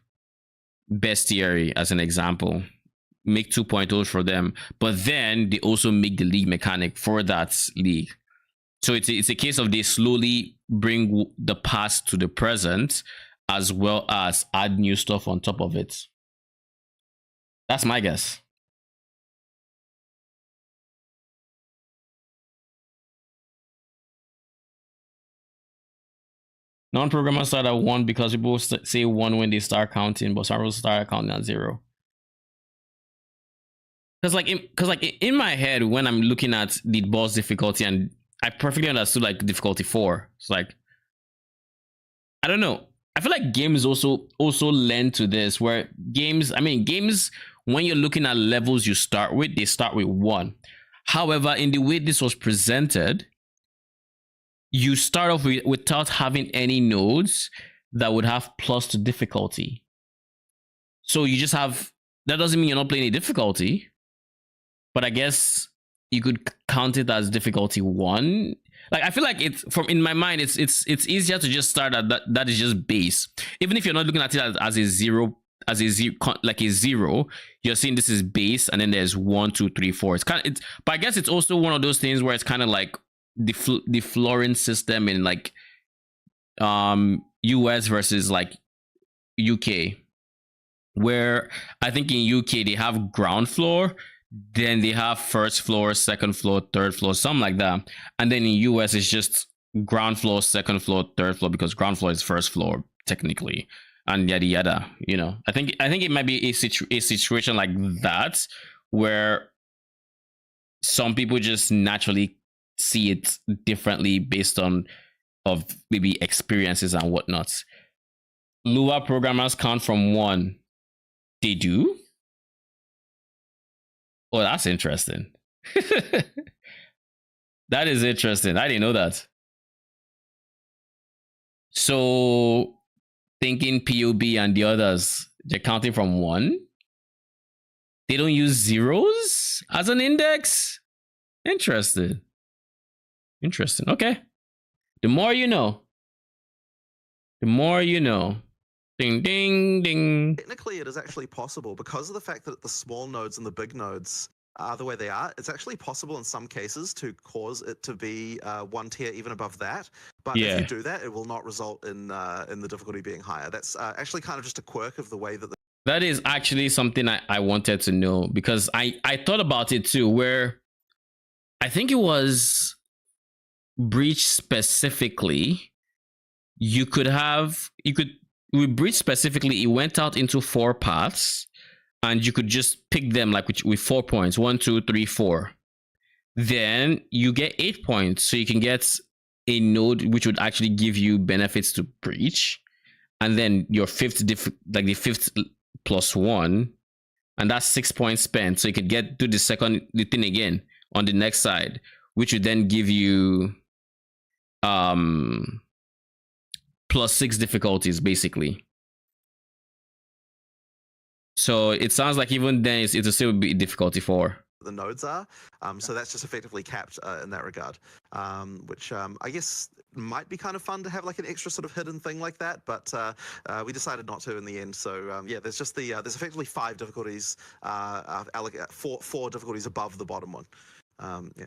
Bestiary as an example. Make 2.0 for them, but then they also make the league mechanic for that league. So it's a case of they slowly bring the past to the present, as well as add new stuff on top of it. That's my guess. Non-programmers start at 1 because people say 1 when they start counting, but some people start counting at 0. Because like in my head, when I'm looking at the boss difficulty, and I perfectly understood like difficulty 4. It's like, I don't know. I feel like games also lend to this, where games, when you're looking at levels you start with, they start with 1. However, in the way this was presented, you start off without having any nodes that would have plus to difficulty. So you just have, that doesn't mean you're not playing a difficulty, but I guess you could count it as difficulty 1. Like, I feel like it's in my mind, it's easier to just start at that is just base. Even if you're not looking at it as a 0, like a 0, you're saying this is base, and then there's 1, 2, 3, 4. But I guess it's also one of those things where it's kind of like the flooring system in like US versus like UK, where I think in UK they have ground floor, then they have first floor, second floor, third floor, something like that. And then in US it's just ground floor, second floor, third floor, because ground floor is first floor technically, and yada yada. You know, I think it might be a situation like that, where some people just naturally see it differently based on of maybe experiences and whatnot. Lua programmers count from 1. They do? Oh, that's interesting. That is interesting. I didn't know that. So thinking POB and the others, they're counting from 1. They don't use zeros as an index. Interesting. Okay. The more you know. The more you know. Ding, ding, ding.
Technically, it is actually possible because of the fact that the small nodes and the big nodes are the way they are. It's actually possible in some cases to cause it to be 1 tier even above that. But if you do that, it will not result in the difficulty being higher. That's actually kind of just a quirk of the way that.
That is actually something I wanted to know, because I thought about it too, where I think it was Breach specifically. With Breach specifically, it went out into 4 paths, and you could just pick them like with 4 points, 1, 2, 3, 4. Then you get 8 points, so you can get a node which would actually give you benefits to Breach, and then your fifth the 5th plus 1, and that's 6 points spent, so you could do the thing again on the next side, which would then give you +6 difficulties basically. So it sounds like even then it'll still be difficulty 4.
The nodes are. So that's just effectively capped in that regard, which I guess might be kind of fun to have like an extra sort of hidden thing like that, but we decided not to in the end. So yeah, there's just there's effectively 5 difficulties, 4 difficulties above the bottom one. Yeah.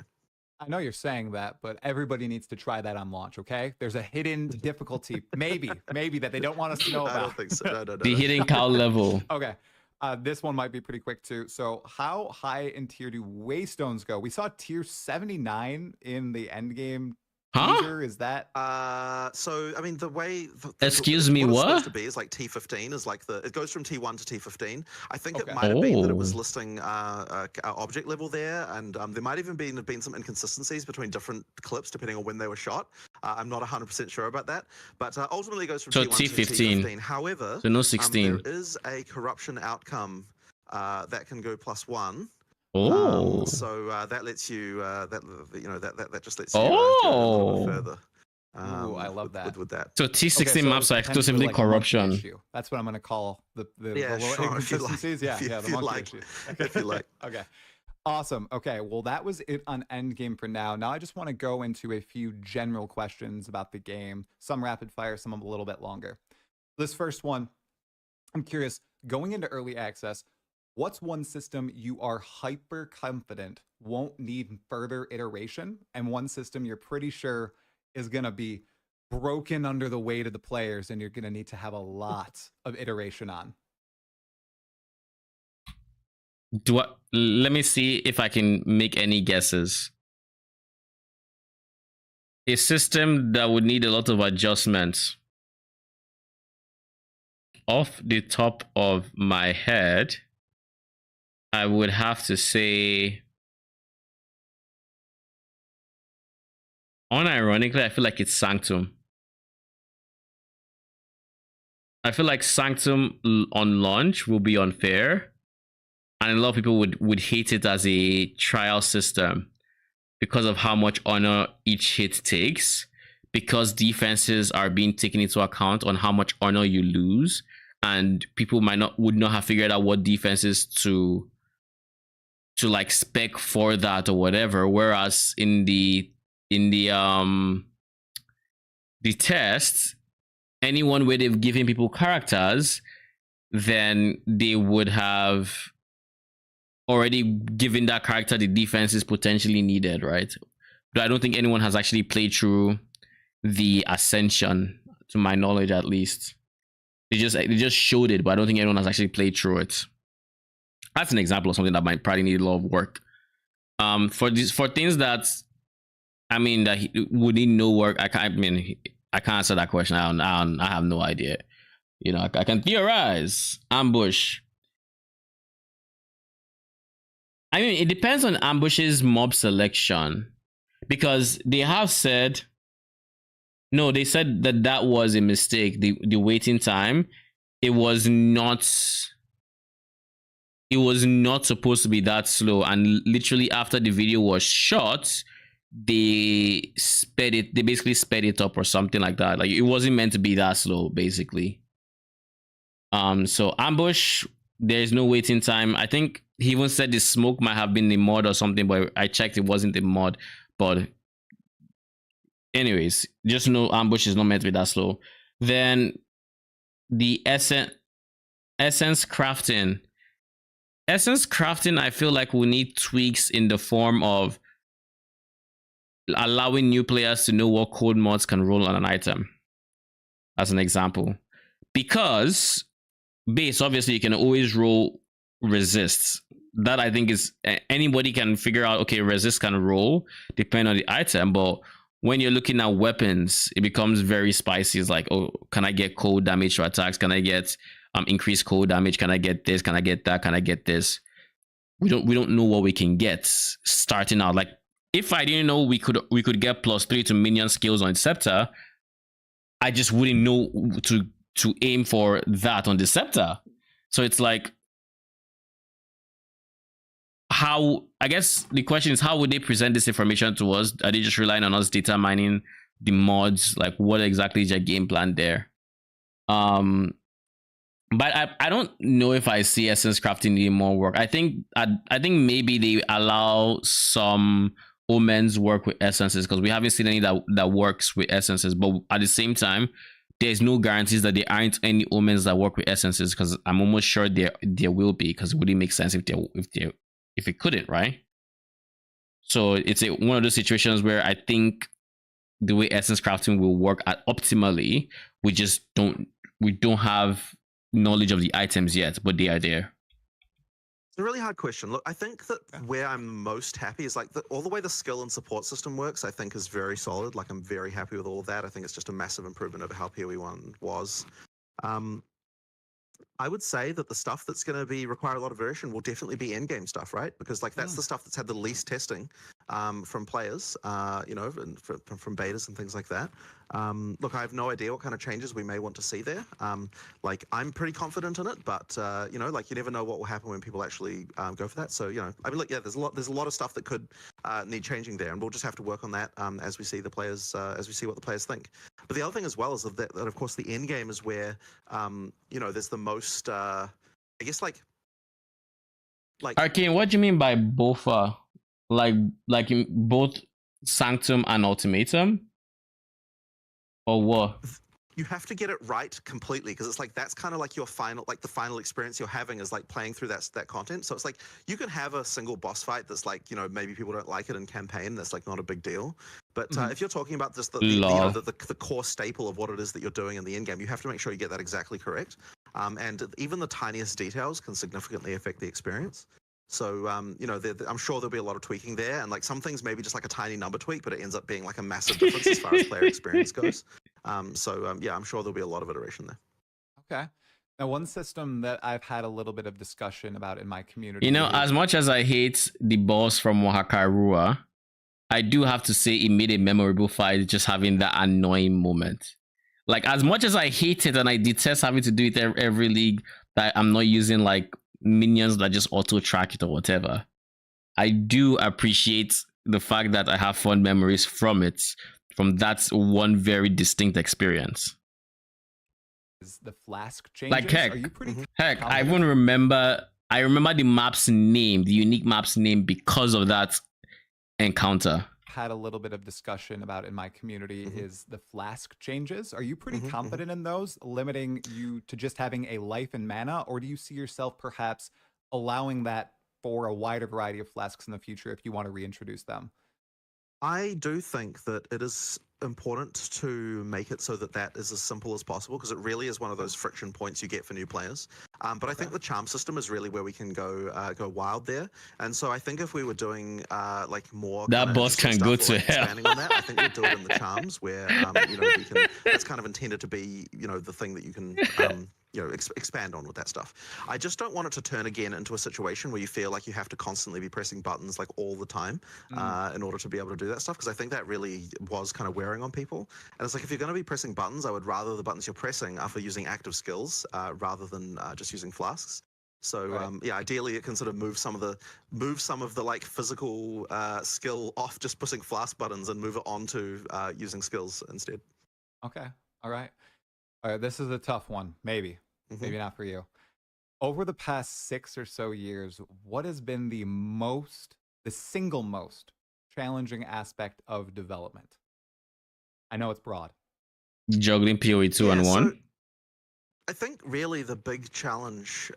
I know you're saying that, but everybody needs to try that on launch, okay? There's a hidden difficulty, maybe that they don't want us to know about.
I don't think so. No.
The hidden cow level.
Okay. This one might be pretty quick too. So how high in tier do waystones go? We saw tier 79 in the end game. Teaser, is that
so I mean the way
excuse me, what
it's supposed to be is like T15 is like it goes from T1 to T15. I think it might have been that it was listing object level there, and there might even have been some inconsistencies between different clips depending on when they were shot. I'm not 100% sure about that, but ultimately it goes from T1 to T15. However,
so no 16.
There is a corruption outcome that can go +1.
Oh,
so that lets you that just lets you go a little bit further.
I love that.
With that.
So T16 maps are exclusively
like
corruption.
That's what I'm going to call the
sure,
inconsistencies.
If you like. If you like.
Okay. Awesome. Okay. Well, that was it on Endgame for now. Now I just want to go into a few general questions about the game. Some rapid fire, some a little bit longer. This first one, I'm curious. Going into early access, what's one system you are hyper confident won't need further iteration, and one system you're pretty sure is going to be broken under the weight of the players and you're going to need to have a lot of iteration on?
Let me see if I can make any guesses. A system that would need a lot of adjustments. Off the top of my head, I would have to say, unironically, I feel like it's Sanctum. I feel like Sanctum on launch will be unfair, and a lot of people would hate it as a trial system because of how much honor each hit takes, because defenses are being taken into account on how much honor you lose, and people would not have figured out what defenses to like spec for that or whatever. Whereas in the test, anyone where they've given people characters, then they would have already given that character the defenses potentially needed, right? But I don't think anyone has actually played through the Ascension, to my knowledge at least. They just showed it, but I don't think anyone has actually played through it. That's an example of something that might probably need a lot of work. For things that, I mean, that would need no work, I can't answer that question. I have no idea. You know, I can theorize. Ambush. I mean, it depends on Ambush's mob selection, because they have said, no, they said that was a mistake. The waiting time, it was not supposed to be that slow, and literally after the video was shot, they basically sped it up or something like that. Like, it wasn't meant to be that slow, basically. So Ambush, there's no waiting time. I think he even said the smoke might have been the mod or something, but I checked, it wasn't the mod. But anyways, just know Ambush is not meant to be that slow. Then the essence crafting. Essence crafting, I feel like we need tweaks in the form of allowing new players to know what code mods can roll on an item, as an example. Because base, obviously, you can always roll resists. That, I think, is anybody can figure out, okay, resist can roll depending on the item, but when you're looking at weapons, it becomes very spicy. It's like, oh, can I get cold damage to attacks? Can I get increased cold damage? Can I get this? Can I get that? Can I get this? We don't know what we can get starting out. Like, if I didn't know we could get +3 to minion skills on Scepter, I just wouldn't know to aim for that on the Scepter. So it's like, how, I guess the question is, how would they present this information to us? Are they just relying on us data mining the mods? Like, what exactly is your game plan there? But I don't know if I see essence crafting needing more work. I think maybe they allow some omens work with essences, because we haven't seen any that works with essences. But at the same time, there's no guarantees that there aren't any omens that work with essences, because I'm almost sure there will be, because it wouldn't make sense if it couldn't, right? So it's one of those situations where I think the way essence crafting will work optimally, we don't have knowledge of the items yet, but they are there.
It's a really hard question. Look, I think that where I'm most happy is like all the way the skill and support system works, I think is very solid. Like I'm very happy with all of that. I think it's just a massive improvement over how PoE 1 was. I would say that the stuff that's going to require a lot of variation will definitely be end-game stuff, right? Because like that's the stuff that's had the least testing from players, you know, and from betas and things like that. Look, I have no idea what kind of changes we may want to see there. Like I'm pretty confident in it, but you know, like you never know what will happen when people actually go for that. So you know, I mean, look, yeah, there's a lot of stuff that could need changing there, and we'll just have to work on that as we see the players, as we see what the players think. But the other thing as well is that of course the end game is where you know there's the most I guess like
Arcane, what do you mean by both like in both Sanctum and Ultimatum, or what?
You have to get it right completely, because it's like that's kind of like your final, like the final experience you're having is like playing through that content. So it's like you can have a single boss fight that's like, you know, maybe people don't like it in campaign, that's like not a big deal. But if you're talking about just the core staple of what it is that you're doing in the end game, you have to make sure you get that exactly correct. And even the tiniest details can significantly affect the experience. So, you know, I'm sure there'll be a lot of tweaking there, and like some things maybe just like a tiny number tweak, but it ends up being like a massive difference as far as player experience goes. Yeah, I'm sure there'll be a lot of iteration there.
Okay. Now, one system that I've had a little bit of discussion about in my community.
You know, as much as I hate the boss from Wahakarua, I do have to say it made a memorable fight, just having that annoying moment. Like, as much as I hate it and I detest having to do it every league, that I'm not using like minions that just auto track it or whatever, I do appreciate the fact that I have fond memories from it, from that one very distinct experience.
Is the flask changes?
Like heck,
are you pretty
I even remember the map's name, the unique map's name, because of that encounter.
Had a little bit of discussion about in my community is the flask changes. Are you pretty confident in those, limiting you to just having a life and mana, or do you see yourself perhaps allowing that for a wider variety of flasks in the future if you want to reintroduce them?
I do think that it is important to make it so that that is as simple as possible, because it really is one of those friction points you get for new players. But I think the charm system is really where we can go wild there. And so I think if we were doing like more
that boss can go to hell.
Expanding on that, I think we'd do it in the charms where you know, we can. It's kind of intended to be, you know, the thing that you can you know, expand on with that stuff. I just don't want it to turn again into a situation where you feel like you have to constantly be pressing buttons like all the time in order to be able to do that stuff, because I think that really was kind of wearing on people. And it's like, if you're going to be pressing buttons, I would rather the buttons you're pressing are for using active skills rather than just using flasks. So yeah, ideally it can sort of move some of the like physical skill off just pushing flask buttons and move it on to using skills instead.
Okay. All right. This is a tough one. Maybe not for you. Over the past 6 or so years, what has been the single most challenging aspect of development? I know it's broad.
Juggling PoE 2 and 1.
So I think really the big challenge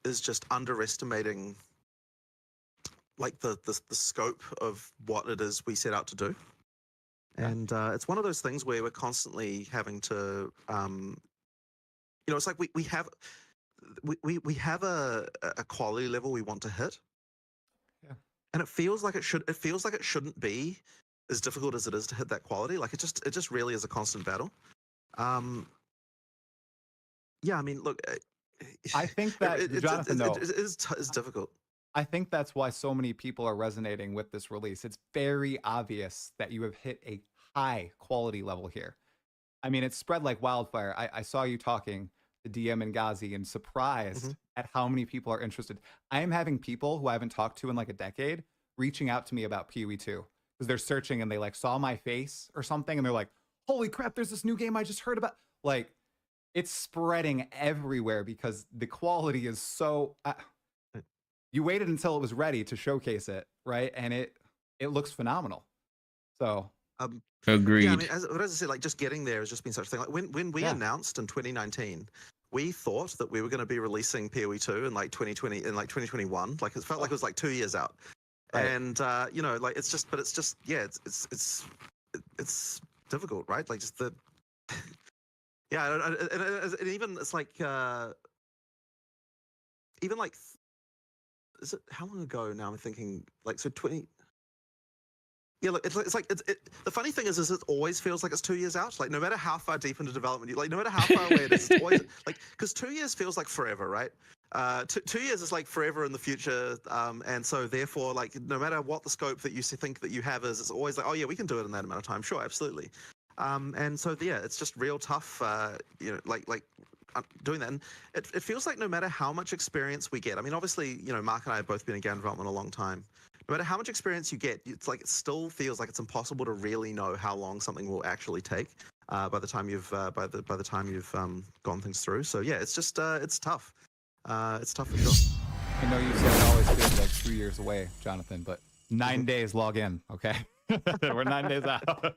is just underestimating like the scope of what it is we set out to do. And it's one of those things where we're constantly having to, you know, it's like we have a quality level we want to hit, and it feels like it shouldn't be as difficult as it is to hit that quality. Like it just really is a constant battle. Yeah, I mean, look,
I think that Jonathan,
it is difficult.
I think that's why so many people are resonating with this release. It's very obvious that you have hit a high quality level here. I mean, it's spread like wildfire. I saw you talking to DM and Ghazi and surprised at how many people are interested. I am having people who I haven't talked to in like a decade reaching out to me about PoE 2 because they're searching and they like saw my face or something and they're like, holy crap, there's this new game I just heard about. Like, it's spreading everywhere because the quality is so... you waited until it was ready to showcase it, right? And it looks phenomenal. So...
agreed.
Yeah, I mean, as I said, like just getting there has just been such a thing. Like when we announced in 2019, we thought that we were going to be releasing PoE 2 in like 2020, in like 2021. Like it felt like it was like 2 years out. Right. And you know, like it's just yeah, it's difficult, right? Like just the yeah, and even it's like even like is it how long ago now? I'm thinking like so 20. Yeah, look, it's like the funny thing is it always feels like it's 2 years out. Like no matter how far deep into development, like no matter how far away it is, it's always like because 2 years feels like forever, right? 2 years is like forever in the future, and so therefore, like no matter what the scope that you think that you have is, it's always like, oh yeah, we can do it in that amount of time. Sure, absolutely. And so yeah, it's just real tough. You know, like doing that. And it feels like no matter how much experience we get. I mean, obviously, you know, Mark and I have both been in game development a long time. No matter how much experience you get, it's like it still feels like it's impossible to really know how long something will actually take by the time you've by the time you've gone things through. So yeah, it's just it's tough. It's tough for sure.
I know you said it always feels like 2 years away, Jonathan, but 9 days log in, okay? We're 9 days out.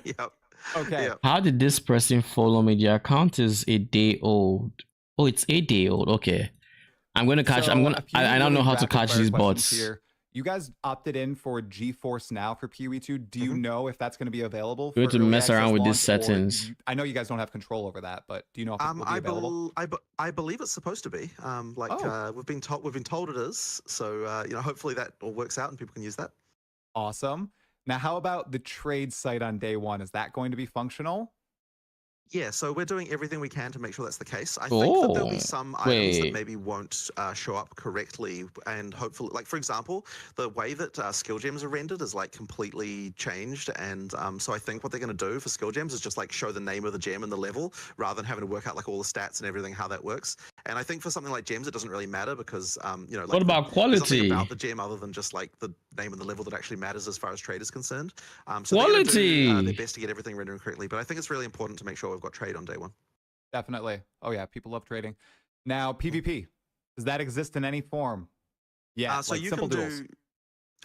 Yep.
Okay.
Yep.
How did this person follow me? Their account is a day old. Oh, it's a day old. Okay. I'm gonna catch.
So
I don't know how to catch these bots.
Here. You guys opted in for GeForce Now for PoE 2. Do you know if that's going to be available?
We have to mess around with these settings.
I know you guys don't have control over that, but do you know if it will be available?
I believe it's supposed to be. We've been told it is. So you know, hopefully that all works out and people can use that.
Awesome. Now, how about the trade site on day one? Is that going to be functional?
Yeah, so we're doing everything we can to make sure that's the case. I think that there'll be some items that maybe won't show up correctly, and hopefully, like for example, the way that skill gems are rendered is like completely changed, and so I think what they're going to do for skill gems is just like show the name of the gem and the level, rather than having to work out like all the stats and everything, how that works. And I think for something like gems, it doesn't really matter because you know, like,
what about quality
about the gem other than just like the name and the level that actually matters as far as trade is concerned. So
quality.
they're their best to get everything rendered correctly, but I think it's really important to make sure we've got trade on day one.
Definitely. Oh yeah, people love trading. Now PvP, does that exist in any form? Yeah,
so
like
you
simple
can
duels.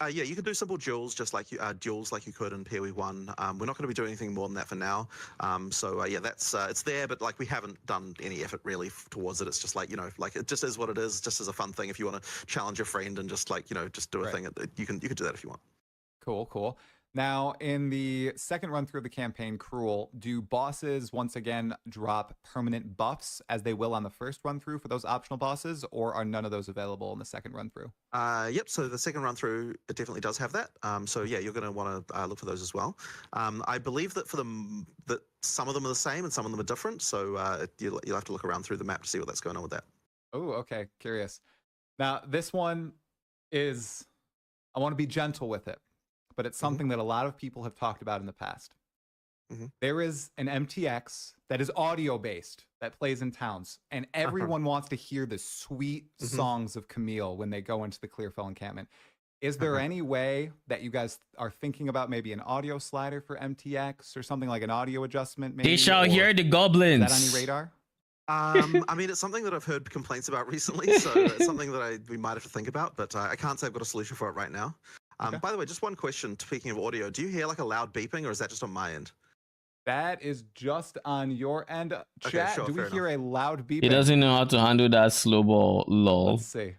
yeah, you can do simple duels just like duels like you could in PoE 1. We're not going to be doing anything more than that for now. Yeah, that's it's there, but like we haven't done any effort really towards it. It's just like, you know, like it just is what it is, just as a fun thing. If you want to challenge your friend and just like, you know, just do a thing, you can do that if you want.
Cool. Now, in the second run through of the campaign, Cruel, do bosses once again drop permanent buffs as they will on the first run through for those optional bosses, or are none of those available in the second run through?
Yep, so the second run through, it definitely does have that. So yeah, you're going to want to look for those as well. I believe that for them, that some of them are the same and some of them are different. So you'll have to look around through the map to see what's going on with that.
Oh, okay. Curious. Now, this one is, I want to be gentle with it, but it's something that a lot of people have talked about in the past. There is an MTX that is audio based that plays in towns, and everyone wants to hear the sweet songs of Camille when they go into the Clearfell encampment. Is there any way that you guys are thinking about maybe an audio slider for MTX or something like an audio adjustment? Maybe,
they shall hear the goblins.
Is that on your radar?
I mean, it's something that I've heard complaints about recently, so it's something that we might have to think about, but I can't say I've got a solution for it right now. By the way, just one question, speaking of audio, do you hear like a loud beeping, or is that just on my end?
That is just on your end. Chat,
Okay, sure,
do we
fair
hear a loud beeping?
He doesn't know how to handle that slow ball, lol.
Let's see.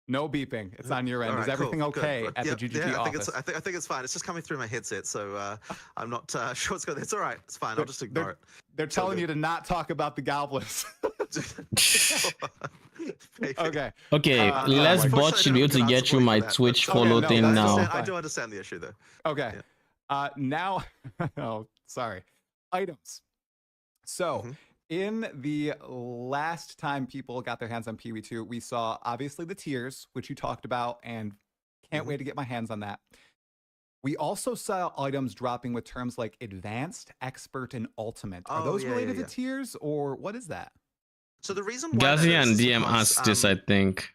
No beeping. It's on your end.
Right,
is everything
cool,
okay
good.
at the GGT office?
I think it's fine. It's just coming through my headset, so I'm not sure what's going. It's all right. It's fine. I'll just ignore it.
They're telling you to not talk about the goblins. Okay.
Les bots should be able to get you my Twitch follow thing now.
I do understand the issue though.
Okay. Yeah. Now, oh, sorry. Items. So, in the last time people got their hands on PoE 2, we saw obviously the tiers, which you talked about, and can't wait to get my hands on that. We also saw items dropping with terms like advanced, expert, and ultimate. Are those related to tiers, or what is that?
So the reason why
Gazzy
that
and
is
DM
because,
asked this, I think.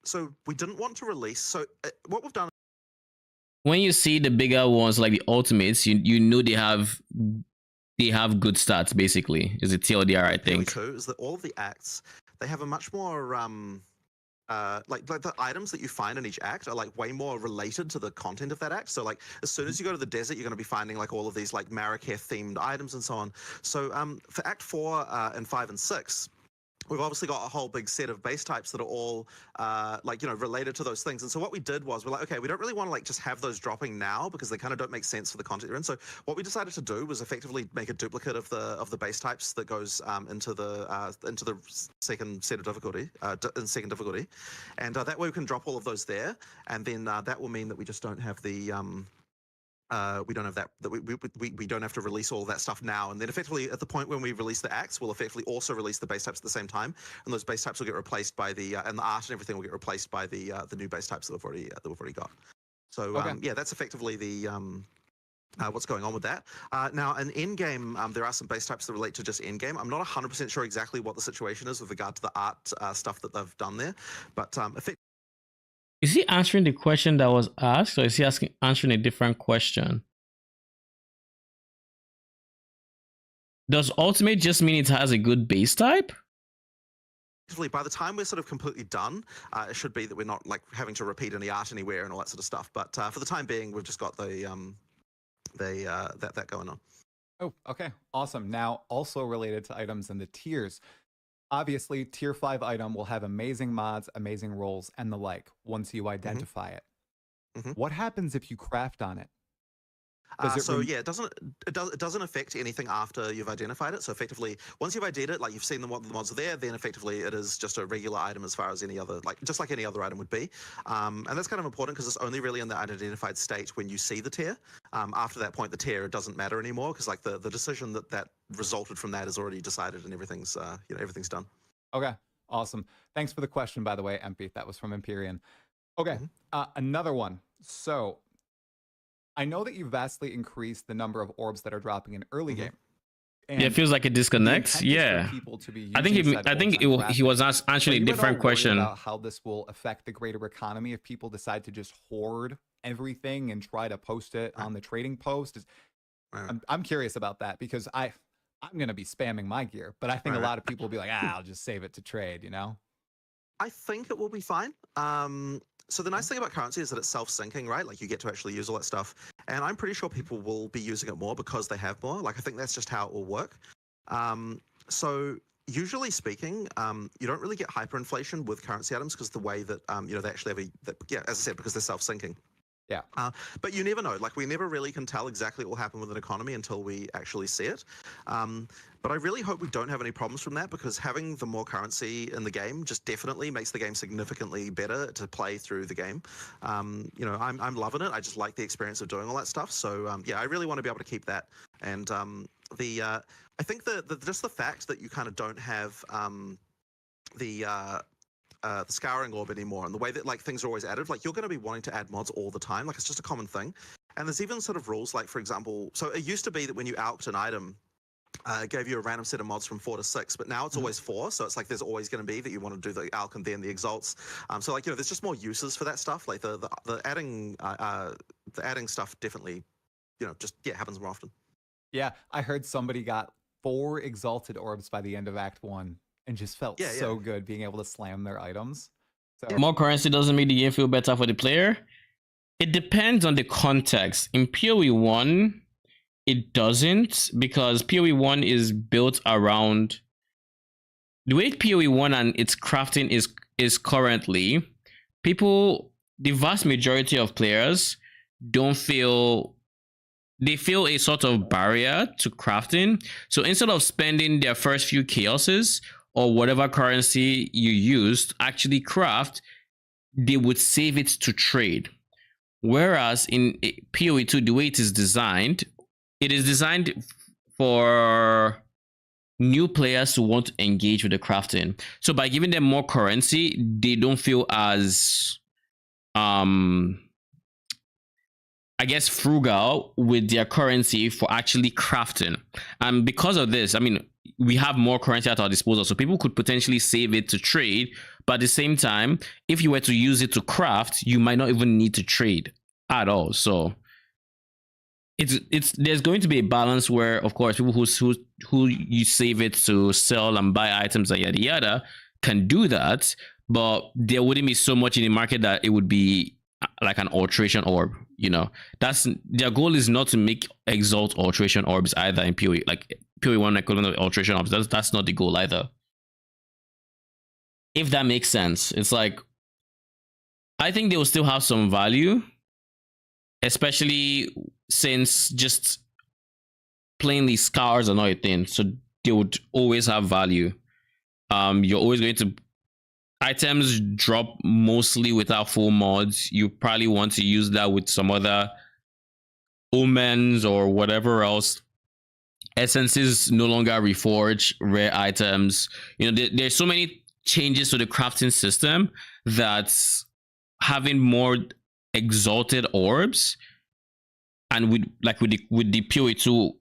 So we didn't want to release. So what we've done.
When you see the bigger ones like the ultimates, you know they have good stats. Basically, is it TLDR? I think.
PoE 2 is that all of the acts, they have a much more like the items that you find in each act are like way more related to the content of that act. So like as soon as you go to the desert, you're going to be finding like all of these like Marrakech themed items and so on. So for Act 4 and 5 and 6. We've obviously got a whole big set of base types that are all like, you know, related to those things. And so what we did was we're like, okay, we don't really want to like just have those dropping now because they kind of don't make sense for the content you're in. So what we decided to do was effectively make a duplicate of the base types that goes into the second set of difficulty, in second difficulty. And that way we can drop all of those there. And then that will mean that we just don't have the we don't have that we don't have to release all of that stuff now, and then effectively at the point when we release the acts, we'll effectively also release the base types at the same time, and those base types will get replaced by the and the art and everything will get replaced by the new base types that we've already got. So
okay.
yeah, that's effectively the what's going on with that. Now, in in-game, there are some base types that relate to just in-game. I'm not 100% sure exactly what the situation is with regard to the art stuff that they've done there, but
is he answering the question that was asked, or is he answering a different question? Does ultimate just mean it has a good base type?
By the time we're sort of completely done, it should be that we're not like having to repeat any art anywhere and all that sort of stuff. But for the time being, we've just got that going on.
Oh, okay, awesome. Now, also related to items and the tiers. Obviously, tier 5 item will have amazing mods, amazing rolls, and the like once you identify it. What happens if you craft on it?
So yeah, it doesn't affect anything after you've identified it. So effectively, once you've ID'd it, like you've seen what the mods are there, then effectively it is just a regular item as far as any other, just like any other item would be. And that's kind of important because it's only really in the unidentified state when you see the tier. After that point, the tier doesn't matter anymore because like the decision that resulted from that is already decided and everything's everything's done.
Okay, awesome. Thanks for the question, by the way, MP. That was from Empyrean. Okay, another one. So I know that you vastly increased the number of orbs that are dropping in early game. And
yeah, it feels like a disconnect. Yeah, I think he was answering a different question
about how this will affect the greater economy if people decide to just hoard everything and try to post it on the trading post. I'm curious about that because I'm going to be spamming my gear, but I think a lot of people will be like, I'll just save it to trade, you know?
I think it will be fine. So the nice thing about currency is that it's self-syncing, right? Like you get to actually use all that stuff. And I'm pretty sure people will be using it more because they have more. Like I think that's just how it will work. So usually speaking, you don't really get hyperinflation with currency items because the way that, you know, they actually have as I said, because they're self-syncing.
Yeah.
But you never know. Like we never really can tell exactly what will happen with an economy until we actually see it. But I really hope we don't have any problems from that because having the more currency in the game just definitely makes the game significantly better to play through the game. You know, I'm loving it. I just like the experience of doing all that stuff. So yeah, I really want to be able to keep that. And I think just the fact that you kind of don't have the scouring orb anymore and the way that like things are always added, like you're going to be wanting to add mods all the time. Like it's just a common thing. And there's even sort of rules like, for example, so it used to be that when you alched an item, it gave you a random set of mods from 4 to 6, but now it's always 4. So it's like there's always going to be that you want to do the alch and then the exalts. So like, you know, there's just more uses for that stuff. Like the adding stuff definitely, you know, just happens more often.
Yeah, I heard somebody got 4 exalted orbs by the end of Act 1 and just felt so good being able to slam their items. So
more currency doesn't make the game feel better for the player. It depends on the context. In PoE 1, it doesn't, because PoE 1 is built around the way PoE 1 and its crafting is currently. People, the vast majority of players feel a sort of barrier to crafting. So instead of spending their first few chaoses or whatever currency you used to actually craft, they would save it to trade. Whereas in PoE 2, the way it is designed for new players who want to engage with the crafting. So by giving them more currency, they don't feel as I guess, frugal with their currency for actually crafting. And because of this, I mean, we have more currency at our disposal, so people could potentially save it to trade. But at the same time, if you were to use it to craft, you might not even need to trade at all. So it's there's going to be a balance where, of course, people who you save it to sell and buy items and yada yada can do that, but there wouldn't be so much in the market that it would be like an alteration orb. You know, that's their goal is not to make exalt alteration orbs either in PoE, like PoE 1 equivalent of alteration orbs. That's not the goal either. If that makes sense. It's like, I think they will still have some value, especially since just plainly scars are not a thing, so they would always have value. You're always going to items drop mostly without full mods. You probably want to use that with some other omens or whatever else. Essences no longer reforge rare items. You know, there's so many changes to the crafting system that having more exalted orbs, and with the PoE 2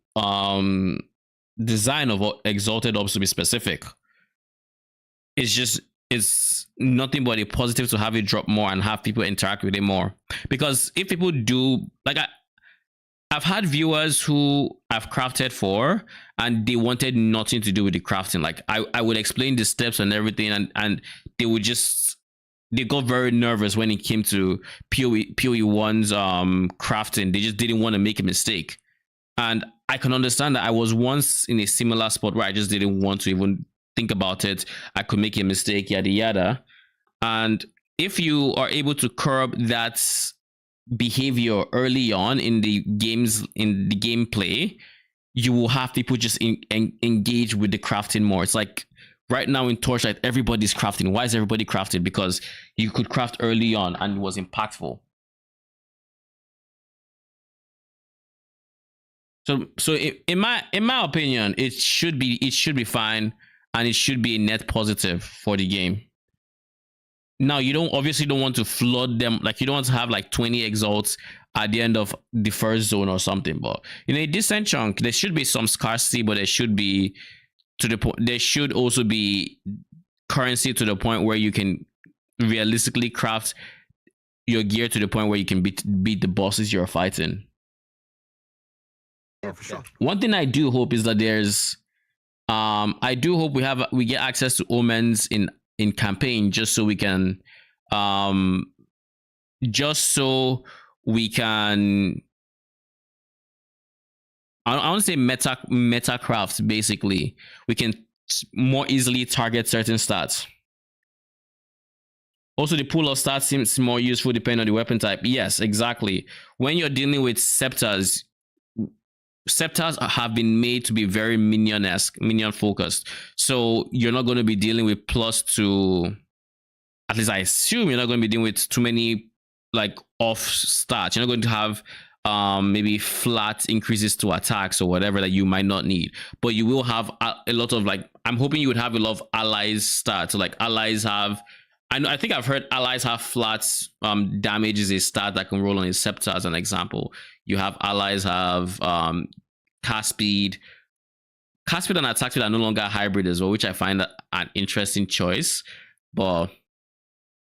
design of exalted orbs, to be specific, it's nothing but a positive to have it drop more and have people interact with it more. Because if people do, like, I've had viewers who I've crafted for and they wanted nothing to do with the crafting. Like, I would explain the steps and everything, and they got very nervous when it came to PoE 1's crafting. They just didn't want to make a mistake. And I can understand that. I was once in a similar spot where I just didn't want to even think about it. I could make a mistake, yada yada. And if you are able to curb that behavior early on in the games, in the gameplay, you will have people just engage with the crafting more. It's like right now in Torchlight, everybody's crafting. Why is everybody crafting? Because you could craft early on and it was impactful. So in my opinion, it should be fine, and it should be a net positive for the game. Now, you obviously don't want to flood them. Like, you don't want to have like 20 exalts at the end of the first zone or something. But in a decent chunk, there should be some scarcity, but there should be there should also be currency to the point where you can realistically craft your gear to the point where you can beat the bosses you're fighting.
Yeah, for sure.
One thing I do hope is that there's I do hope we get access to omens in campaign, just so we can I want to say meta crafts. Basically, we can more easily target certain stats. Also, the pool of stats seems more useful depending on the weapon type. Yes, exactly. When you're dealing with scepters have been made to be very minion-esque, minion focused. So you're not going to be dealing with plus to, at least I assume you're not going to be dealing with too many like off stats. You're not going to have maybe flat increases to attacks or whatever that you might not need. But you will have a lot of, like, I'm hoping you would have a lot of allies stats. So like allies have, I think I've heard allies have flat damage is a stat that can roll on a scepter as an example. You have allies have cast speed and attack speed are no longer hybrid as well, which I find an interesting choice. But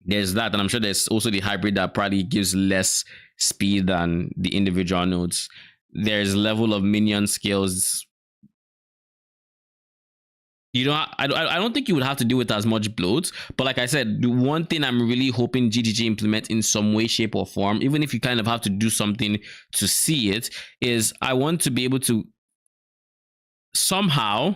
there's that, and I'm sure there's also the hybrid that probably gives less speed than the individual nodes. There's level of minion skills. You know, I don't think you would have to do with as much bloat, but like I said, the one thing I'm really hoping GGG implement in some way, shape, or form, even if you kind of have to do something to see it, is I want to be able to somehow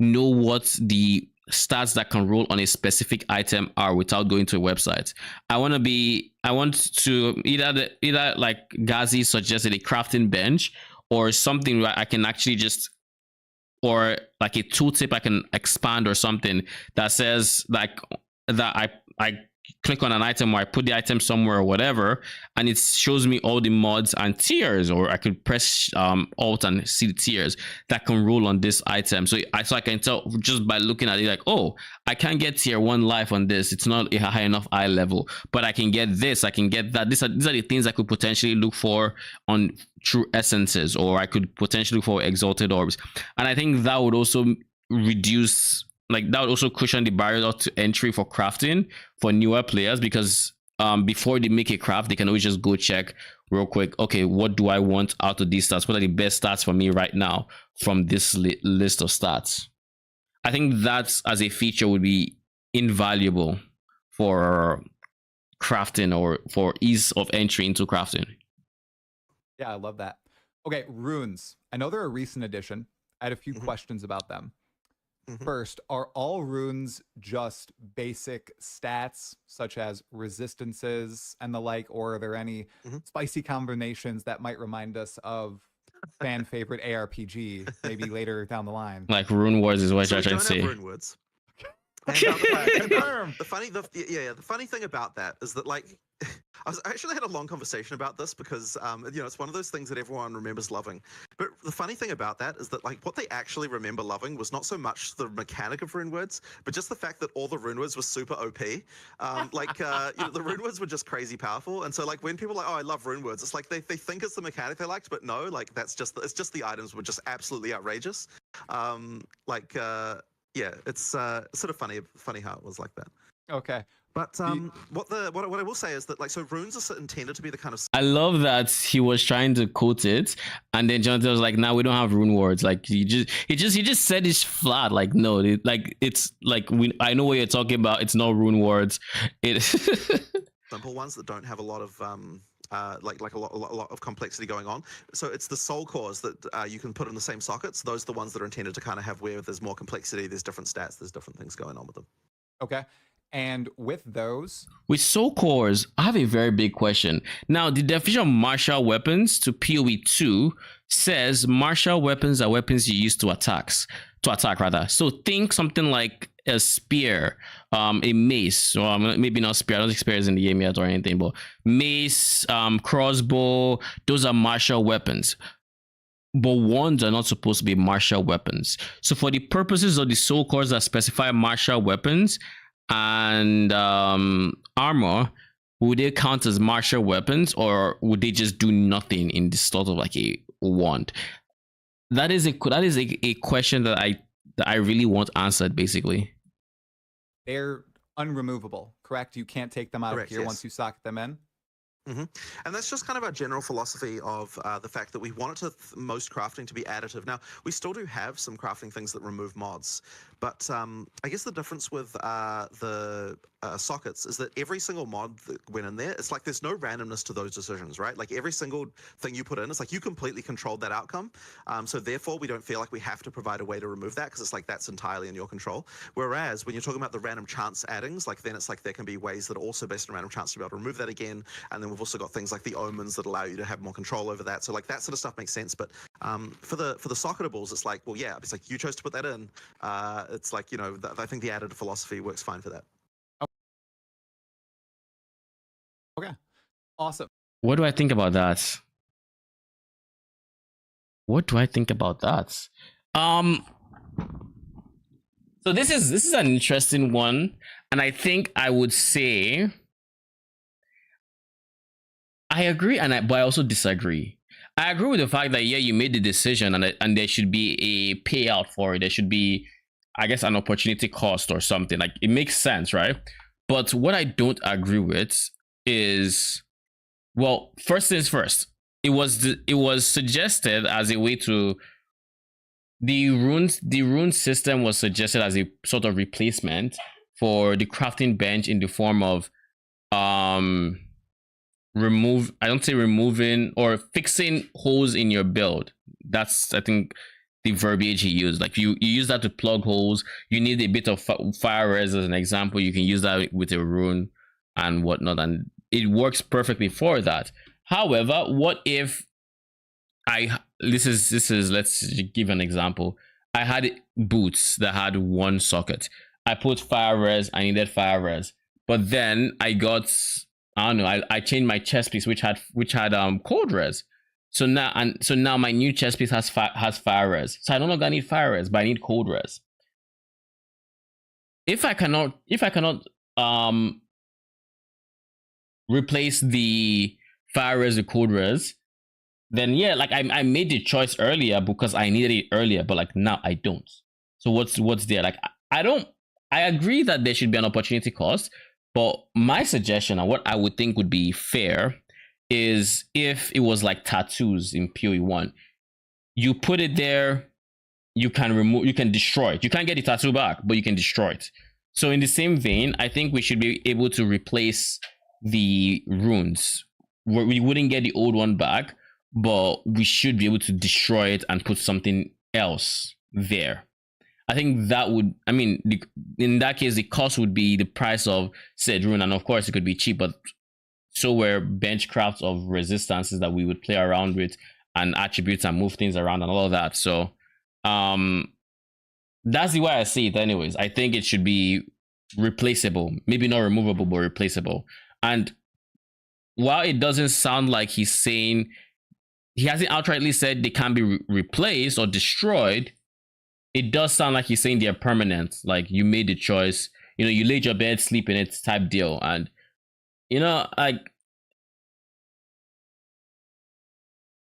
know what the stats that can roll on a specific item are without going to a website. I want to either like Gazi suggested, a crafting bench or something where I can actually just, or like a tooltip I can expand or something that says like that I click on an item, or I put the item somewhere or whatever, and it shows me all the mods and tiers, or I could press Alt and see the tiers that can roll on this item. So I can tell just by looking at it, like, oh, I can't get tier 1 life on this. It's not a high enough eye level, but I can get this, I can get that. These are the things I could potentially look for on true essences, or I could potentially look for exalted orbs. And I think that would also reduce, like, that would also cushion the barrier to entry for crafting for newer players, because before they make a craft, they can always just go check real quick, okay, what do I want out of these stats? What are the best stats for me right now from this list of stats? I think that as a feature would be invaluable for crafting, or for ease of entry into crafting.
Yeah, I love that. Okay, runes. I know they're a recent addition. I had a few questions about them. First, are all runes just basic stats such as resistances and the like, or are there any spicy combinations that might remind us of fan favorite ARPG maybe later down the line?
Like Rune Wars is what
So
you're
we
trying to
don't have
say.
rune words. And the funny thing about that is that, like, I actually had a long conversation about this because, it's one of those things that everyone remembers loving. But the funny thing about that is that, like, what they actually remember loving was not so much the mechanic of rune words, but just the fact that all the rune words were super OP. The rune words were just crazy powerful. And so, like, when people are like, oh, I love rune words, it's like they think it's the mechanic they liked, but no, like, it's just the items were just absolutely outrageous. Yeah, it's sort of funny how it was like that.
Okay.
But what I will say is that, like, so runes are intended to be the kind of.
I love that he was trying to quote it, and then Jonathan was like, "Now we don't have rune words." Like he just said it flat. Like, no, it's like I know what you're talking about. It's not rune words. It
simple ones that don't have a lot of like a lot of complexity going on. So it's the soul cores that you can put in the same sockets. Those are the ones that are intended to kind of have where there's more complexity, there's different stats, there's different things going on with them.
Okay. And with those,
with soul cores, I have a very big question. Now, the definition of martial weapons to PoE 2 says martial weapons are weapons you use to attack. So think something like a spear, a mace, or maybe not spear. I don't think spear is in the game yet or anything, but mace, crossbow, those are martial weapons. But wands are not supposed to be martial weapons. So for the purposes of the soul cores that specify martial weapons and armor, would they count as martial weapons, or would they just do nothing in the sort of like a wand? That is a question that I really want answered, basically.
They're unremovable, correct? You can't take them out of here once you socket them in.
And that's just kind of our general philosophy of the fact that we want most crafting to be additive. Now, we still do have some crafting things that remove mods, but I guess the difference with the sockets is that every single mod that went in there, it's like there's no randomness to those decisions, right? Like every single thing you put in, it's like you completely controlled that outcome. So therefore, we don't feel like we have to provide a way to remove that, because it's like that's entirely in your control. Whereas when you're talking about the random chance addings, like then it's like there can be ways that are also based on random chance to be able to remove that again. And then we've also got things like the omens that allow you to have more control over that. So like that sort of stuff makes sense. But for the socketables, it's like, well, yeah, it's like you chose to put that in. It's like, I think the additive philosophy works fine for that.
Okay, awesome.
What do I think about that? So this is an interesting one, and I think I would say I agree, but I also disagree. I agree with the fact that, yeah, you made the decision, and there should be a payout for it. There should be, I guess, an opportunity cost or something. Like, it makes sense, right? But what I don't agree with is, well, first things first, it was suggested as a way to, the rune system was suggested as a sort of replacement for the crafting bench in the form of removing or fixing holes in your build. That's, I think, the verbiage he used. Like you use that to plug holes. You need a bit of fire res as an example. You can use that with a rune and whatnot, and it works perfectly for that. However, what if this is let's give an example. I had boots that had one socket. I put fire res. I needed fire res. but then I got, I don't know, I changed my chess piece which had cold res. So now my new chess piece has fire res. So I no longer need fire res, but I need cold res. If I cannot replace the fire res with cold res, then yeah, like I made the choice earlier because I needed it earlier, but like now I don't. So what's there? Like I agree that there should be an opportunity cost, but my suggestion and what I would think would be fair is if it was like tattoos in PoE 1. You put it there, you can destroy it. You can't get the tattoo back, but you can destroy it. So in the same vein, I think we should be able to replace the runes. We wouldn't get the old one back, but we should be able to destroy it and put something else there. I think that would, I mean, in that case, the cost would be the price of said rune, and of course it could be cheap, but so were benchcrafts of resistances that we would play around with and attributes and move things around and all of that. So that's the way I see it anyways. I think it should be replaceable, maybe not removable, but replaceable. And while it doesn't sound like he's saying, he hasn't outrightly said they can be replaced or destroyed, it does sound like he's saying they're permanent. Like you made the choice, you know, you laid your bed, sleep in it type deal. And you know, like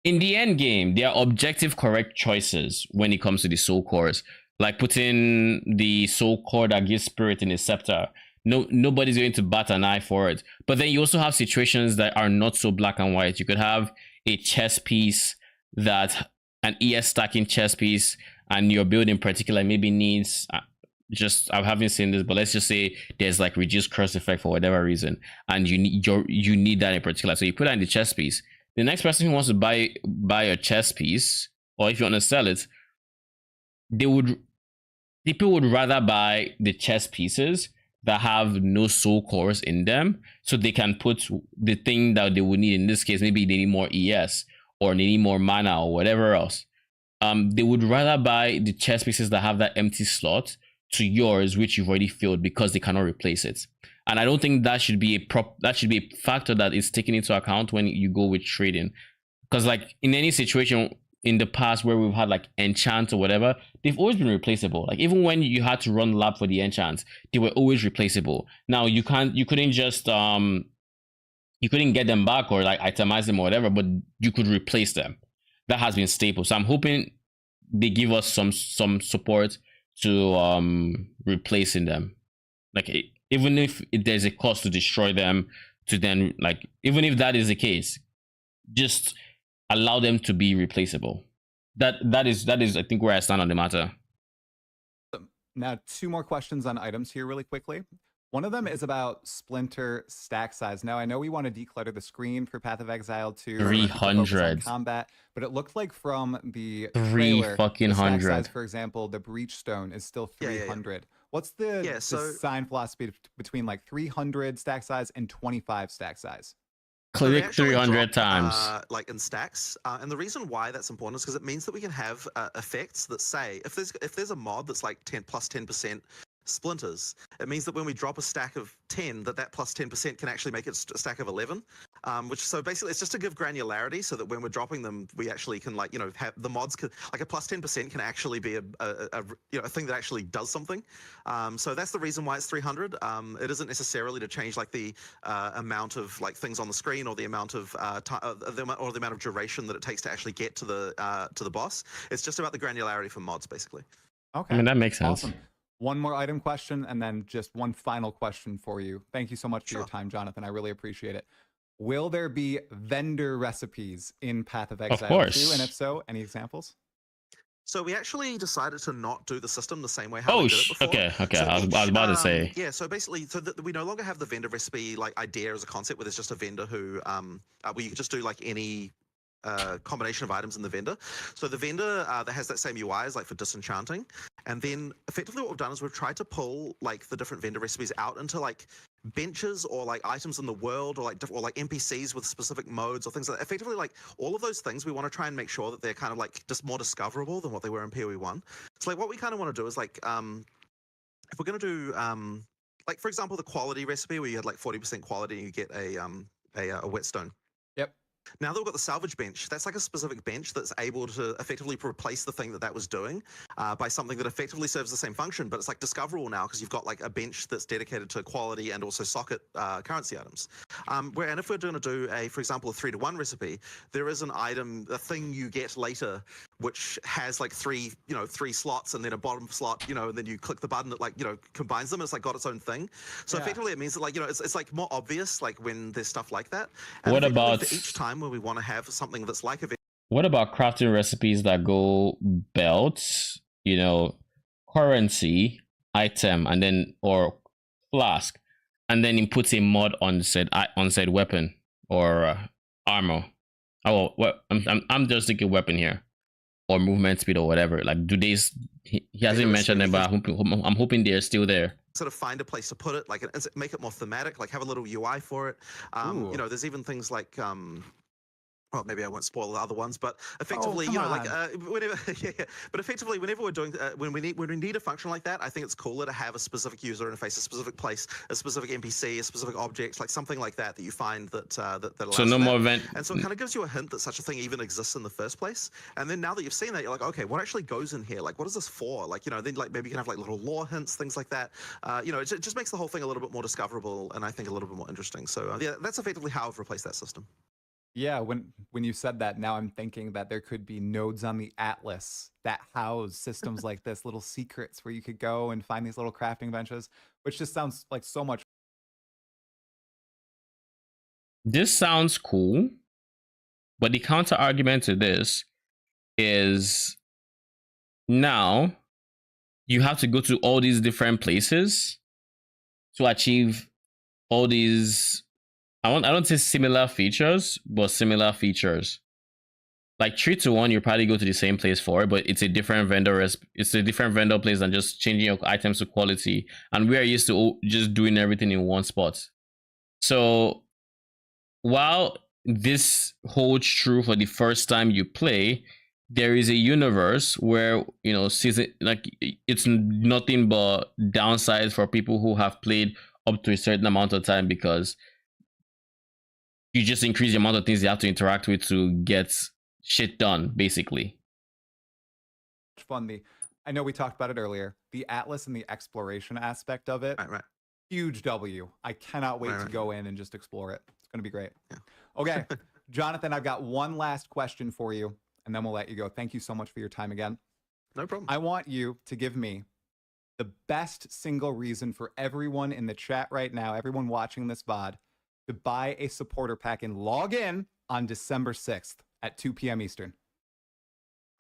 in the end game, there are objective correct choices when it comes to the soul cores. Like putting the soul core that gives spirit in a scepter. Nobody's going to bat an eye for it. But then you also have situations that are not so black and white. You could have a chess piece that an ES stacking chess piece, and your build in particular maybe needs I haven't seen this, but let's just say there's like reduced curse effect for whatever reason, and you need that in particular. So you put that in the chess piece. The next person who wants to buy a chess piece, or if you want to sell it, people would rather buy the chess pieces that have no soul cores in them, so they can put the thing that they would need. In this case, maybe they need more ES or they need more mana or whatever else. They would rather buy the chess pieces that have that empty slot to yours, which you've already filled, because they cannot replace it. And I don't think that should be a factor that is taken into account when you go with trading. Because like in any situation in the past where we've had like enchants or whatever, they've always been replaceable. Like even when you had to run lab for the enchants, they were always replaceable. Now you couldn't just you couldn't get them back or like itemize them or whatever, but you could replace them. That has been staple. So I'm hoping they give us some support to replacing them. Like even if there's a cost to destroy them, to then like, even if that is the case, just allow them to be replaceable. That is I think where I stand on the matter.
Now 2 more questions on items here really quickly. One of them is about Splinter stack size. Now, I know we want to declutter the screen for Path of Exile 2.
300.
Combat, but it looked like from the
3 fucking
stack
hundred.
size, for example, the Breach Stone is still 300. Yeah. What's the design philosophy between like 300 stack size and 25 stack size?
Click 300 times.
Like in stacks. And the reason why that's important is because it means that we can have effects that say, if there's a mod that's like 10 plus 10% splinters, it means that when we drop a stack of 10, that plus 10% can actually make it a stack of 11, which so basically it's just to give granularity so that when we're dropping them, we actually can like, you know, have the mods like a plus 10% can actually be a thing that actually does something. So that's the reason why it's 300. It isn't necessarily to change like the amount of like things on the screen or the amount of the amount of duration that it takes to actually get to the boss. It's just about the granularity for mods, basically.
Okay,
I mean, that makes sense.
Awesome. One more item question, and then just one final question for you. Thank you so much for your time, Jonathan. I really appreciate it. Will there be vendor recipes in Path of Exile 2? And if so, any examples?
So we actually decided to not do the system the same way how we did it before.
Okay.
So
I was about to say.
Yeah, so basically, we no longer have the vendor recipe like idea as a concept where there's just a vendor who, where you can just do like any combination of items in the vendor. So the vendor that has that same UI is like for disenchanting. And then effectively what we've done is we've tried to pull like the different vendor recipes out into like benches or like items in the world or like NPCs with specific modes or things like that. Effectively like all of those things we want to try and make sure that they're kind of like just more discoverable than what they were in PoE 1. So like what we kind of want to do is like if we're going to do like for example, the quality recipe where you had like 40% quality and you get a whetstone.
Yep.
Now that we've got the salvage bench, that's like a specific bench that's able to effectively replace the thing that was doing by something that effectively serves the same function, but it's like discoverable now because you've got like a bench that's dedicated to quality and also socket currency items. And if we're going to do for example, a 3-to-1 recipe, there is an item, a thing you get later, which has like three slots and then a bottom slot, and then you click the button that like, combines them. And it's like got its own thing. So effectively it means that like, it's like more obvious, like when there's stuff like that. And
what about
for each time where we want to have something that's like a
what about crafting recipes that go belts, currency, item, and then or flask, and then it puts a mod on said weapon or armor? Oh, well, I'm just thinking weapon here, or movement speed or whatever. Like, do they? He hasn't mentioned them, but I'm hoping they're still there.
Sort of find a place to put it, like make it more thematic, like have a little UI for it. There's even things like well, maybe I won't spoil the other ones, but effectively, whenever, but effectively, whenever we're doing, when we need a function like that, I think it's cooler to have a specific user interface, a specific place, a specific NPC, a specific object, like something like that you find that allows.
So no more event.
And so it kind of gives you a hint that such a thing even exists in the first place. And then now that you've seen that, you're like, okay, what actually goes in here? Like, what is this for? Like, then like maybe you can have like little lore hints, things like that. It just makes the whole thing a little bit more discoverable and I think a little bit more interesting. So yeah, that's effectively how I've replaced that system.
Yeah, when you said that, now I'm thinking that there could be nodes on the Atlas that house systems like this, little secrets where you could go and find these little crafting benches, which just sounds like so much.
This sounds cool, but the counter argument to this is now you have to go to all these different places to achieve all these. I don't say similar features, but similar features. Like 3-to-1, you probably go to the same place for it, but it's a different vendor. It's a different vendor place than just changing your items to quality. And we are used to just doing everything in one spot. So while this holds true for the first time you play, there is a universe where it's nothing but downsides for people who have played up to a certain amount of time, because you just increase the amount of things you have to interact with to get shit done, basically.
Fun. I know we talked about it earlier. The Atlas and the exploration aspect of it.
Right.
Huge W. I cannot wait to go in and just explore it. It's going to be great. Yeah. Okay, Jonathan, I've got one last question for you, and then we'll let you go. Thank you so much for your time again.
No problem.
I want you to give me the best single reason for everyone in the chat right now, everyone watching this VOD, to buy a supporter pack and log in on December 6th at 2 p.m. Eastern.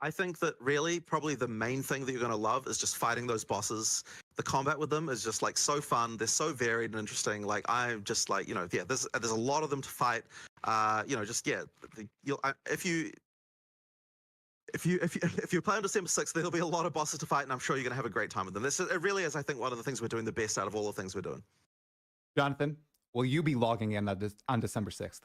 I think that really probably the main thing that you're going to love is just fighting those bosses. The combat with them is just like so fun. They're so varied and interesting. Like I'm just like, there's a lot of them to fight. If you play on December 6th, there'll be a lot of bosses to fight, and I'm sure you're going to have a great time with them. It really is, I think, one of the things we're doing the best out of all the things we're doing.
Jonathan, will you be logging in on December 6th?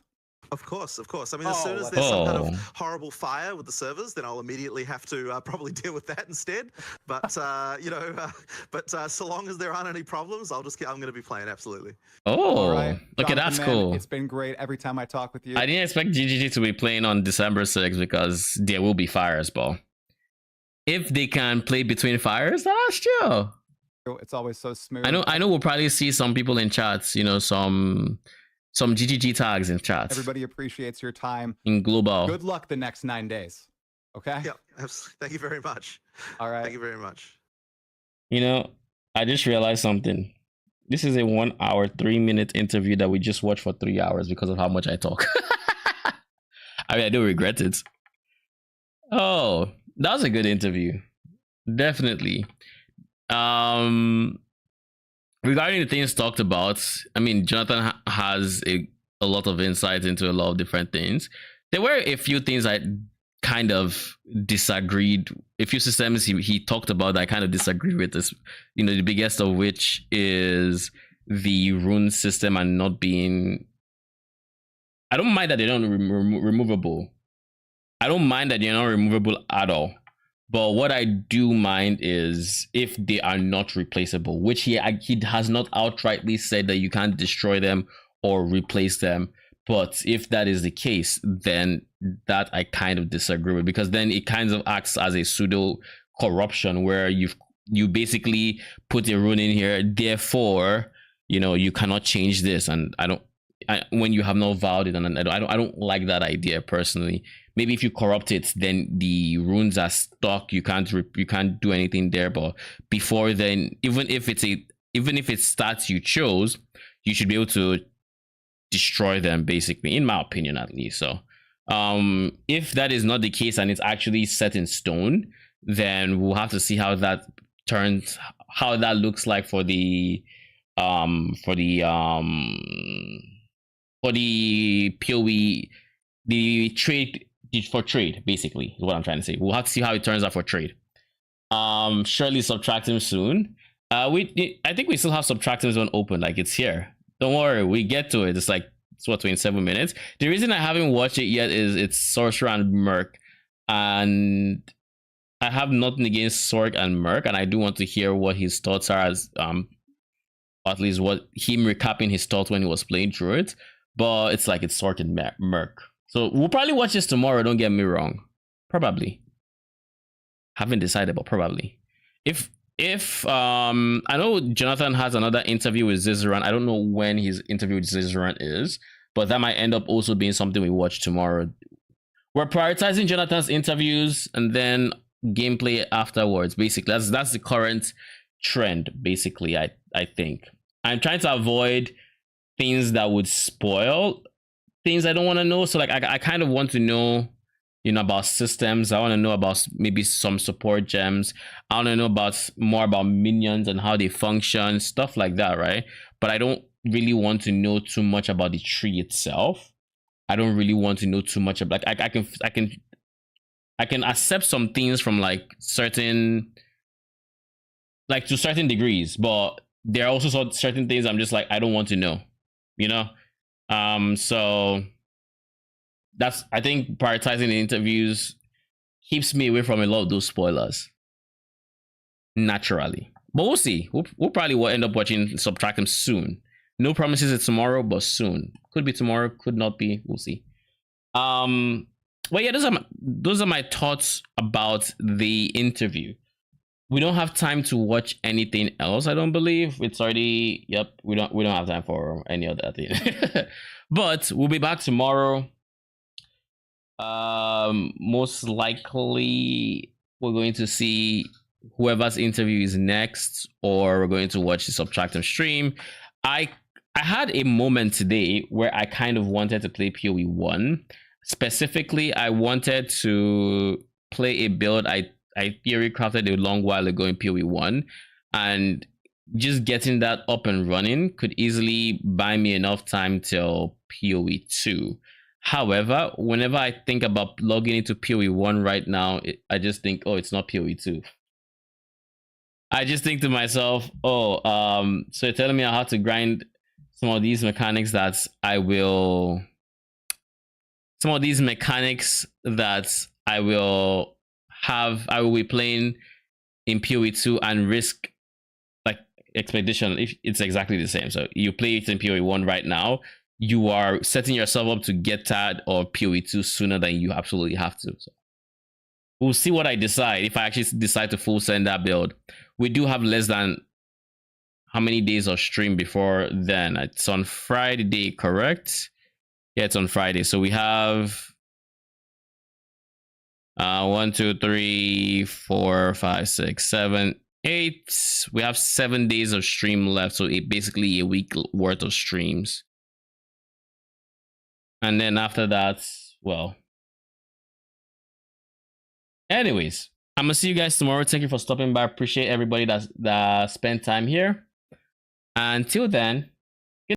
Of course. I mean, as soon as there's some kind of horrible fire with the servers, then I'll immediately have to probably deal with that instead. But so long as there aren't any problems, I'm going to be playing absolutely.
Oh,
right.
Okay, that's cool.
It's been great every time I talk with you.
I didn't expect GGG to be playing on December 6th because there will be fires, but if they can play between fires, that's chill.
It's always so smooth.
I know we'll probably see some people in chats, some GGG tags in chats.
Everybody appreciates your time.
In global.
Good luck the next 9 days. Okay?
Yeah, absolutely. Thank you very much.
All right.
Thank you very much.
I just realized something. This is a 1 hour, 3-minute interview that we just watched for 3 hours because of how much I talk. I mean, I do regret it. Oh, that was a good interview. Definitely. Regarding the things talked about, I mean, Jonathan has a lot of insight into a lot of different things. There were a few things I kind of disagreed. A few systems he talked about that I kind of disagree with. This, the biggest of which is the rune system and not being. I don't mind that they're not removable. I don't mind that they're not removable at all. But what I do mind is if they are not replaceable, which he has not outrightly said that you can't destroy them or replace them. But if that is the case, then that I kind of disagree with, because then it kind of acts as a pseudo corruption where you basically put a rune in here, therefore you cannot change this, and when you have not vowed it, and I don't like that idea personally. Maybe if you corrupt it, then the runes are stuck. You can't do anything there. But before then, even if it's stats you chose, you should be able to destroy them, basically, in my opinion, at least. So if that is not the case and it's actually set in stone, then we'll have to see how that turns, how that looks like for the PoE, the trade, for trade, basically, is what I'm trying to say. We'll have to see how it turns out for trade. Surely subtract him soon. I think we still have subtract him zone open, like it's here. Don't worry, we get to it. It's like, it's what, 27 minutes. The reason I haven't watched it yet is it's Sorcerer and Merc, and I have nothing against Sorg and Merc, and I do want to hear what his thoughts are, as at least what him recapping his thoughts when he was playing through it. But it's like it's Sorg and Merc. So we'll probably watch this tomorrow, don't get me wrong. Probably. Haven't decided, but probably. If I know Jonathan has another interview with Zizaran. I don't know when his interview with Zizaran is, but that might end up also being something we watch tomorrow. We're prioritizing Jonathan's interviews and then gameplay afterwards. Basically, that's the current trend. Basically, I think I'm trying to avoid things that would spoil things I don't want to know. So like I kind of want to know, about systems. I want to know about maybe some support gems. I want to know more about minions and how they function, stuff like that, right? But I don't really want to know too much about the tree itself. I don't really want to know too much about, like, I can accept some things from like certain, like to certain degrees, but there are also certain things I'm just like, I don't want to know, so that's, I think prioritizing the interviews keeps me away from a lot of those spoilers naturally. But we'll see. We'll probably end up watching Subtract them soon. No promises it's tomorrow, but soon. Could be tomorrow, could not be. We'll see. Well, yeah, those are my thoughts about the interview. We don't have time to watch anything else, I don't believe. It's already, yep, we don't have time for any other thing. But we'll be back tomorrow. Most likely we're going to see whoever's interview is next, or we're going to watch the Subtractive stream. I had a moment today where I kind of wanted to play PoE 1. Specifically, I wanted to play a build I theory crafted a long while ago in PoE 1, and just getting that up and running could easily buy me enough time till PoE 2. However, whenever I think about logging into PoE 1 right now, I just think, oh, it's not PoE 2. I just think to myself, oh, so you're telling me I have to grind some of these mechanics that I will be playing in PoE 2 and risk like expedition if it's exactly the same. So you play it in PoE 1 right now, you are setting yourself up to get tired of PoE 2 sooner than you absolutely have to. So we'll see what I decide, if I actually decide to full send that build. We do have less than how many days of stream before then? It's on Friday, correct? Yeah, it's on Friday. So we have 1, 2, 3, 4, 5, 6, 7, 8. We have 7 days of stream left, so basically a week worth of streams. And then after that, well, anyways, I'm gonna see you guys tomorrow. Thank you for stopping by. Appreciate everybody that spent time here. Until then,